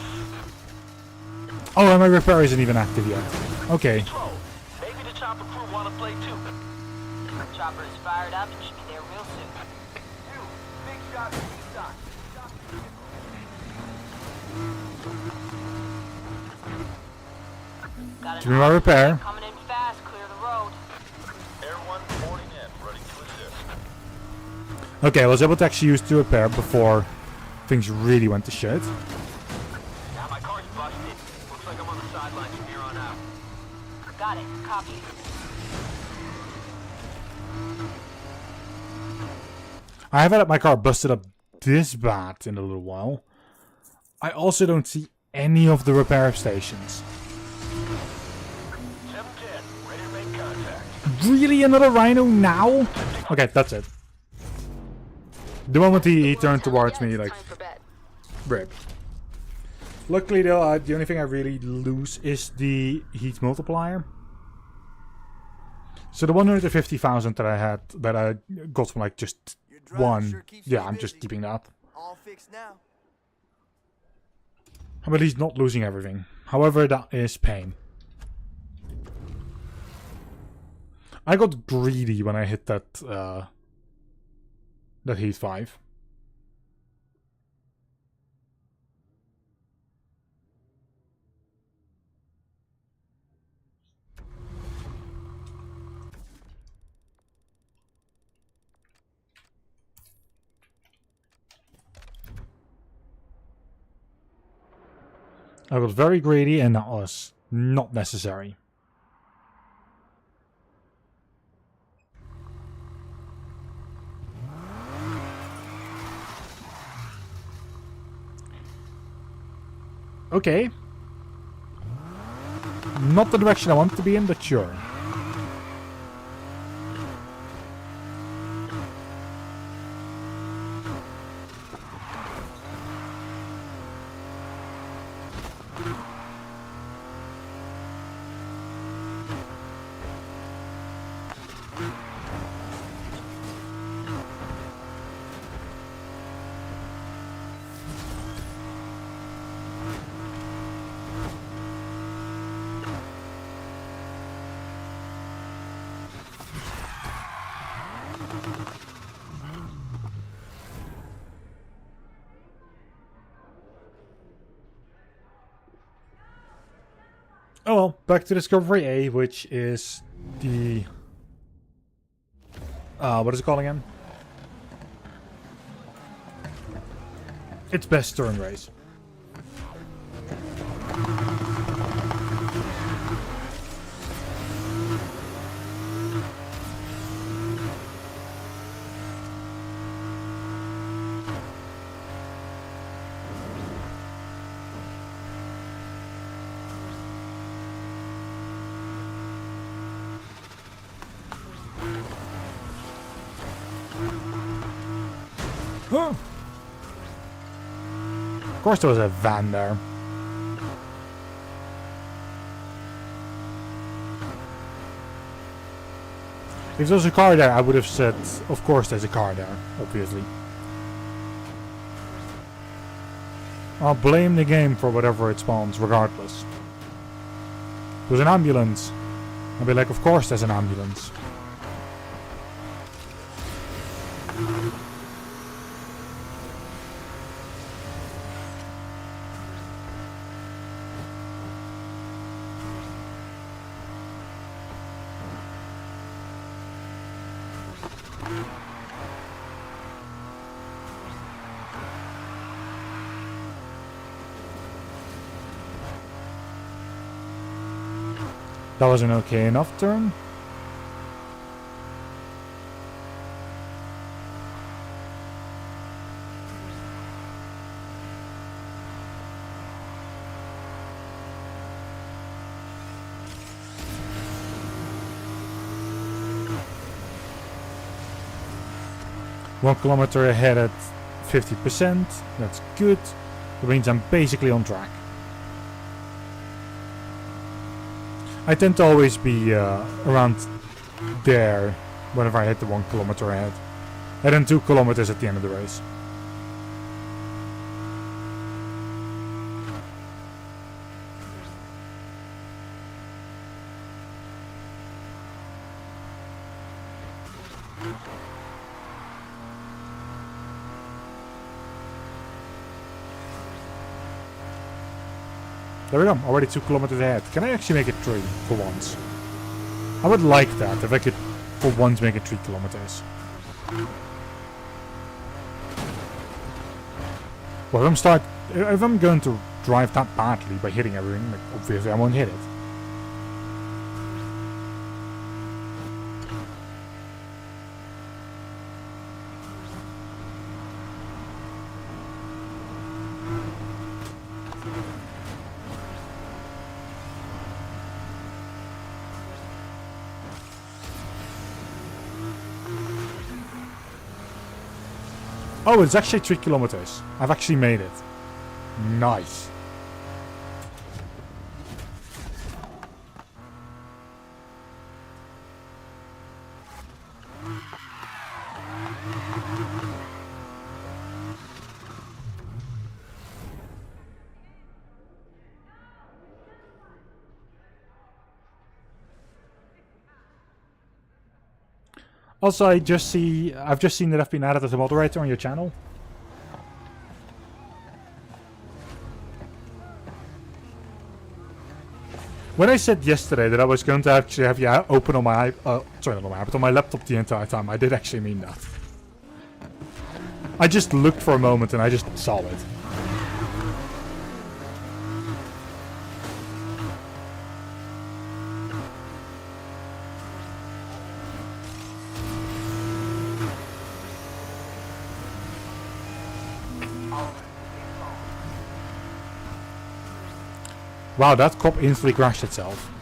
Oh, and my repair isn't even active yet. Okay. Control. Maybe the chopper crew wanna play too. Chopper is fired up and should be there real soon. You, big shot, big shot. Got Give me my repair. coming in fast, clear the road. Air 1 boarding in, ready to assist. Okay, I was able to actually use the repair before things really went to shit. Now my car's busted. Looks like I'm on the sidelines from here on out. Got it, copy. I haven't had my car busted up this bad in a little while. I also don't see any of the repair stations. 710, ready to make contact. Really, another Rhino now? Okay, that's it. The moment he turned towards me, like, rip. Luckily though, the only thing I really lose is the heat multiplier. So the 150,000 that I had, that I got from like just Your drive one, sure keeps yeah, me I'm busy. just keeping that. All fixed now. I'm at least not losing everything. However, that is pain. I got greedy when I hit that that heat 5. I was very greedy and that was not necessary. Okay. Not the direction I want to be in, but sure. Oh well, back to Discovery A, which is the... what is it called again? It's best turn race. Huh. Of course there was a van there. If there's a car there, I would have said, of course there's a car there, obviously. I'll blame the game for whatever it spawns, regardless. There's an ambulance. I'll be like, of course there's an ambulance. That was an okay enough turn. One kilometer ahead at 50%. That's good. That means I'm basically on track. I tend to always be around there whenever I hit the 1 kilometer ahead. And then 2 kilometers at the end of the race. There we go, already 2 kilometers ahead. Can I actually make it 3 for once? I would like that, if I could for once make it 3 kilometers. Well, if I'm going to drive that badly by hitting everything, like, obviously I won't hit it. Oh, it's actually 3 kilometers. I've actually made it. Nice. Also, I've just seen that I've been added as a moderator on your channel. When I said yesterday that I was going to actually have you open on my on my laptop the entire time, I did actually mean that. I just looked for a moment and I just saw it. Wow, that cop instantly crashed itself.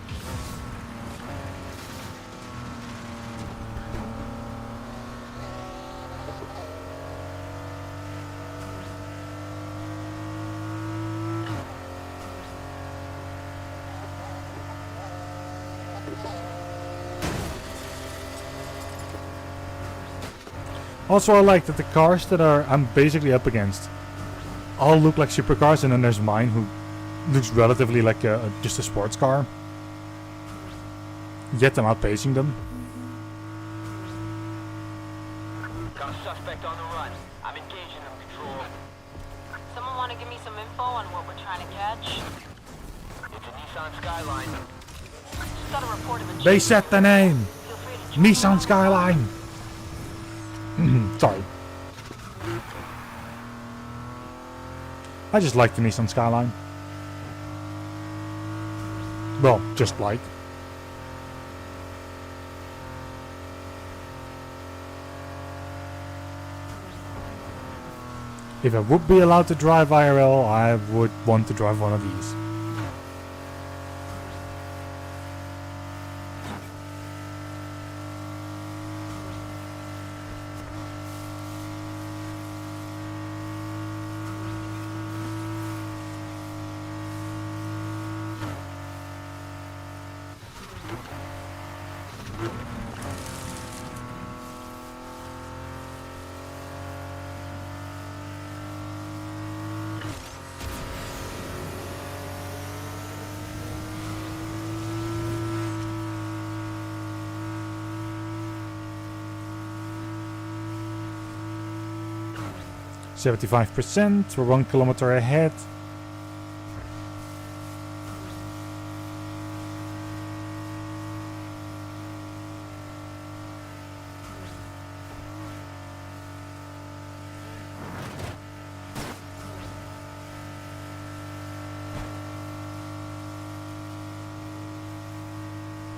Also, I like that the cars that I'm basically up against all look like supercars, and then there's mine who looks relatively like just a sports car. Yet I'm outpacing them. Got a suspect on the run. I'm engaging him, Patrol. Someone want to give me some info on what we're trying to catch? It's a Nissan Skyline. Just got a report of a They chase. set the name! Feel free to join Nissan Skyline! Sorry. I just like the Nissan Skyline. Well, just like. If I would be allowed to drive IRL, I would want to drive one of these. 75%. We're 1 kilometer ahead.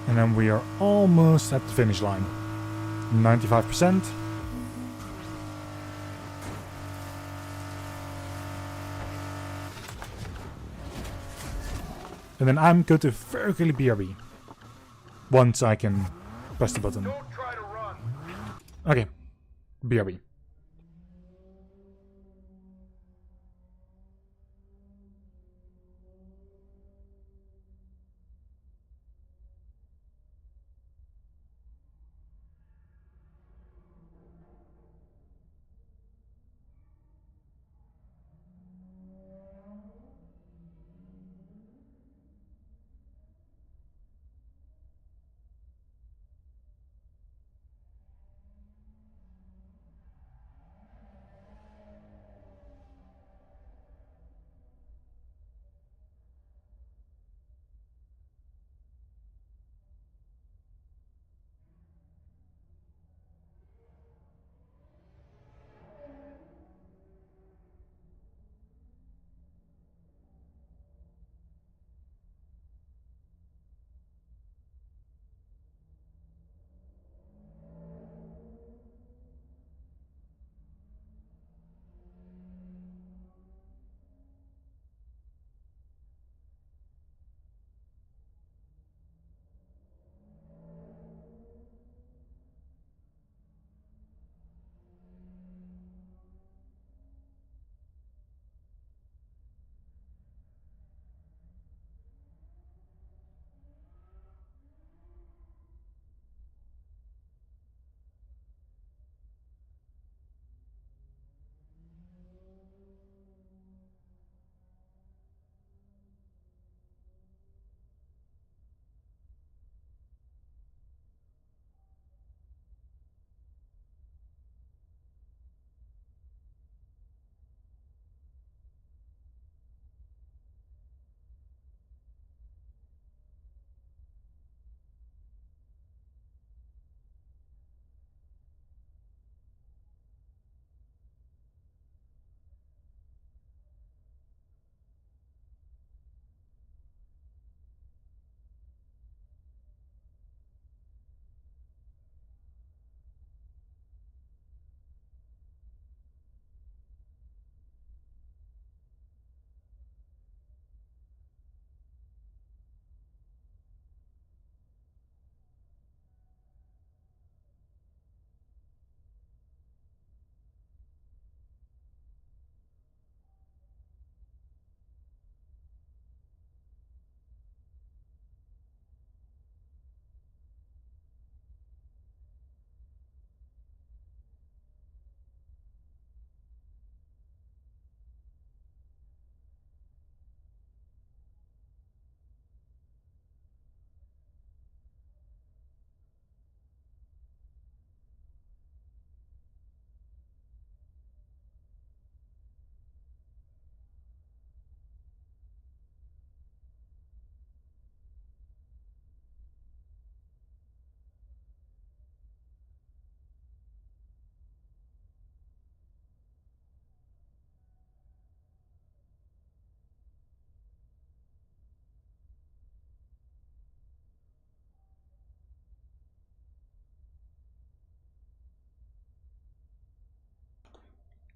And then we are almost at the finish line. 95%. And then I'm going to very quickly BRB. Once I can press the button. Don't try to run. Okay. BRB.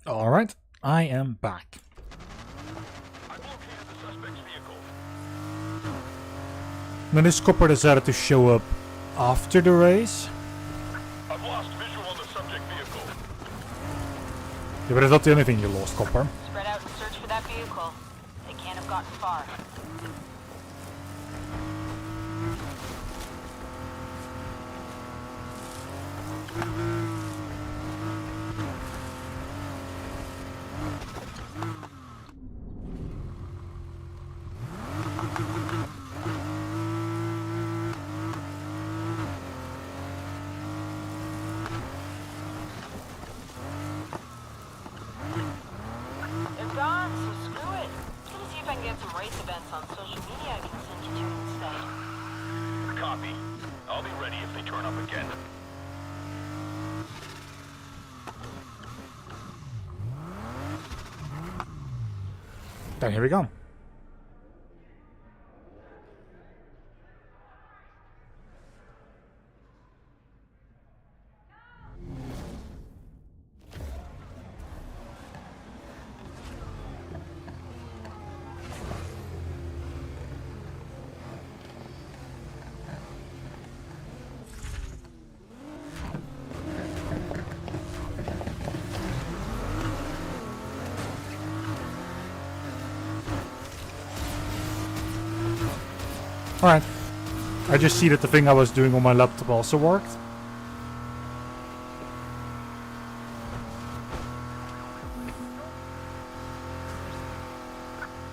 Alright, I am back. I've located the suspect's vehicle. Now this copper decided to show up after the race. I've lost visual on the subject vehicle. Yeah, but that's not the only thing you lost, copper. Spread out and search for that vehicle. They can't have gotten far. I'll be ready if they turn up again. Then here we go. Alright. I just see that the thing I was doing on my laptop also worked.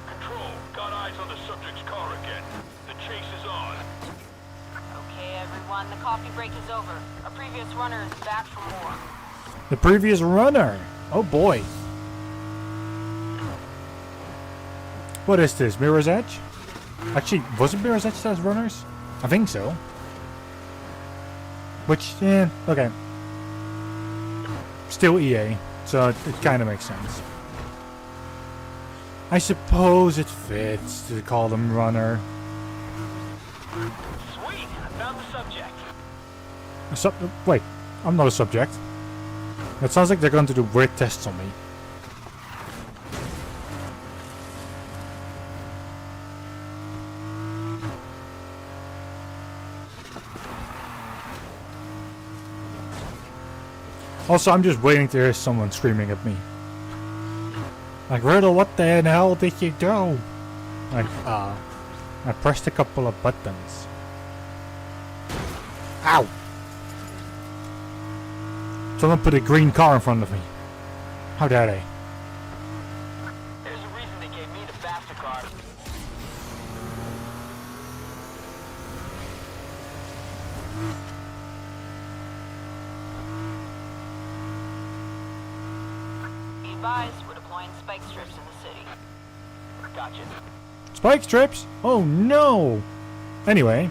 Control, got eyes on the subject's car again. The chase is on. Okay, everyone, the coffee break is over. Our previous runner is back for more. The previous runner. Oh boy. What is this? Mirror's Edge? Actually, was it Mirror's Edge that has runners? I think so. Which, yeah, okay. Still EA, so it kind of makes sense. I suppose it fits to call them runner. Sweet, I found the subject. Wait, I'm not a subject. That sounds like they're going to do weird tests on me. Also, I'm just waiting to hear someone screaming at me. Like, Riddle, what the hell did you do? Like, I pressed a couple of buttons. Ow! Someone put a green car in front of me. How dare they? There's a reason they gave me the faster car. Be advised, we're deploying spike strips in the city. Gotcha. Spike strips? Oh no! Anyway.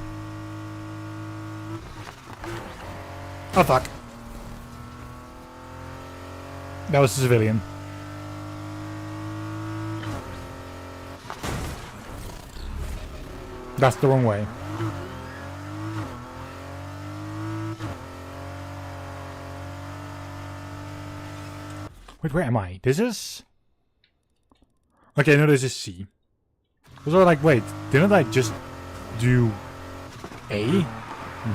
Oh fuck. That was a civilian. That's the wrong way. Wait, where am I? This is... Okay, no, this is C. I was like, wait, didn't I just do A?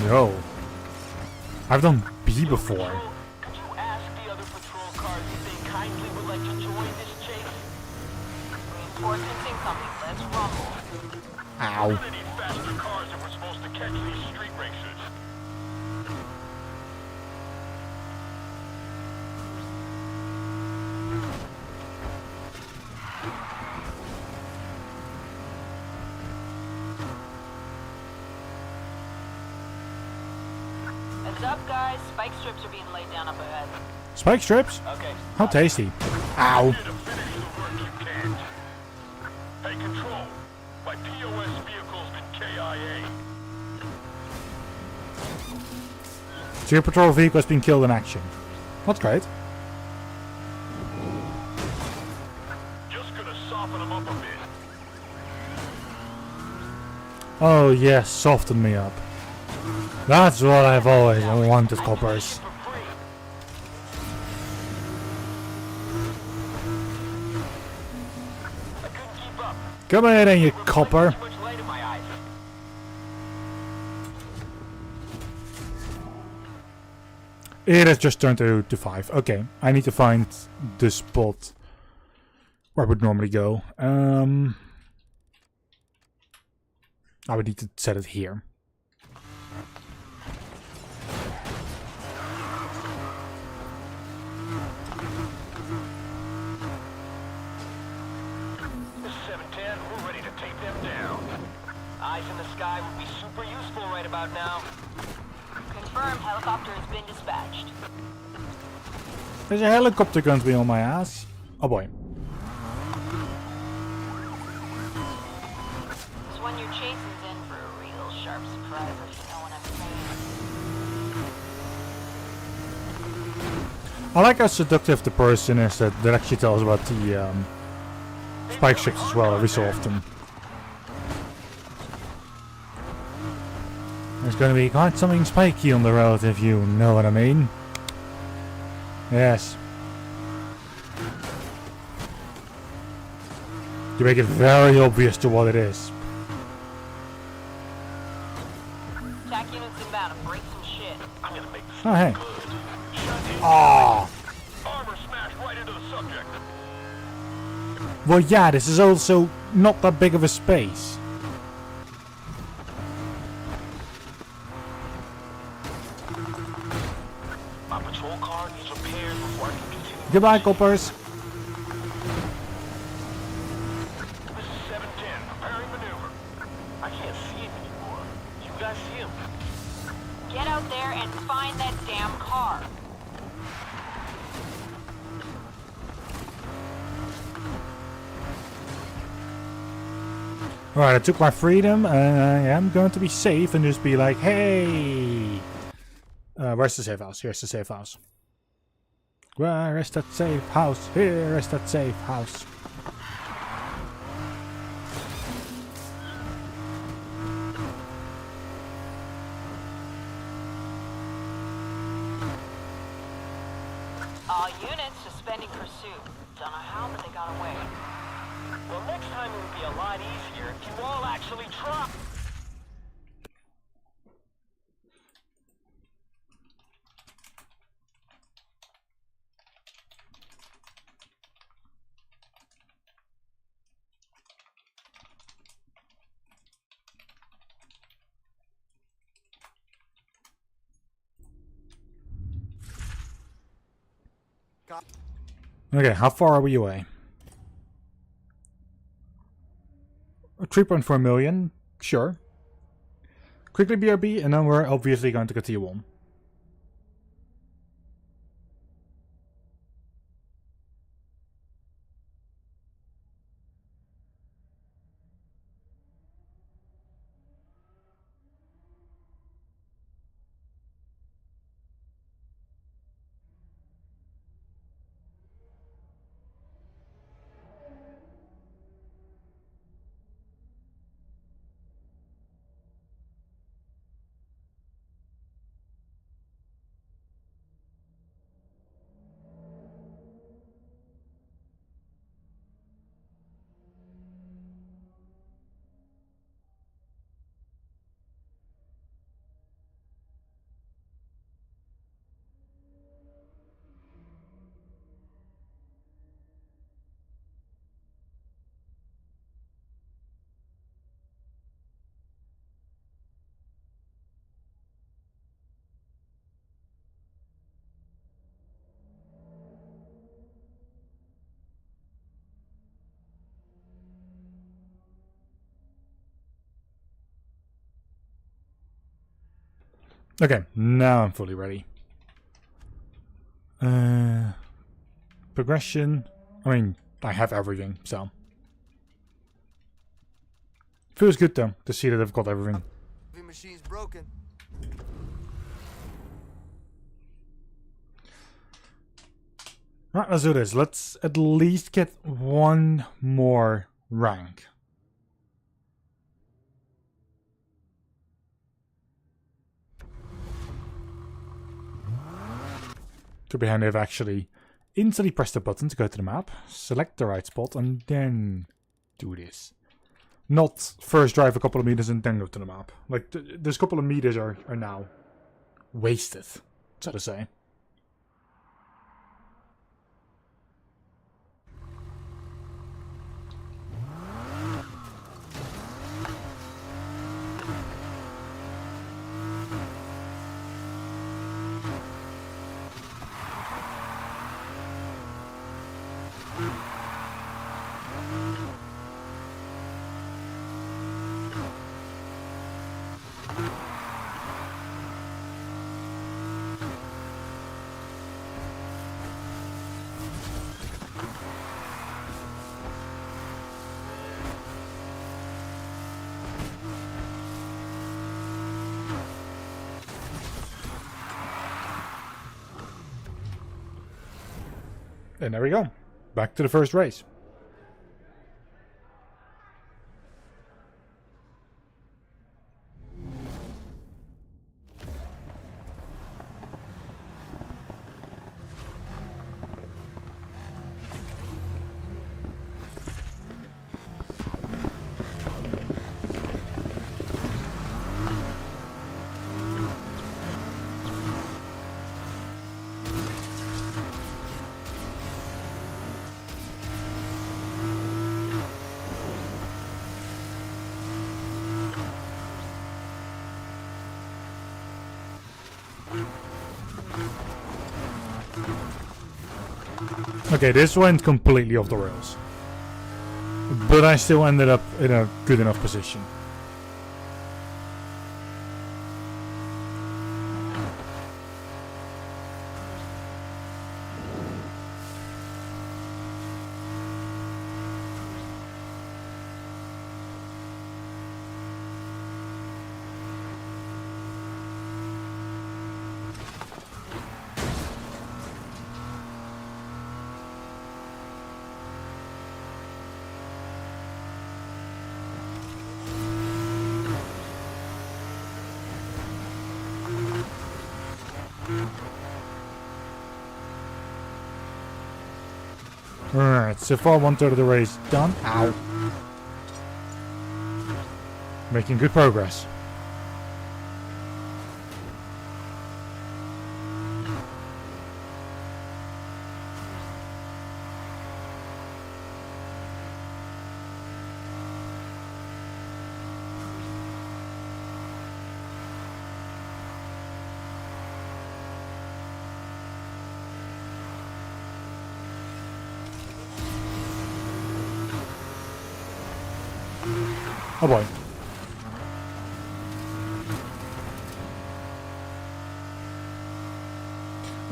No. I've done B before. Could you ask the other patrol cars if they kindly would like to join this chase? Reinforcements incoming, let's rumble. Ow. We're gonna need faster cars if we're supposed to catch these street racers. Heads up, guys. Spike strips are being laid down up ahead. Spike strips? Okay. How tasty. Ow. Here to finish the work you can't. Hey, Control. My POS vehicle's been KIA. So your patrol vehicle has been killed in action. That's great. Just gonna soften them up a bit. Oh yes, soften me up. That's what I've always wanted, coppers. For free. I couldn't keep up. Come in then, you copper. Too much light in my eyes. It has just turned to 5. Okay, I need to find the spot where I would normally go. I would need to set it here. This is 710. We're ready to take them down. Eyes in the sky would be super useful right about now. Confirmed, helicopter has been dispatched. There's a helicopter going to be on my ass. Oh boy. It's when your chasing's in for a real sharp surprise, if you know what I I like how seductive the person is that actually tells about the spike strips as well every so often. There's gonna be quite something spiky on the road, if you know what I mean. Yes. You make it very obvious to what it is. Attack units inbound and break some shit. I'm gonna make this Oh, hey. good. Shut in. Oh. Armor smashed right into the subject. Well, yeah, this is also not that big of a space. My patrol car needs repairs before I can continue. Goodbye, coppers. This is 710, preparing maneuver. I can't see him anymore. You guys see him? Get out there and find that damn car. Alright, I took my freedom and I am going to be safe and just be like, hey! Where's the safe house? Here's the safe house. Where is that safe house? Here is that safe house. All units suspending pursuit. Don't know how, but they got away. Well, next time it would be a lot easier if you all actually try. Okay, how far are we away? 3.4 million, sure. Quickly BRB, and then we're obviously going to get to T1. Okay, now I'm fully ready. Progression. I mean, I have everything, so. Feels good though, to see that I've got everything. The machine's broken. Right, let's do this. Let's at least get one more rank. To be handy if I actually instantly press the button to go to the map, select the right spot, and then do this. Not first drive a couple of meters and then go to the map. Like, this couple of meters are now wasted, so to say. And there we go. Back to the first race. Okay, this went completely off the rails. But I still ended up in a good enough position. Alright, so far 1/3 of the race done. Ow. Making good progress. Oh boy.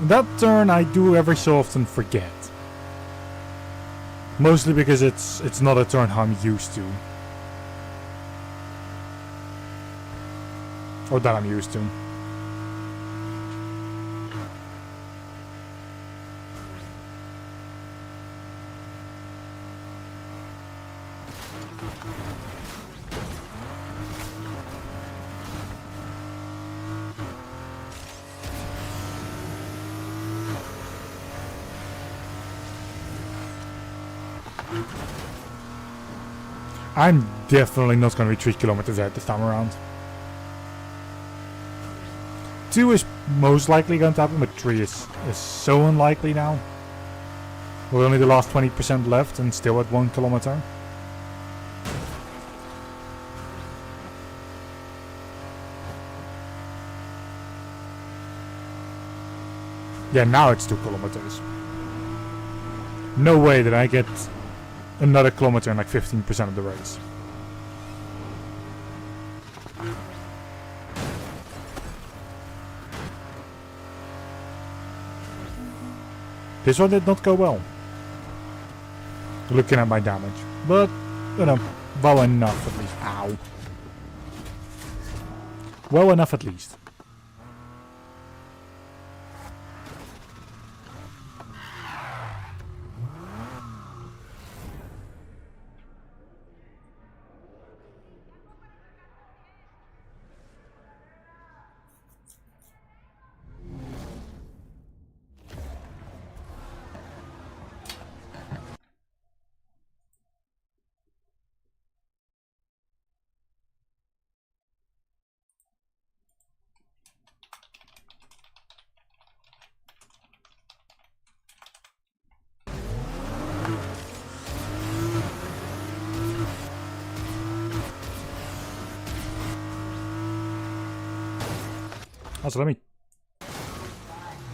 That turn I do every so often forget. Mostly because it's not a turn I'm used to. Or that I'm used to. I'm definitely not going to be 3 kilometers out this time around. 2 is most likely going to happen, but 3 is so unlikely now. We're only the last 20% left and still at 1 kilometer. Yeah, now it's 2 kilometers. No way that I get another kilometer in like 15% of the race. This one did not go well. Looking at my damage. But, you know, well enough at least. Ow. Well enough at least. Also, let me...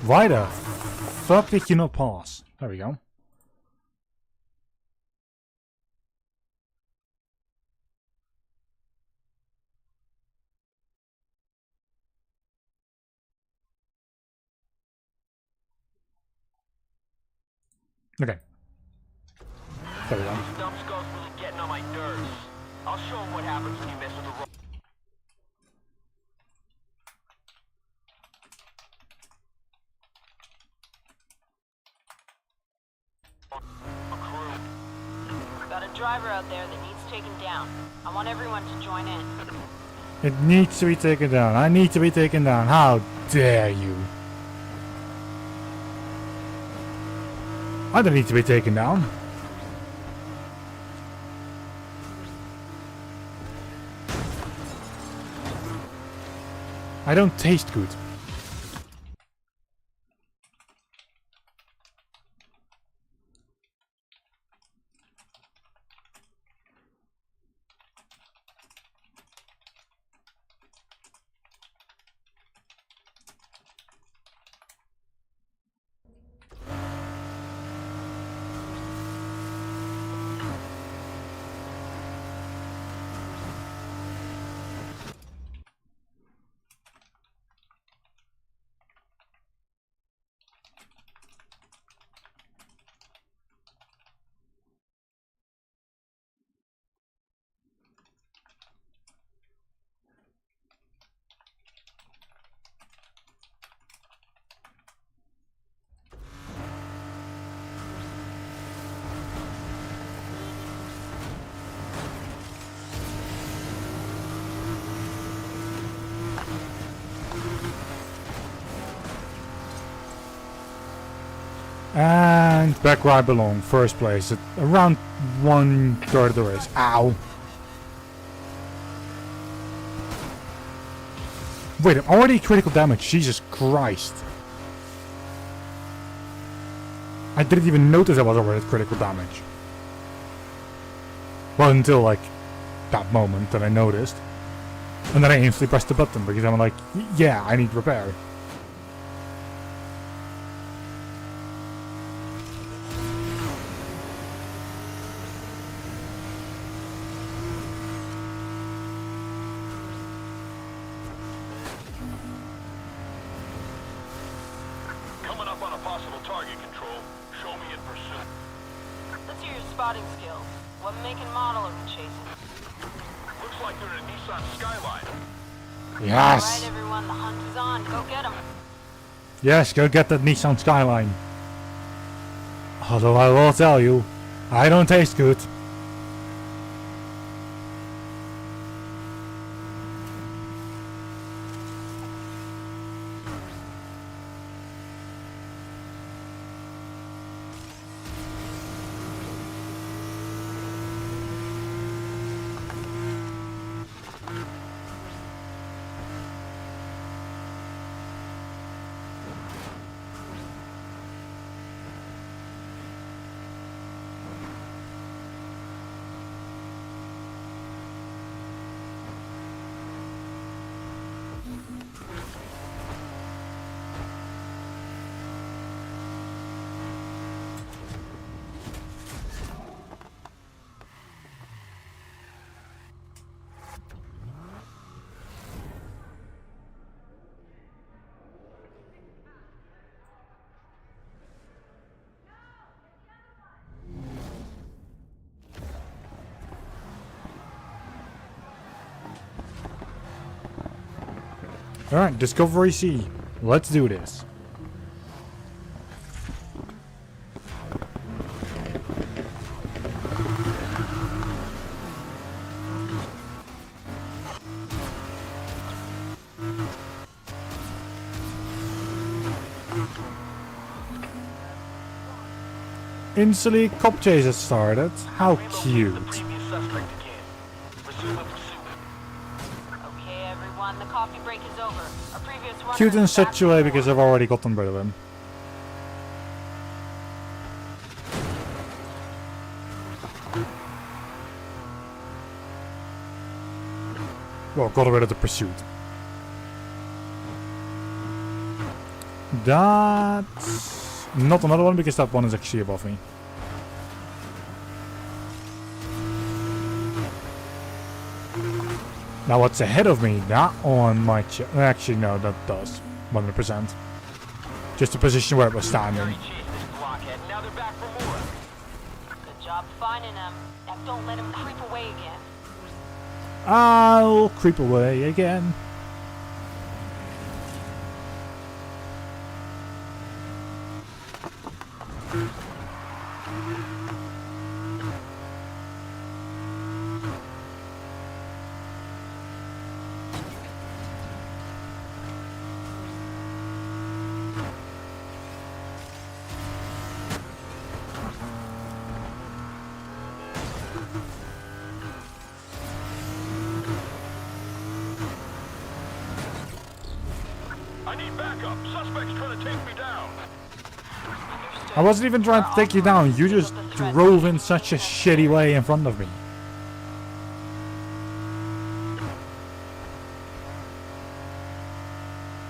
Why the fuck did you not pass? There we go. Okay. There we go. Numbskull's really getting on my nerves. I'll show him what happens when you mess with the road. driver out there that needs taken down. I want everyone to join in. It needs to be taken down. I need to be taken down. How dare you? I don't need to be taken down. I don't taste good. And back where I belong, first place, at around 1/3 of the race. Ow! Wait, I'm already critical damage, Jesus Christ. I didn't even notice I was already at critical damage. Well, until like that moment that I noticed. And then I instantly pressed the button because I'm like, yeah, I need repair. Coming up on a possible target, Control. Show me in pursuit. Let's hear your spotting skills. What make and model are we chasing? Looks like they're in a Nissan Skyline. Yes! Alright everyone, the hunt is on. Go get them. Yes, go get that Nissan Skyline. Although I will tell you, I don't taste good. Alright, Discovery C. Let's do this. Instantly, cop chase has started. How cute. The previous suspect again. Resume pursuit. Okay everyone, the coffee break is over. Our previous runner Cute in is back such a way to because work. I've already gotten rid of him. Well, got rid of the pursuit. That's not another one because that one is actually above me. Now what's ahead of me? That one might actually no, that does 100%. Just the position where it was standing. Already chased this blockhead. Now they're back for more. Good job finding him. Now don't let him creep away again. I'll creep away again. I need backup. Suspect's trying to take me down. I wasn't even trying to take you down. You just drove in such a shitty way in front of me.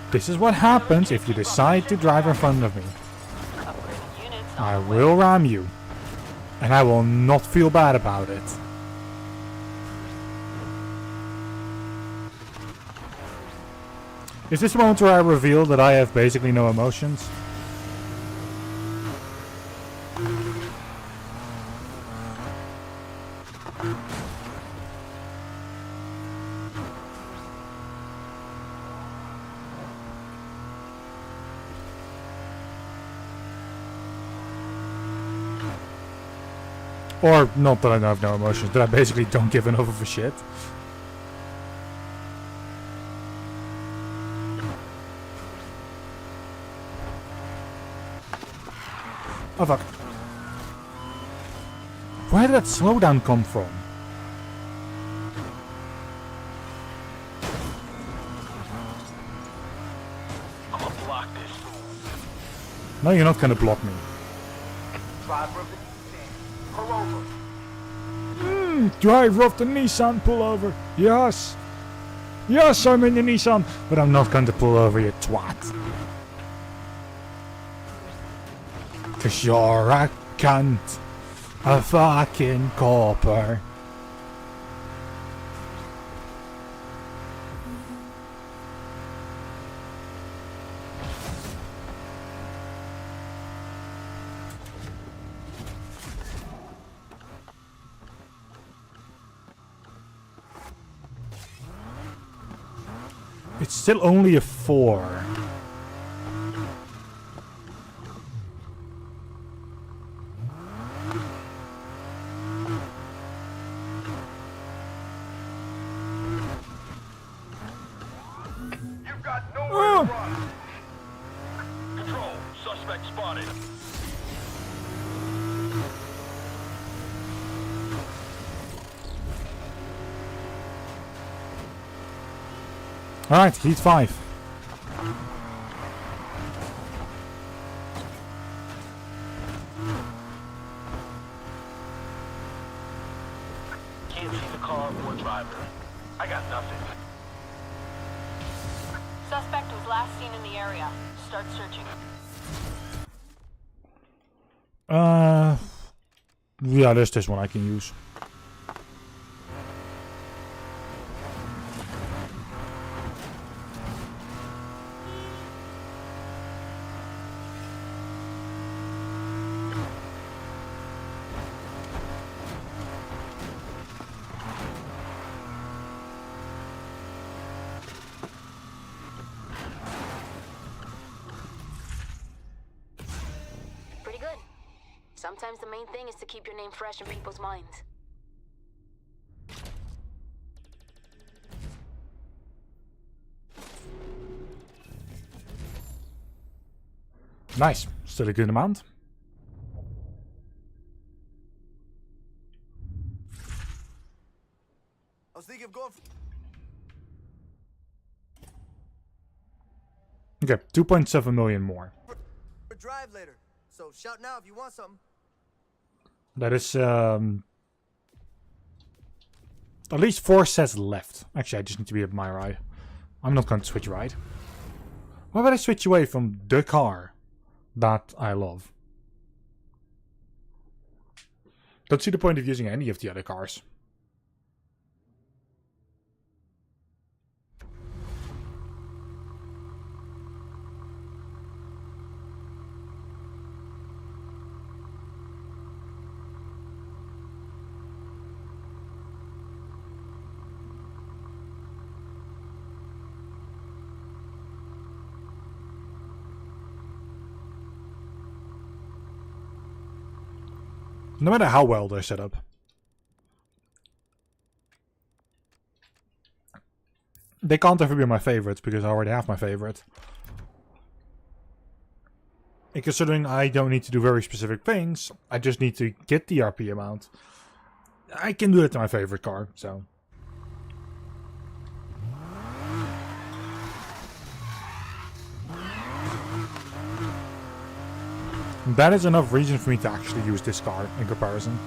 This is what happens if you decide to drive in front of me. I will ram you. And I will not feel bad about it. Is this the moment where I reveal that I have basically no emotions? Or, not that I have no emotions, that I basically don't give enough of a shit. Oh fuck. Where did that slowdown come from? I'm gonna block this fool. No, you're not gonna block me. Driver of the Nissan. Pull over. Driver of the Nissan, pull over. Yes. Yes, I'm in the Nissan. But I'm not going to pull over, you twat. Cause you're a cunt. A fucking copper. It's still only a 4. You've got nowhere to run. Control. Suspect spotted. Alright, heat 5. Can't see the car or driver. I got nothing. Suspect was last seen in the area. Start searching. Yeah, there's this one I can use. Pretty good. Sometimes the main thing is to keep your name fresh in people's minds. Nice. Still a good amount. I was thinking of going Okay, 2.7 million more. for a drive later. So shout now if you want something. That is at least 4 sets left. Actually, I just need to be at my ride. I'm not going to switch ride. Why would I switch away from the car that I love? Don't see the point of using any of the other cars. No matter how well they're set up. They can't ever be my favorites because I already have my favorite. And considering I don't need to do very specific things, I just need to get the RP amount. I can do it to my favorite car, so. That is enough reason for me to actually use this car in comparison.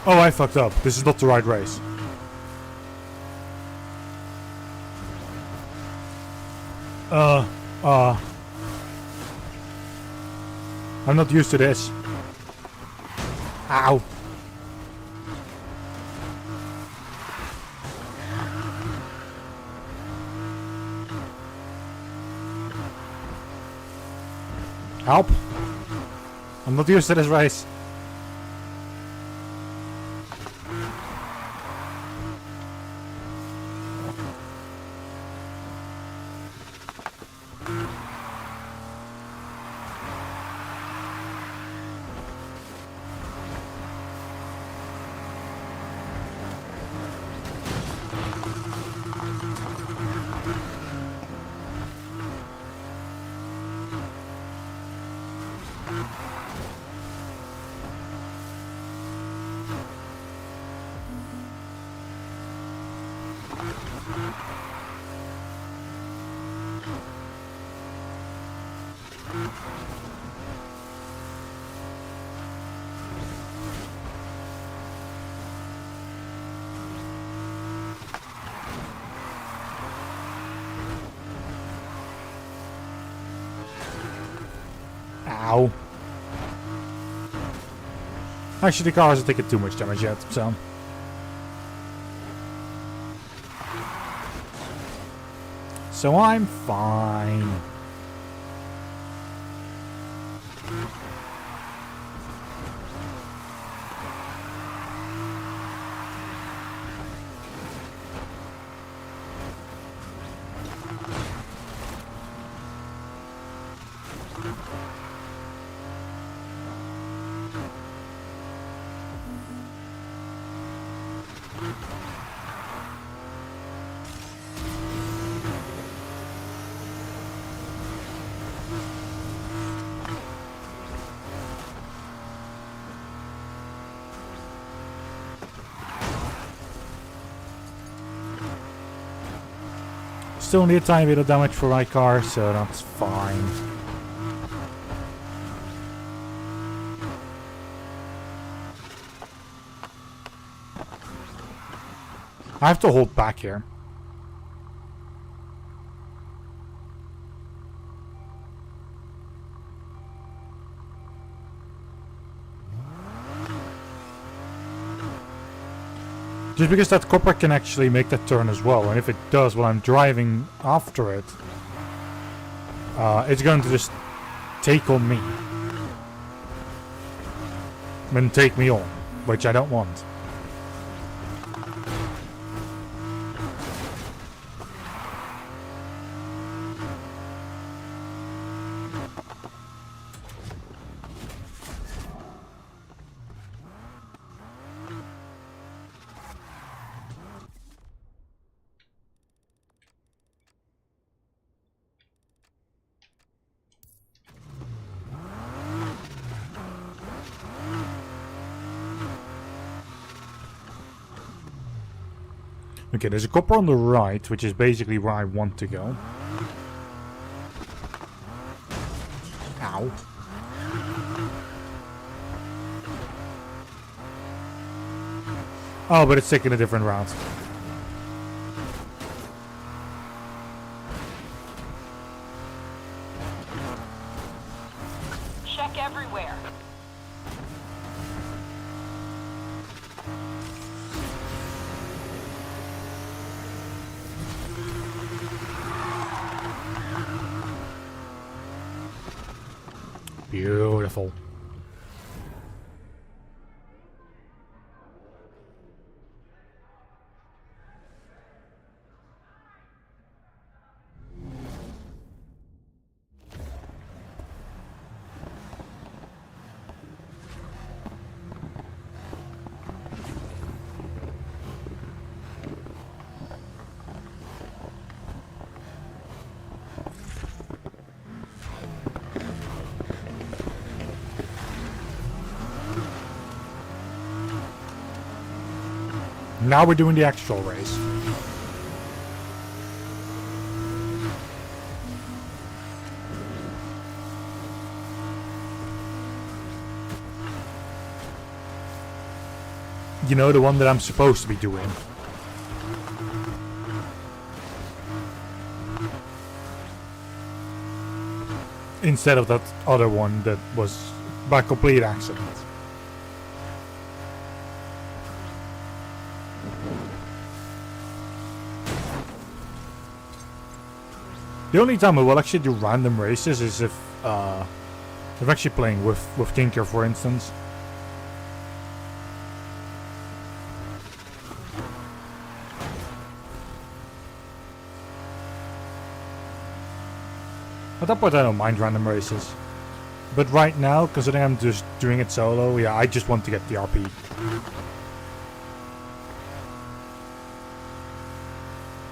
Oh, I fucked up. This is not the right race. I'm not used to this. Ow. Help. I'm not used to this race. Ow. Actually, the car hasn't taken too much damage yet, so... So I'm fine. Still need a tiny bit of damage for my car, so that's fine. I have to hold back here. Just because that copper can actually make that turn as well, and if it does while I'm driving after it, it's going to just take on me. And take me on, which I don't want. Okay, there's a copper on the right, which is basically where I want to go. Ow. Oh, but it's taking a different route. Check everywhere. Beautiful. Now we're doing the actual race. You know, the one that I'm supposed to be doing. Instead of that other one that was by complete accident. The only time I will actually do random races is if I'm actually playing with Tinker, for instance. At that point I don't mind random races. But right now, considering I'm just doing it solo, yeah, I just want to get the RP.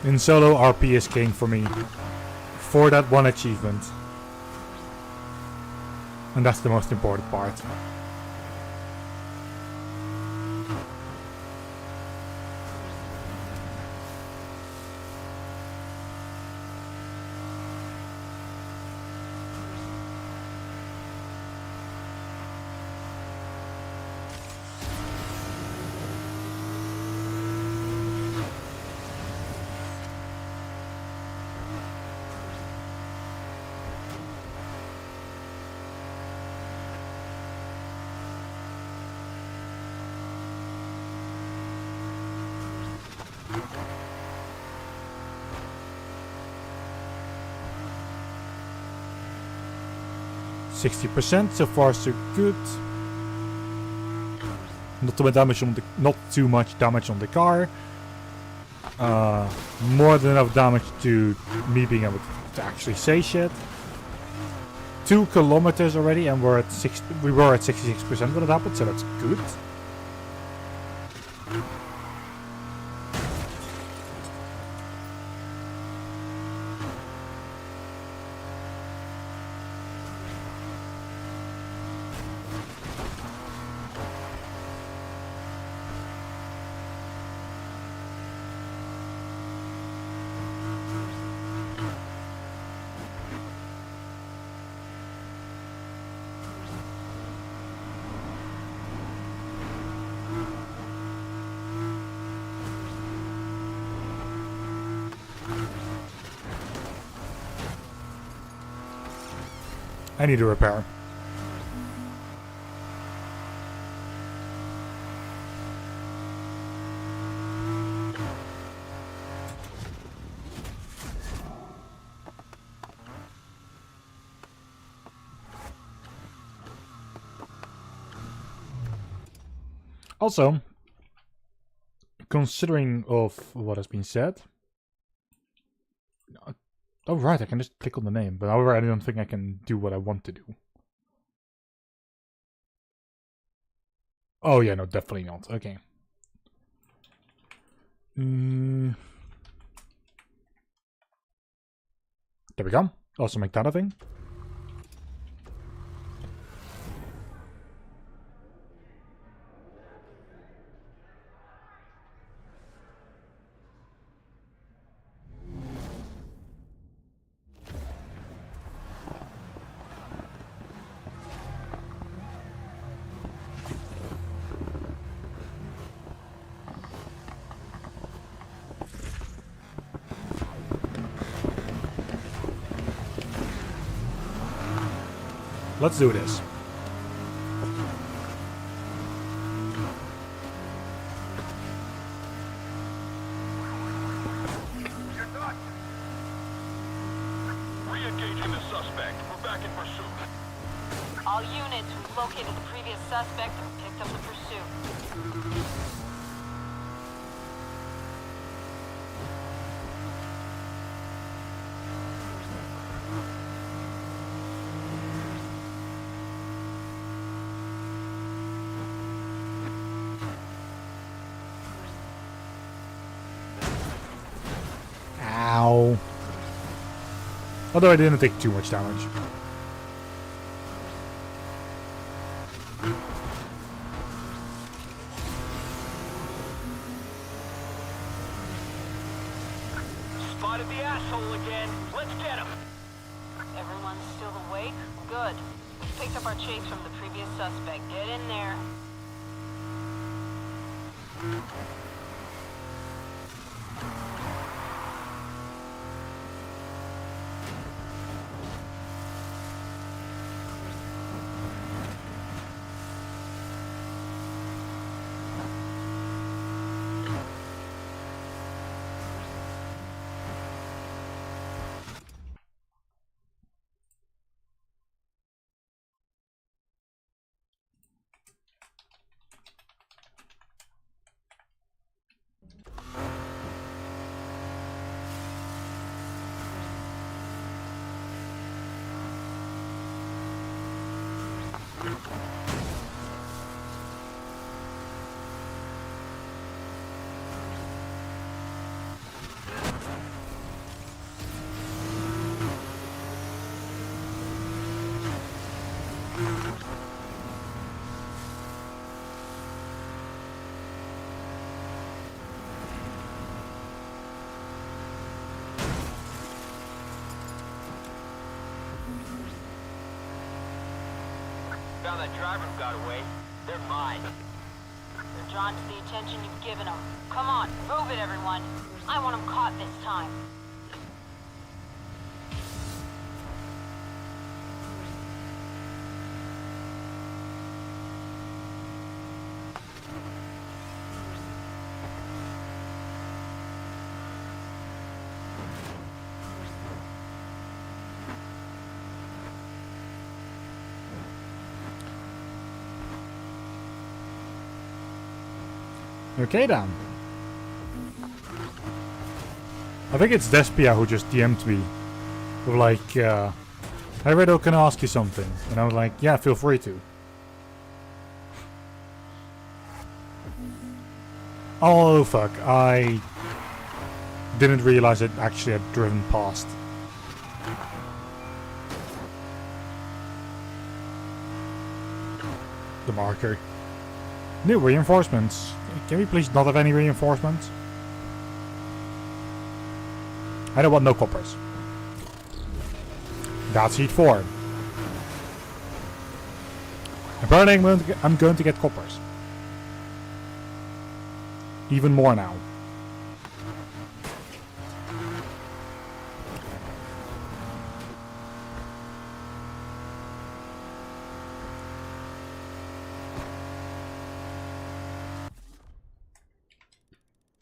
In solo, RP is king for me. For that one achievement. And that's the most important part. %, so far so good. Not too much damage on the car. More than enough damage to me being able to actually say shit. 2 kilometers already, and we were at 66% when it happened, so that's good. I need to repair. Also, considering of what has been said, oh right, I can just click on the name, but however I don't think I can do what I want to do. Oh yeah, no, definitely not. Okay. There we go. Also make that a thing. Let's do this. Re-engaging the suspect. We're back in pursuit. All units, we've located the previous suspect and picked up the pursuit. Ow. Although I didn't take too much damage. Spotted the asshole again. Let's get him. Everyone's still awake? Good. We picked up our chase from the previous suspect. Get in there. Found that driver who got away. They're mine. They're drawn to the attention you've given them. Come on, move it, everyone. I want them caught this time. Okay then. I think it's Despia who just DM'd me. With like, hey Riddle, can I ask you something? And I was like, yeah, feel free to. Oh fuck, I didn't realize it actually had driven past. The marker. New reinforcements. Can we please not have any reinforcements? I don't want no coppers. That's heat 4. Apparently I'm going to get coppers. Even more now.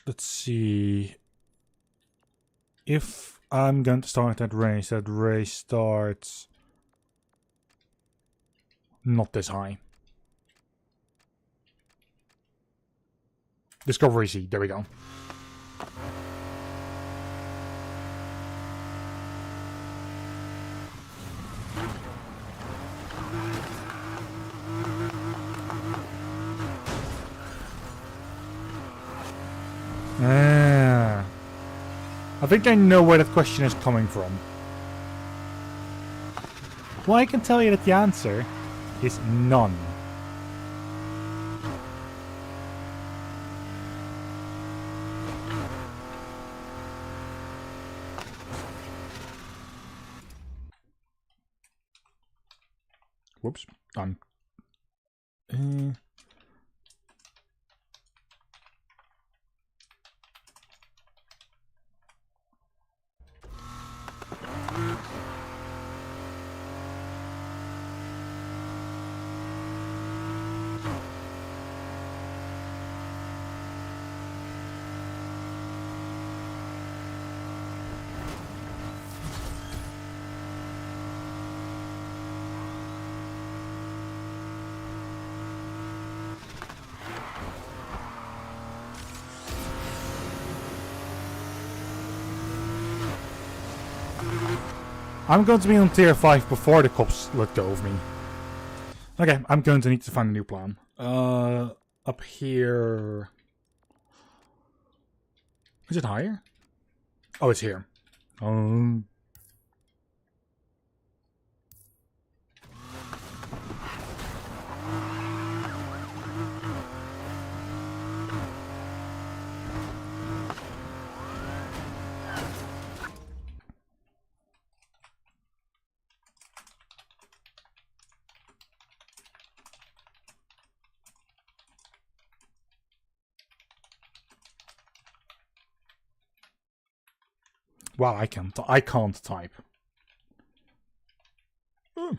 Let's see. If I'm going to start that race starts not this high. Discovery C, there we go. I think I know where that question is coming from. Well, I can tell you that the answer is none. Whoops, done. I'm going to be on tier 5 before the cops let go of me. Okay, I'm going to need to find a new plan. Up here... Is it higher? Oh, it's here. Wow, I can't type. Hmm.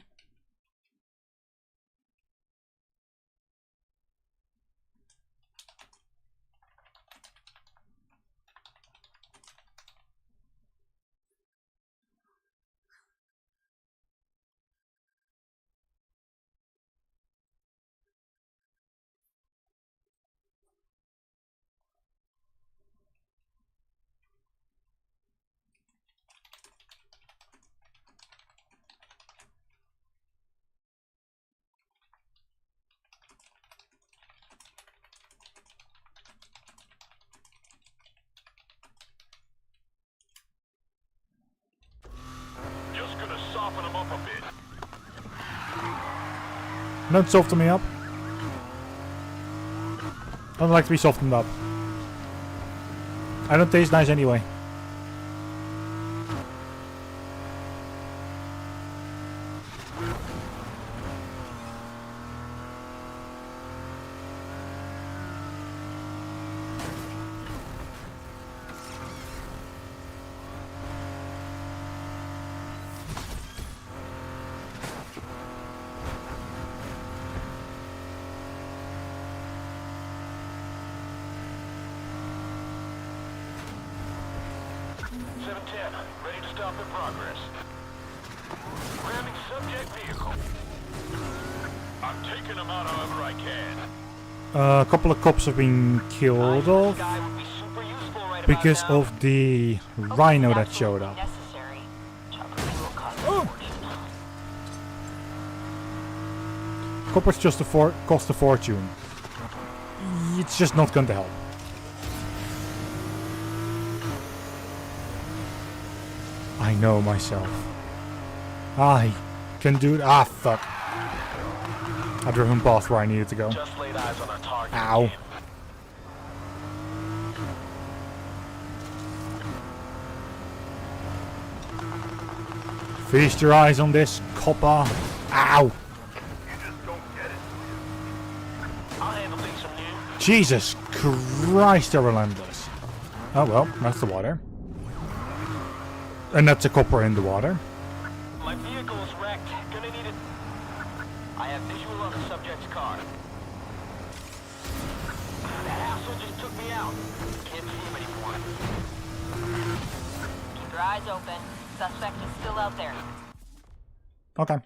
Just gonna soften him up a bit. Don't soften me up. I don't like to be softened up. I don't taste nice anyway. Ready to stop in progress. Ramming subject vehicle. I'm taking him out however I can. A couple of cops have been killed off Guy would be super useful right because about now. of the rhino that showed up. Necessary. Chopper fuel costs a fortune. Coppers just cost a fortune. It's just not going to help. I know myself. I can do it. Ah, fuck. I drove him past where I needed to go. Just laid eyes on our target. Ow. Feast your eyes on this, copper. Ow. You just don't get it. I'll handle things from here. Jesus Christ, they're relentless. Oh well, that's the water. And that's a copper in the water. My vehicle is wrecked. Gonna need it. I have visual on the subject's car. That asshole just took me out. Can't see him anymore. Keep your eyes open. Suspect is still out there. Okay.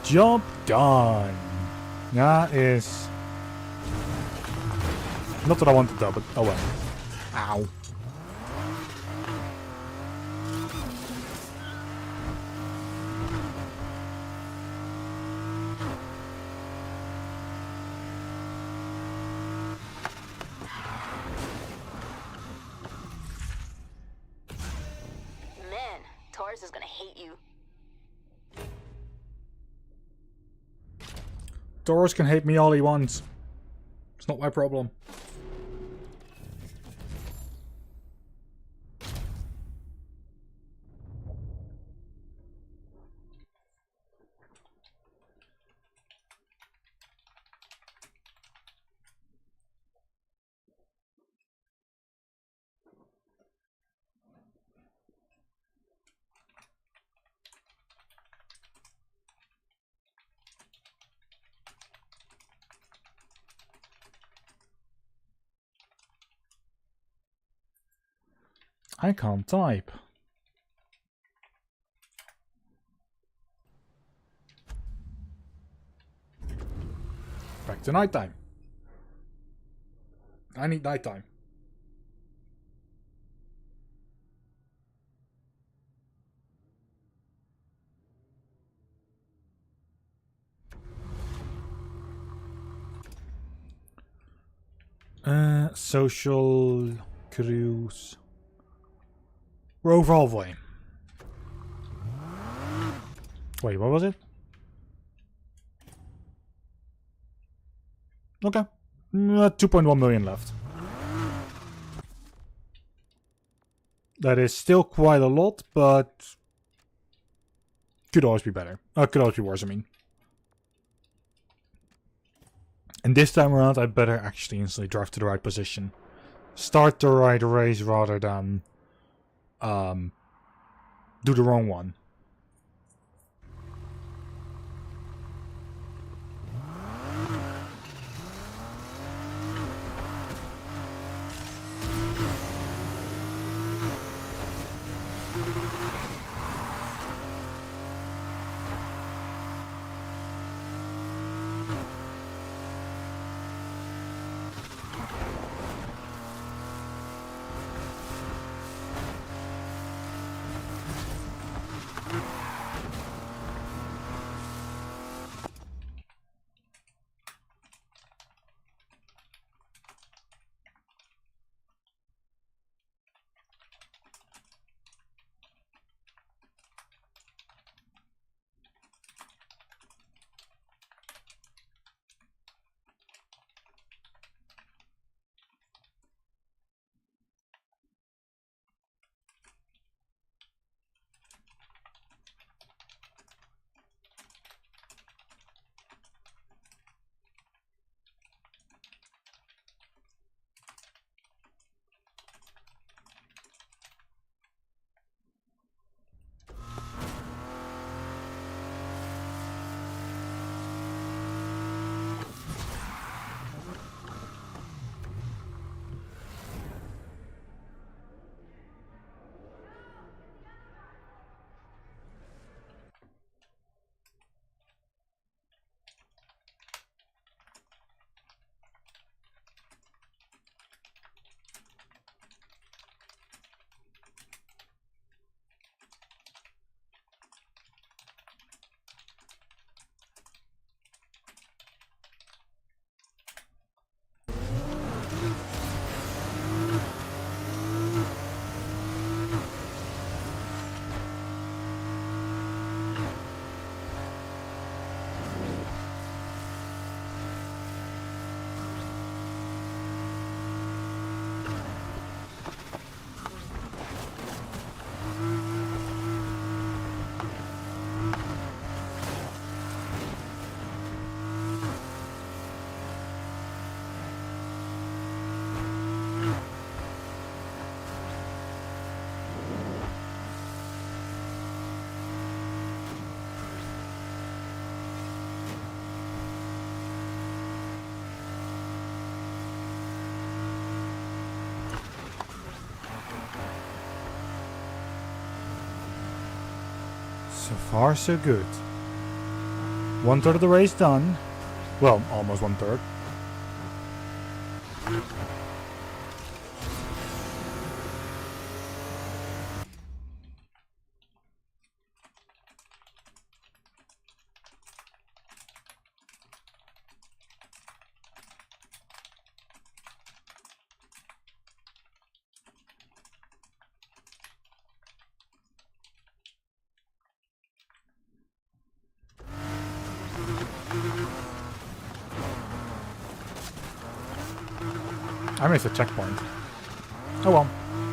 Job done. That is not what I wanted though, but oh well. Ow. Man, Taurus is gonna hate you. Taurus can hate me all he wants. It's not my problem. I can't type. Back to nighttime. I need nighttime. Social cruise. We're over halfway. Wait, what was it? Okay. 2.1 million left. That is still quite a lot, but could always be better. Could always be worse, I mean. And this time around, I better actually instantly drive to the right position. start the right race rather than do the wrong one. So far, so good. 1/3 of the race done. Well, almost 1/3. I missed a checkpoint. Oh well.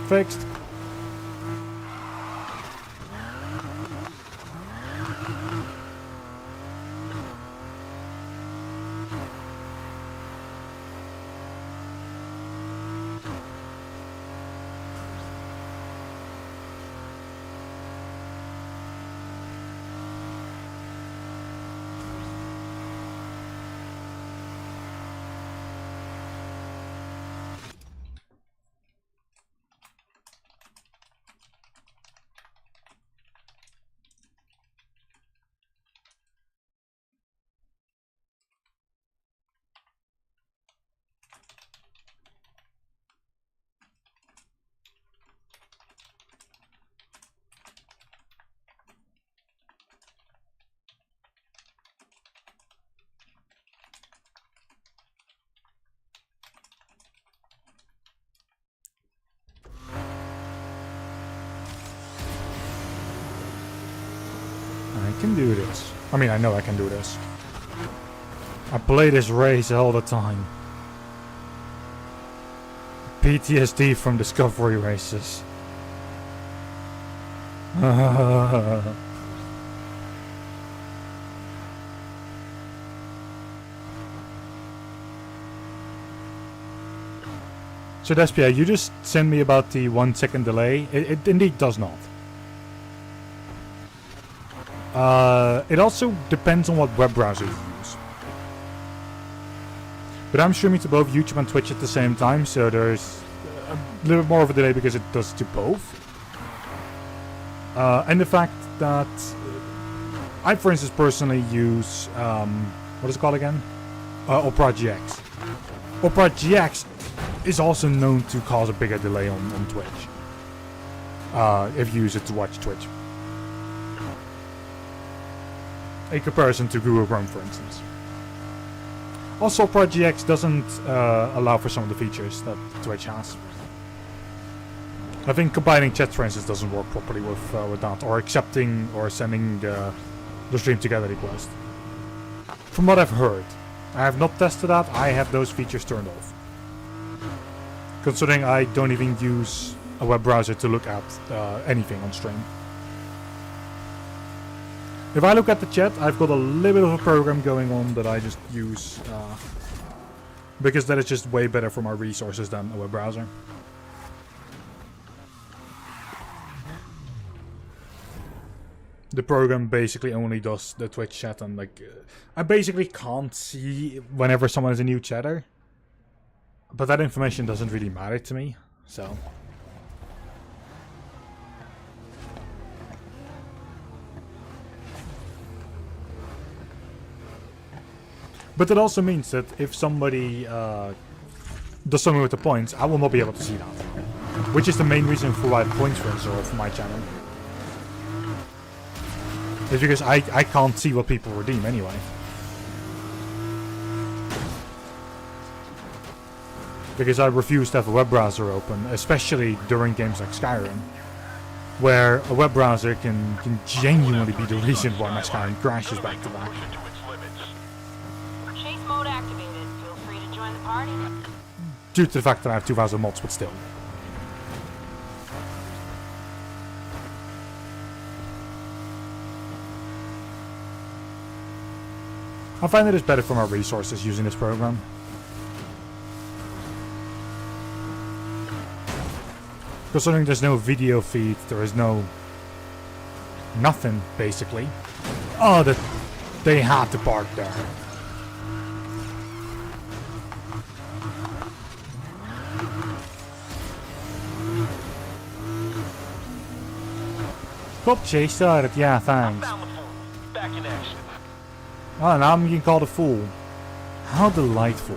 Fixed. I can do this. I mean, I know I can do this. I play this race all the time. PTSD from Discovery races. So Despia, you just sent me about the 1 second delay. It indeed does not. It also depends on what web browser you use. But I'm streaming to both YouTube and Twitch at the same time, so there's a little bit more of a delay because it does to both. And the fact that I, for instance, personally use, what is it called again? Opera GX. Opera GX is also known to cause a bigger delay on Twitch. If you use it to watch Twitch. In comparison to Google Chrome, for instance. Also, Opera GX doesn't allow for some of the features that Twitch has. I think combining chats, for instance, doesn't work properly with that, or accepting or sending the stream together request. From what I've heard, I have not tested that. I have those features turned off. Considering I don't even use a web browser to look at anything on stream. If I look at the chat, I've got a little bit of a program going on that I just use because that is just way better for my resources than a web browser. The program basically only does the Twitch chat, and like I basically can't see whenever someone is a new chatter. But that information doesn't really matter to me, so. But it also means that if somebody does something with the points, I will not be able to see that. Which is the main reason for why points runs are off my channel. It's because I can't see what people redeem anyway. Because I refuse to have a web browser open, especially during games like Skyrim. Where a web browser can genuinely be the reason why my Skyrim crashes back to back. Chase mode activated. Feel free to join the party. Due to the fact that I have 2000 mods, but still. I find that it's better for my resources using this program. Considering there's no video feed, there is no... nothing, basically. Oh, they had to park there. Cop chase started, yeah, thanks. Found the fool. Back in action. Oh, now I'm being called a fool. How delightful.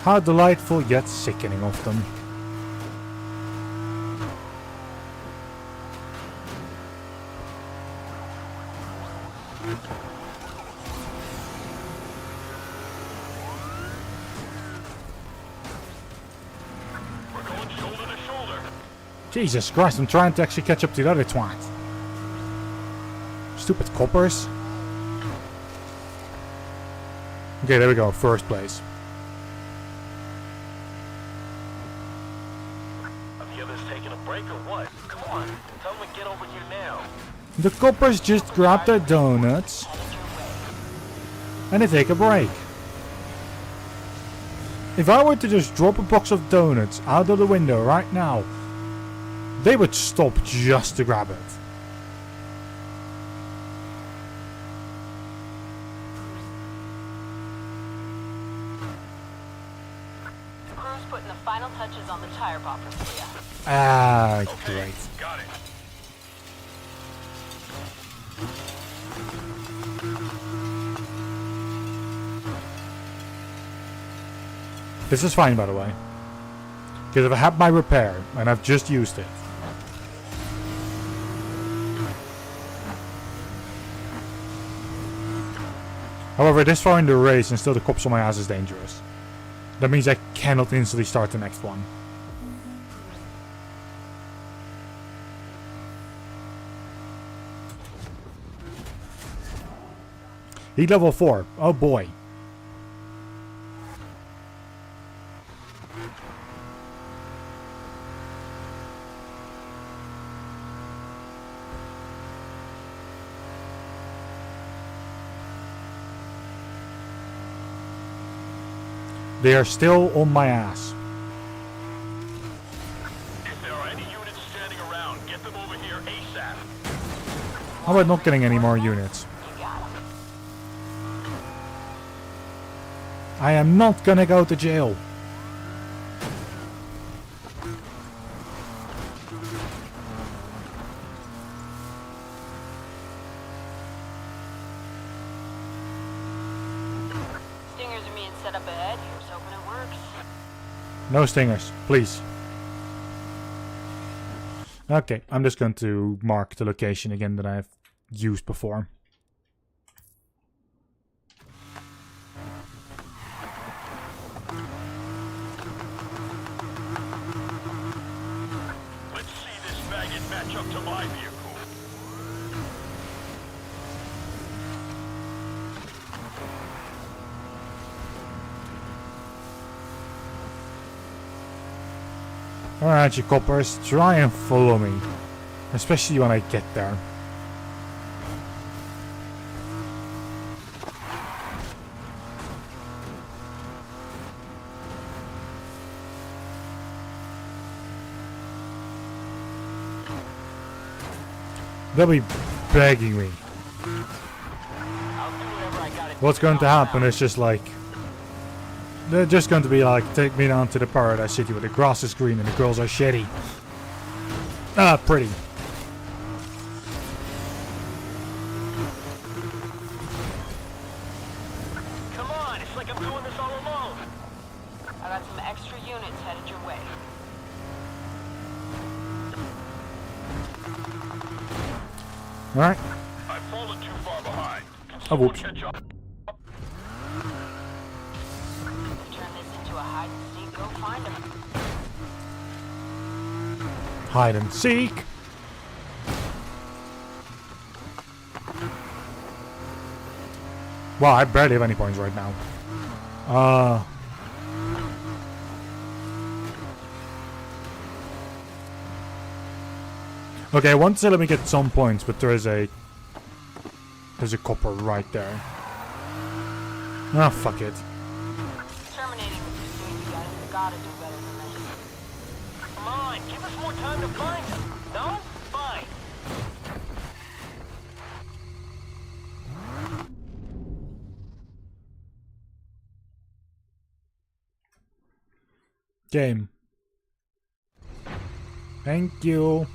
How delightful yet sickening of them. We're going shoulder to shoulder. Jesus Christ, I'm trying to actually catch up to the other twat. Stupid coppers. Okay, there we go, first place. Are the others taking a break or what? Come on, tell them to get over here now. The coppers just grab their donuts and they take a break. If I were to just drop a box of donuts out of the window right now, they would stop just to grab it. The crew's putting the final touches on the tire poppers for you. Ah, Okay, great. got it. This is fine, by the way. Because I've had my repair, and I've just used it. However, this far in the race and still the cops on my ass is dangerous. That means I cannot instantly start the next one. Heat level 4. Oh boy. They are still on my ass. If there are any units standing around, get them over here ASAP. How about not getting any more units? You got 'em. I am not gonna go to jail. Stingers are being set up ahead. Here's hoping it works. No stingers, please. Okay, I'm just going to mark the location again that I've used before. Let's see this faggot match up to my vehicle. Alright, you coppers, try and follow me. Especially when I get there. They'll be begging me. I'll do whatever I gotta do. What's going to happen is just like... They're just going to be like, take me down to the paradise city where the grass is green and the girls are shitty. Ah, pretty. Come on, it's like I'm doing this all alone. I got some extra units headed your way. Alright. I've fallen too far behind. Can Oh, someone whoops. catch up? Turn this into a hide and seek. Go find them. Hide and seek. Wow, I barely have any points right now. Okay, I want to let me get some points, but there's a copper right there. Ah, fuck it. Terminating the pursuit. You guys gotta do better than this. Come on, give us more time to find them. No? Fine. Game. Thank you.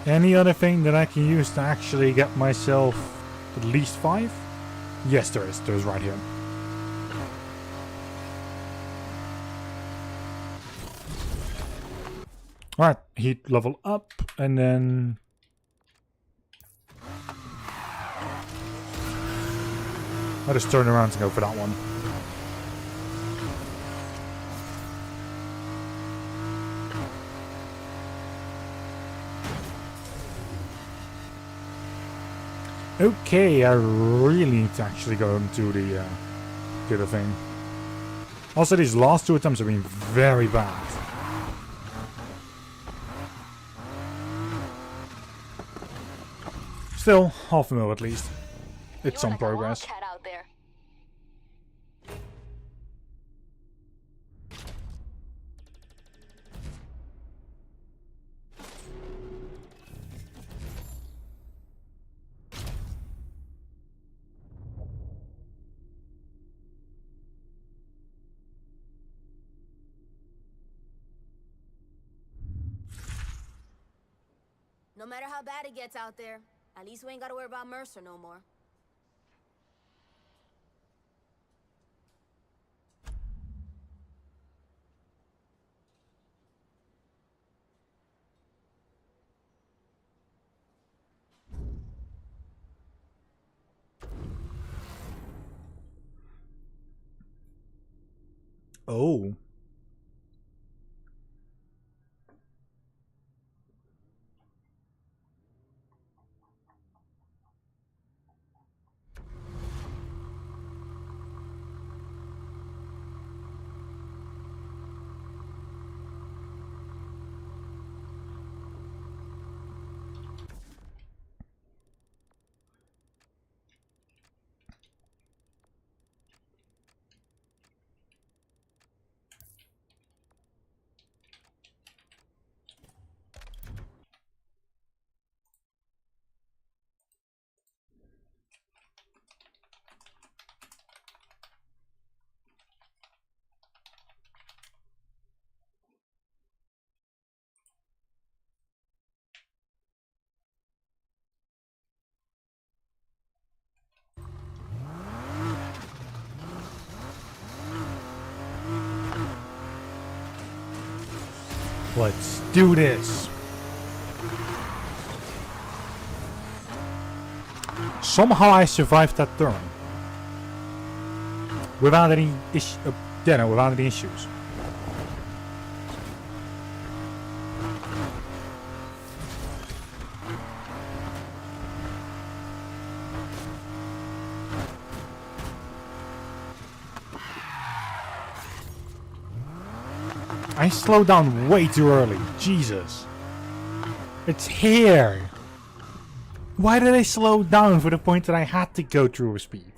Any other thing that I can use to actually get myself at least 5? Yes, there is. There's right here. Alright, heat level up, and then... I'll just turn around to go for that one. Okay, I really need to actually go into the other thing. Also, these last 2 attempts have been very bad. Still, half a mil at least. It's some progress. Out there. No matter how bad it gets out there, at least we ain't gotta worry about Mercer no more. Oh. Let's do this. Somehow I survived that turn. Without any without any issues. I slowed down way too early. Jesus. It's here. Why did I slow down for the point that I had to go through a speed?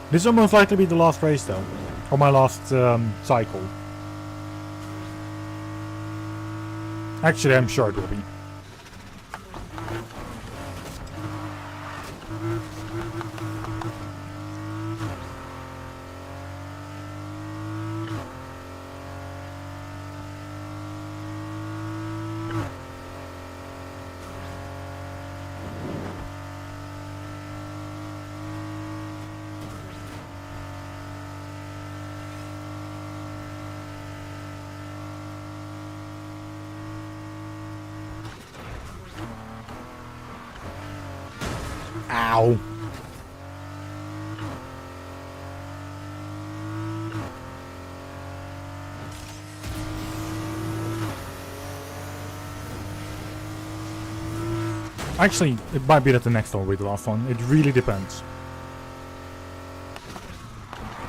This will most likely be the last race though. Or my last cycle. Actually, I'm sure it will be. Ow. Actually, it might be that the next one will be the last one. It really depends.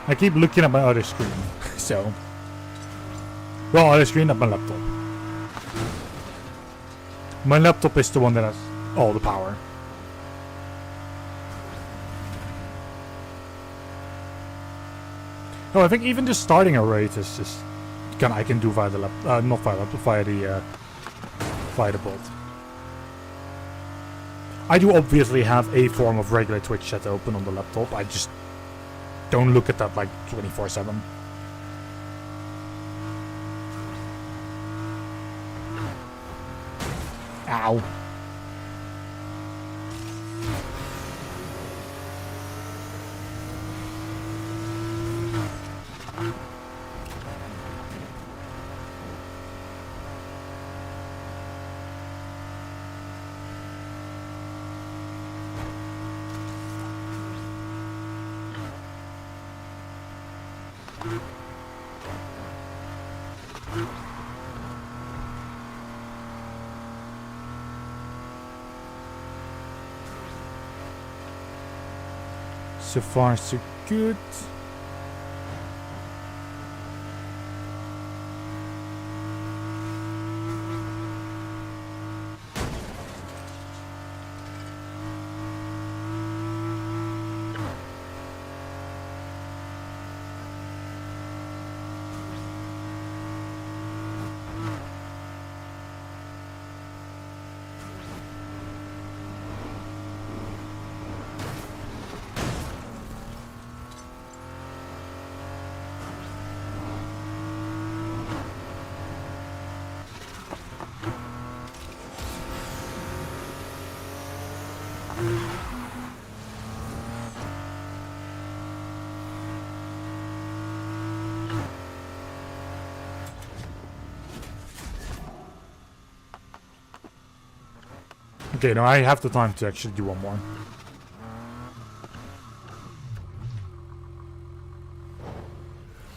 I keep looking at my other screen, so... Well, other screen at my laptop. My laptop is the one that has all the power. No, I think even just starting a raid is just I can do via the not via the laptop, via the bot. I do obviously have a form of regular Twitch chat open on the laptop. I just don't look at that like 24/7. Ow. So far, so good. Okay, now I have the time to actually do one more.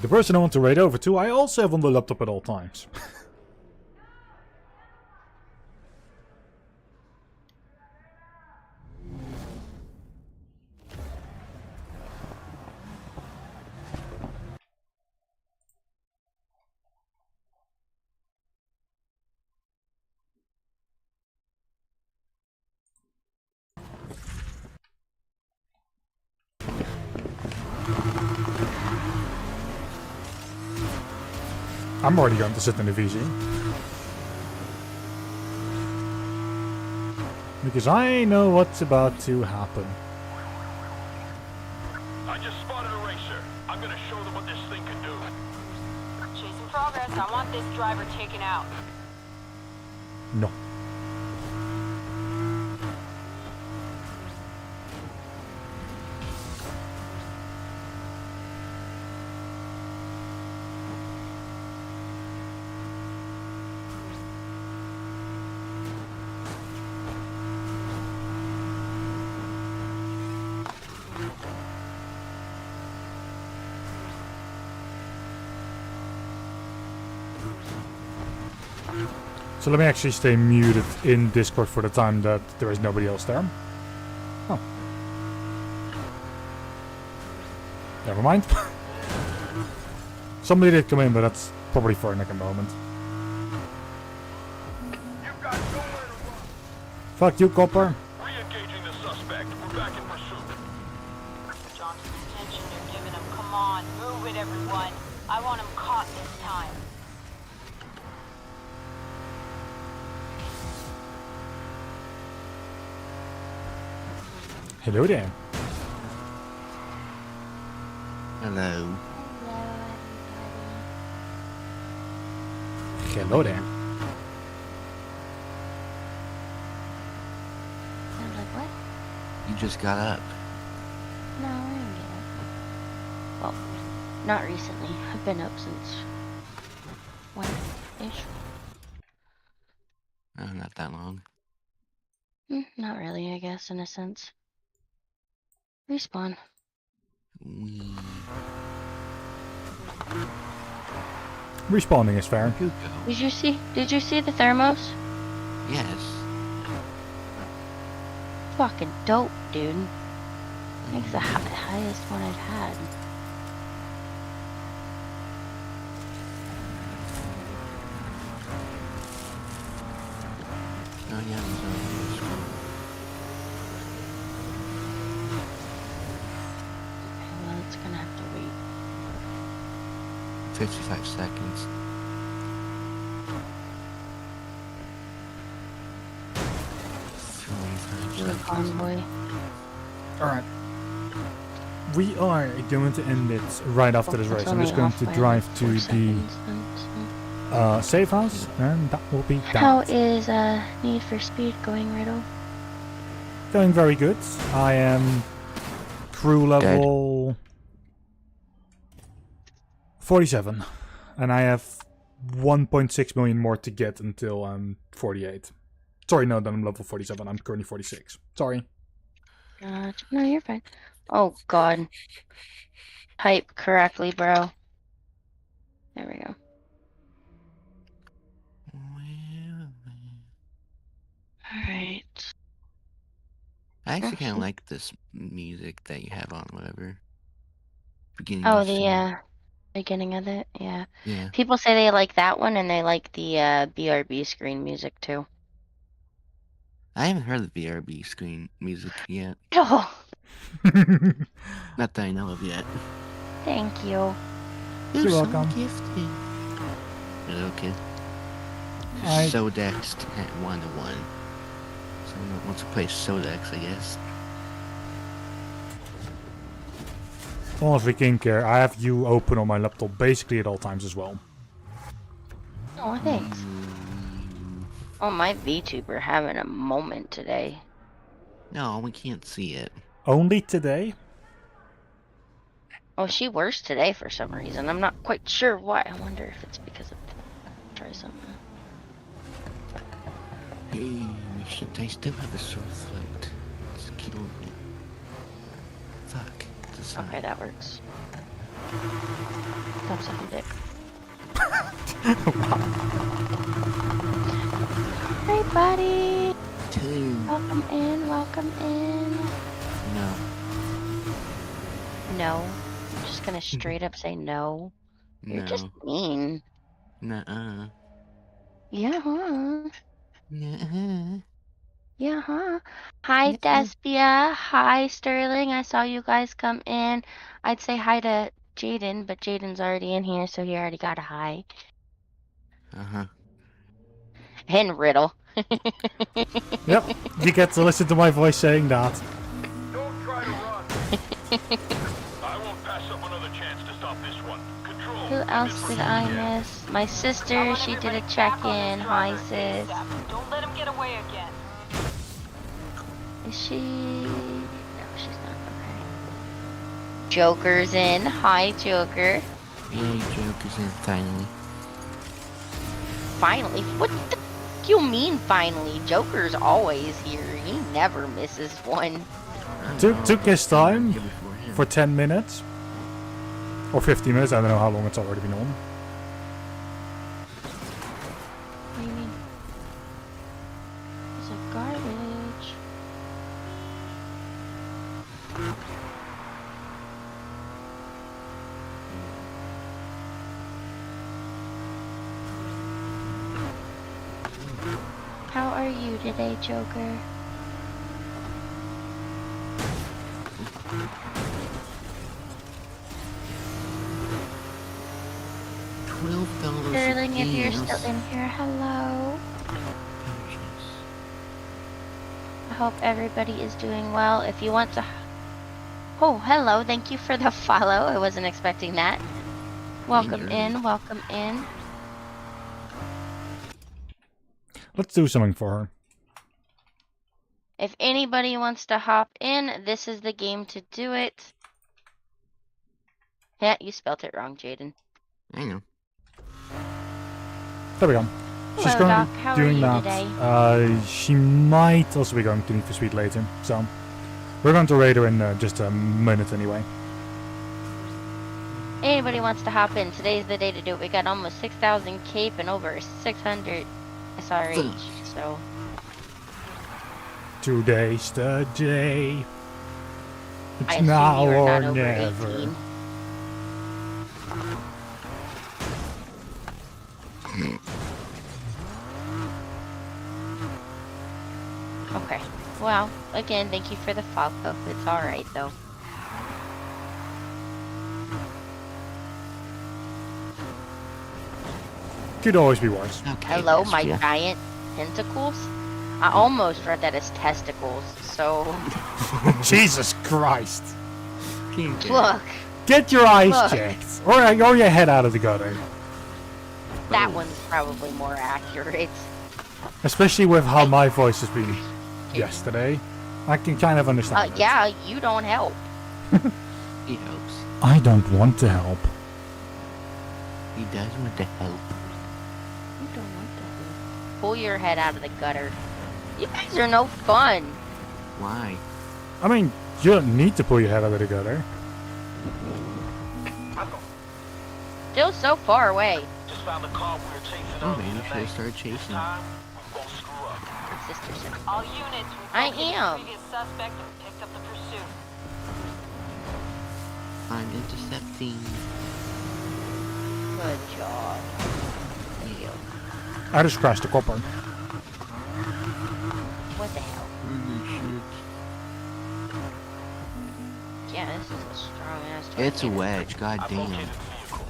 The person I want to raid over to, I also have on the laptop at all times. I'm already going to sit in the VC. Because I know what's about to happen. I just spotted a racer. I'm gonna show them what this thing can do. Chasing progress. I want this driver taken out. No. So let me actually stay muted in Discord for the time that there is nobody else there. Oh. Never mind. Somebody did come in, but that's probably for like a moment. You've got nowhere to run. Fuck you, Copper. Re-engaging the suspect. We're back in pursuit. Johnson's attention you're giving him. Come on, move it, everyone. I want him caught this time. Hello there. Hello. Hello there. Sounds like what? You just got up. No, I didn't get up. Well, not recently. I've been up since 1-ish. Oh, not that long. Not really, I guess, in a sense. Respawn. We Respawning is fair. could go. Did you see the thermos? Yes. Fucking dope, dude. I think it's the highest one I've had. Oh yeah. So, Well, it's gonna have to wait. 55 seconds. Do a convoy. Alright. We are going to end it right after this race. I'm just going to drive to the safe house, and that will be that. How is Need for Speed going, Riddle? Going very good. I am crew level 47, and I have 1.6 million more to get until I'm 48. Sorry, no, then I'm level 47. I'm currently 46. Sorry. No, you're fine. Oh God. Type correctly, bro. There we go. Alright. I actually kind of like this music that you have on, whatever. Beginning Oh, of the scene. beginning of it, yeah. Yeah. People say they like that one and they like the BRB screen music too. I haven't heard the BRB screen music yet. Oh, Not that I know of yet. thank you. You're so welcome. gifted. Hello, kid. Hi. Sodex at 1-1. Someone wants to play Sodex, I guess. Honestly, Kinker, I have you open on my laptop basically at all times as well. Oh, thanks. Oh, my VTuber having a moment today. No, we can't see it. Only today? Oh, she works today for some reason. I'm not quite sure why. I wonder if it's because of... Try something. Hey, I still have a sore throat. It's killing me. Fuck. It's a sign. Okay, that works. Stop sucking dick. Hey, buddy! 2. Welcome in, welcome in. No. No. I'm just gonna straight up say no. You're just No. mean. Nuh-uh. Yeah, huh? Nuh-uh. Yeah, huh? Hi, Despia. Hi, Sterling. I saw you guys come in. I'd say hi to Jaden, but Jaden's already in here, so he already got a hi. Uh-huh. And Riddle. Yep, you get to listen to my voice saying that. Don't try to run. I won't pass up another chance to stop this one. Control. Who else did I miss? My sister, she did a check-in. Hi, sis. Don't let him get away again. Is she? No, she's not. Okay. Joker's in. Hi, Joker. Yay, Joker's in finally. Finally? What the f you mean finally? Joker's always here. He never misses one. Took his time Here before him. for 10 minutes. Or 15 minutes, I don't know how long it's already been on. What do you mean? It's a garbage. How are you today, Joker? $12 Sterling, if you're games. still in here, hello. I hope everybody is doing well. If you want to... Oh, hello. Thank you for the follow. I wasn't expecting that. Welcome in. Welcome in. Let's do something for her. If anybody wants to hop in, this is the game to do it. Yeah, you spelt it wrong, Jaden. I know. There we go. She's Hello, Doc. currently How are doing you that. today? She might also be going to Need for Speed later. So we're going to raid her in just a minute anyway. Anybody wants to hop in, today's the day to do it. We got almost 6,000 cape and over 600 SRH, so... Today's the day. It's I assume now you are or not over never. 18. Okay. Well, again, thank you for the follow. It's alright, though. Could always be worse. Okay, Hello, my Vespia. giant tentacles? I almost read that as testicles, so... Jesus Christ. Look, Get your eyes Look. checked. Or your head out of the gutter. that one's probably more accurate. Especially with how my voice has been yesterday. I can kind of understand it. Yeah, you don't help. He helps. I don't want to help. He does want to help. You don't want that. Pull your head out of the gutter. You guys are no fun. Why? I mean, you don't need to pull your head out of the gutter. Still so far away. Just found the car we were chasing Oh, earlier maybe you should tonight. have started chasing. Time, we won't screw up. Sister said. All units, we've I located am. the previous suspect and picked up the pursuit. I'm intercepting. Good job. You. I just crashed the copper. What the hell? Holy Yeah, this is a strong ass. shit. It's a tornado. wedge, god I've damn. located the vehicle.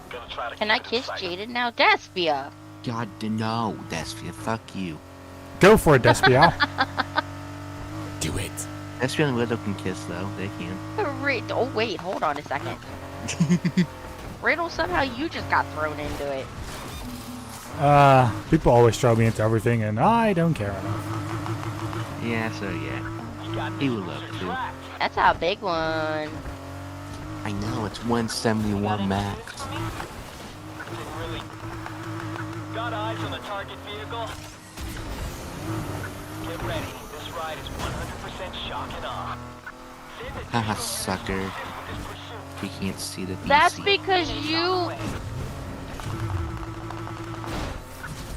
Gonna try to Can keep I it in kiss sight. Jaden now? Despia! God, no, Despia, fuck you. Go for it, Despia. Do it. Despia and Widow can kiss, though. They can. Oh wait, hold on a second. Riddle, somehow you just got thrown into it. People always throw me into everything and I don't care enough. Yeah, so yeah. You got He this would love position to. tracked. That's a big one. I know, it's Got 171 any max. news for me? Didn't really. Got eyes on the target vehicle? Get ready. This ride is 100% shock and awe. Save it Haha, to sucker. with this pursuit. You can't see the BC. That's because you...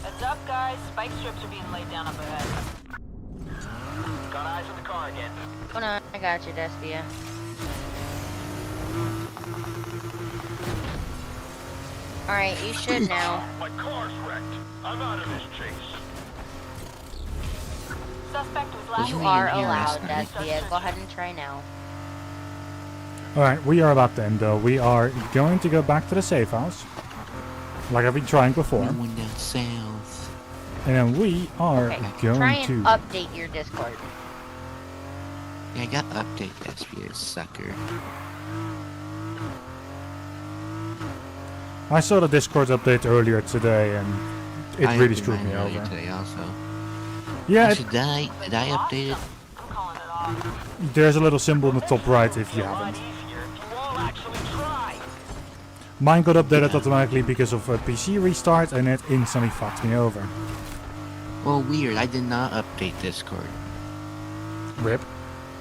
Heads up, guys. Spike strips are being laid down up ahead. Got eyes on the car again. Hold on, I got you, Despia. Alright, you should now. My car's wrecked. I'm out of this chase. Suspect was last Wasn't You he are in here allowed, last night? Despia. Go ahead and try now. Alright, we are about to end though. We are going to go back to the safe house. like I've been trying before. We went down south. And then we are Okay, going try and to... update your Discord. Yeah, I got update SPS, sucker. I saw the Discord update earlier today and it I really updated screwed me mine earlier over. today also. Yeah, Actually, did I update it? I'm calling it off. there's a little symbol in the top right if you A lot haven't. easier if you all actually try. Mine got updated automatically because of a PC restart and it instantly fucked me over. Well, weird. I did not update Discord. Rip.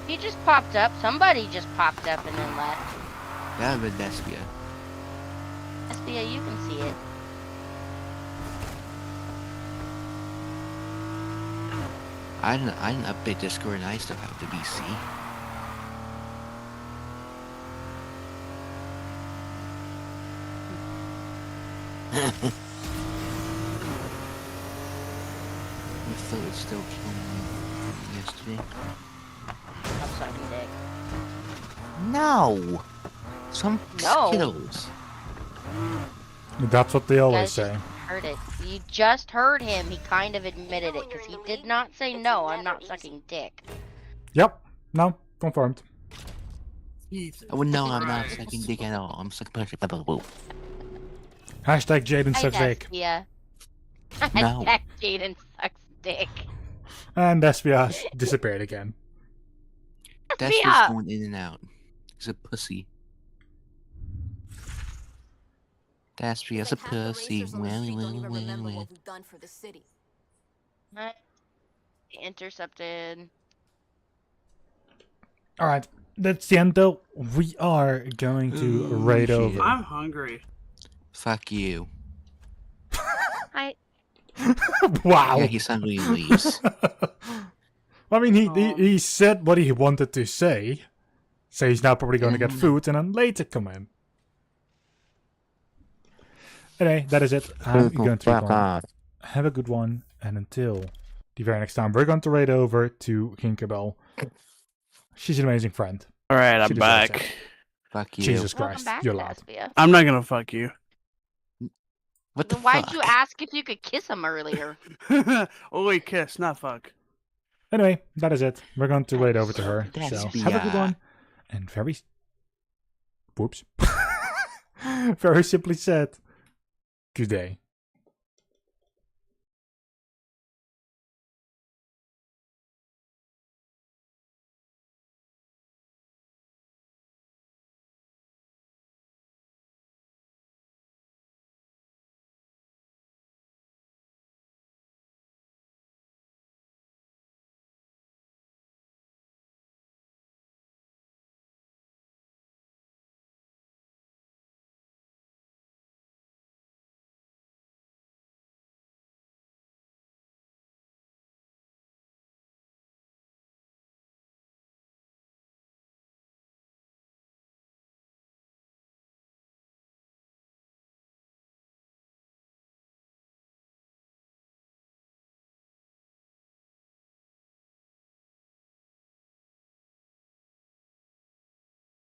He just popped up. Somebody just popped up and then left. That would be Despia. SBA, you can see it. I didn't update Discord and I still have the BC. I thought it still killed me yesterday. I'm sucking dick. No! Some No. Skittles. That's what they You always guys say. just heard it. You just heard him. He kind of admitted it because he did not say no. I'm not sucking dick. Yep. No. Confirmed. Oh no, I'm not sucking dick at all. I'm sucking pussy. Hashtag Jaden sucks dick. Yeah. No. Hashtag Jaden sucks dick. And Despia disappeared again. That's Despia! just going in and out. He's a pussy. Despia's a Like half the pussy. racers on the street don't even remember Well. what we've done for the city. Intercepted. Alright. That's the end though. We are going to Ooh, raid shit. over. I'm hungry. Fuck you. I Wow. Yeah, he's hungry and leaves. I mean, he said what he wanted to say. So he's now probably going to get food and then later come in. Anyway, that is it. I'm going to Fuck off. have a good one. And until the very next time, we're going to raid over to Tinkerbell. She's an amazing friend. Alright, She I'm deserves back. it. Fuck you. Jesus welcome Christ, back, you're loud. Despia. I'm not gonna fuck you. What the Why'd fuck? you ask if you could kiss him earlier? Oh wait, kiss, not fuck. Anyway, that is it. We're going to raid over to her. That's So have a good BI. one. And very... Whoops. Very simply said, good day.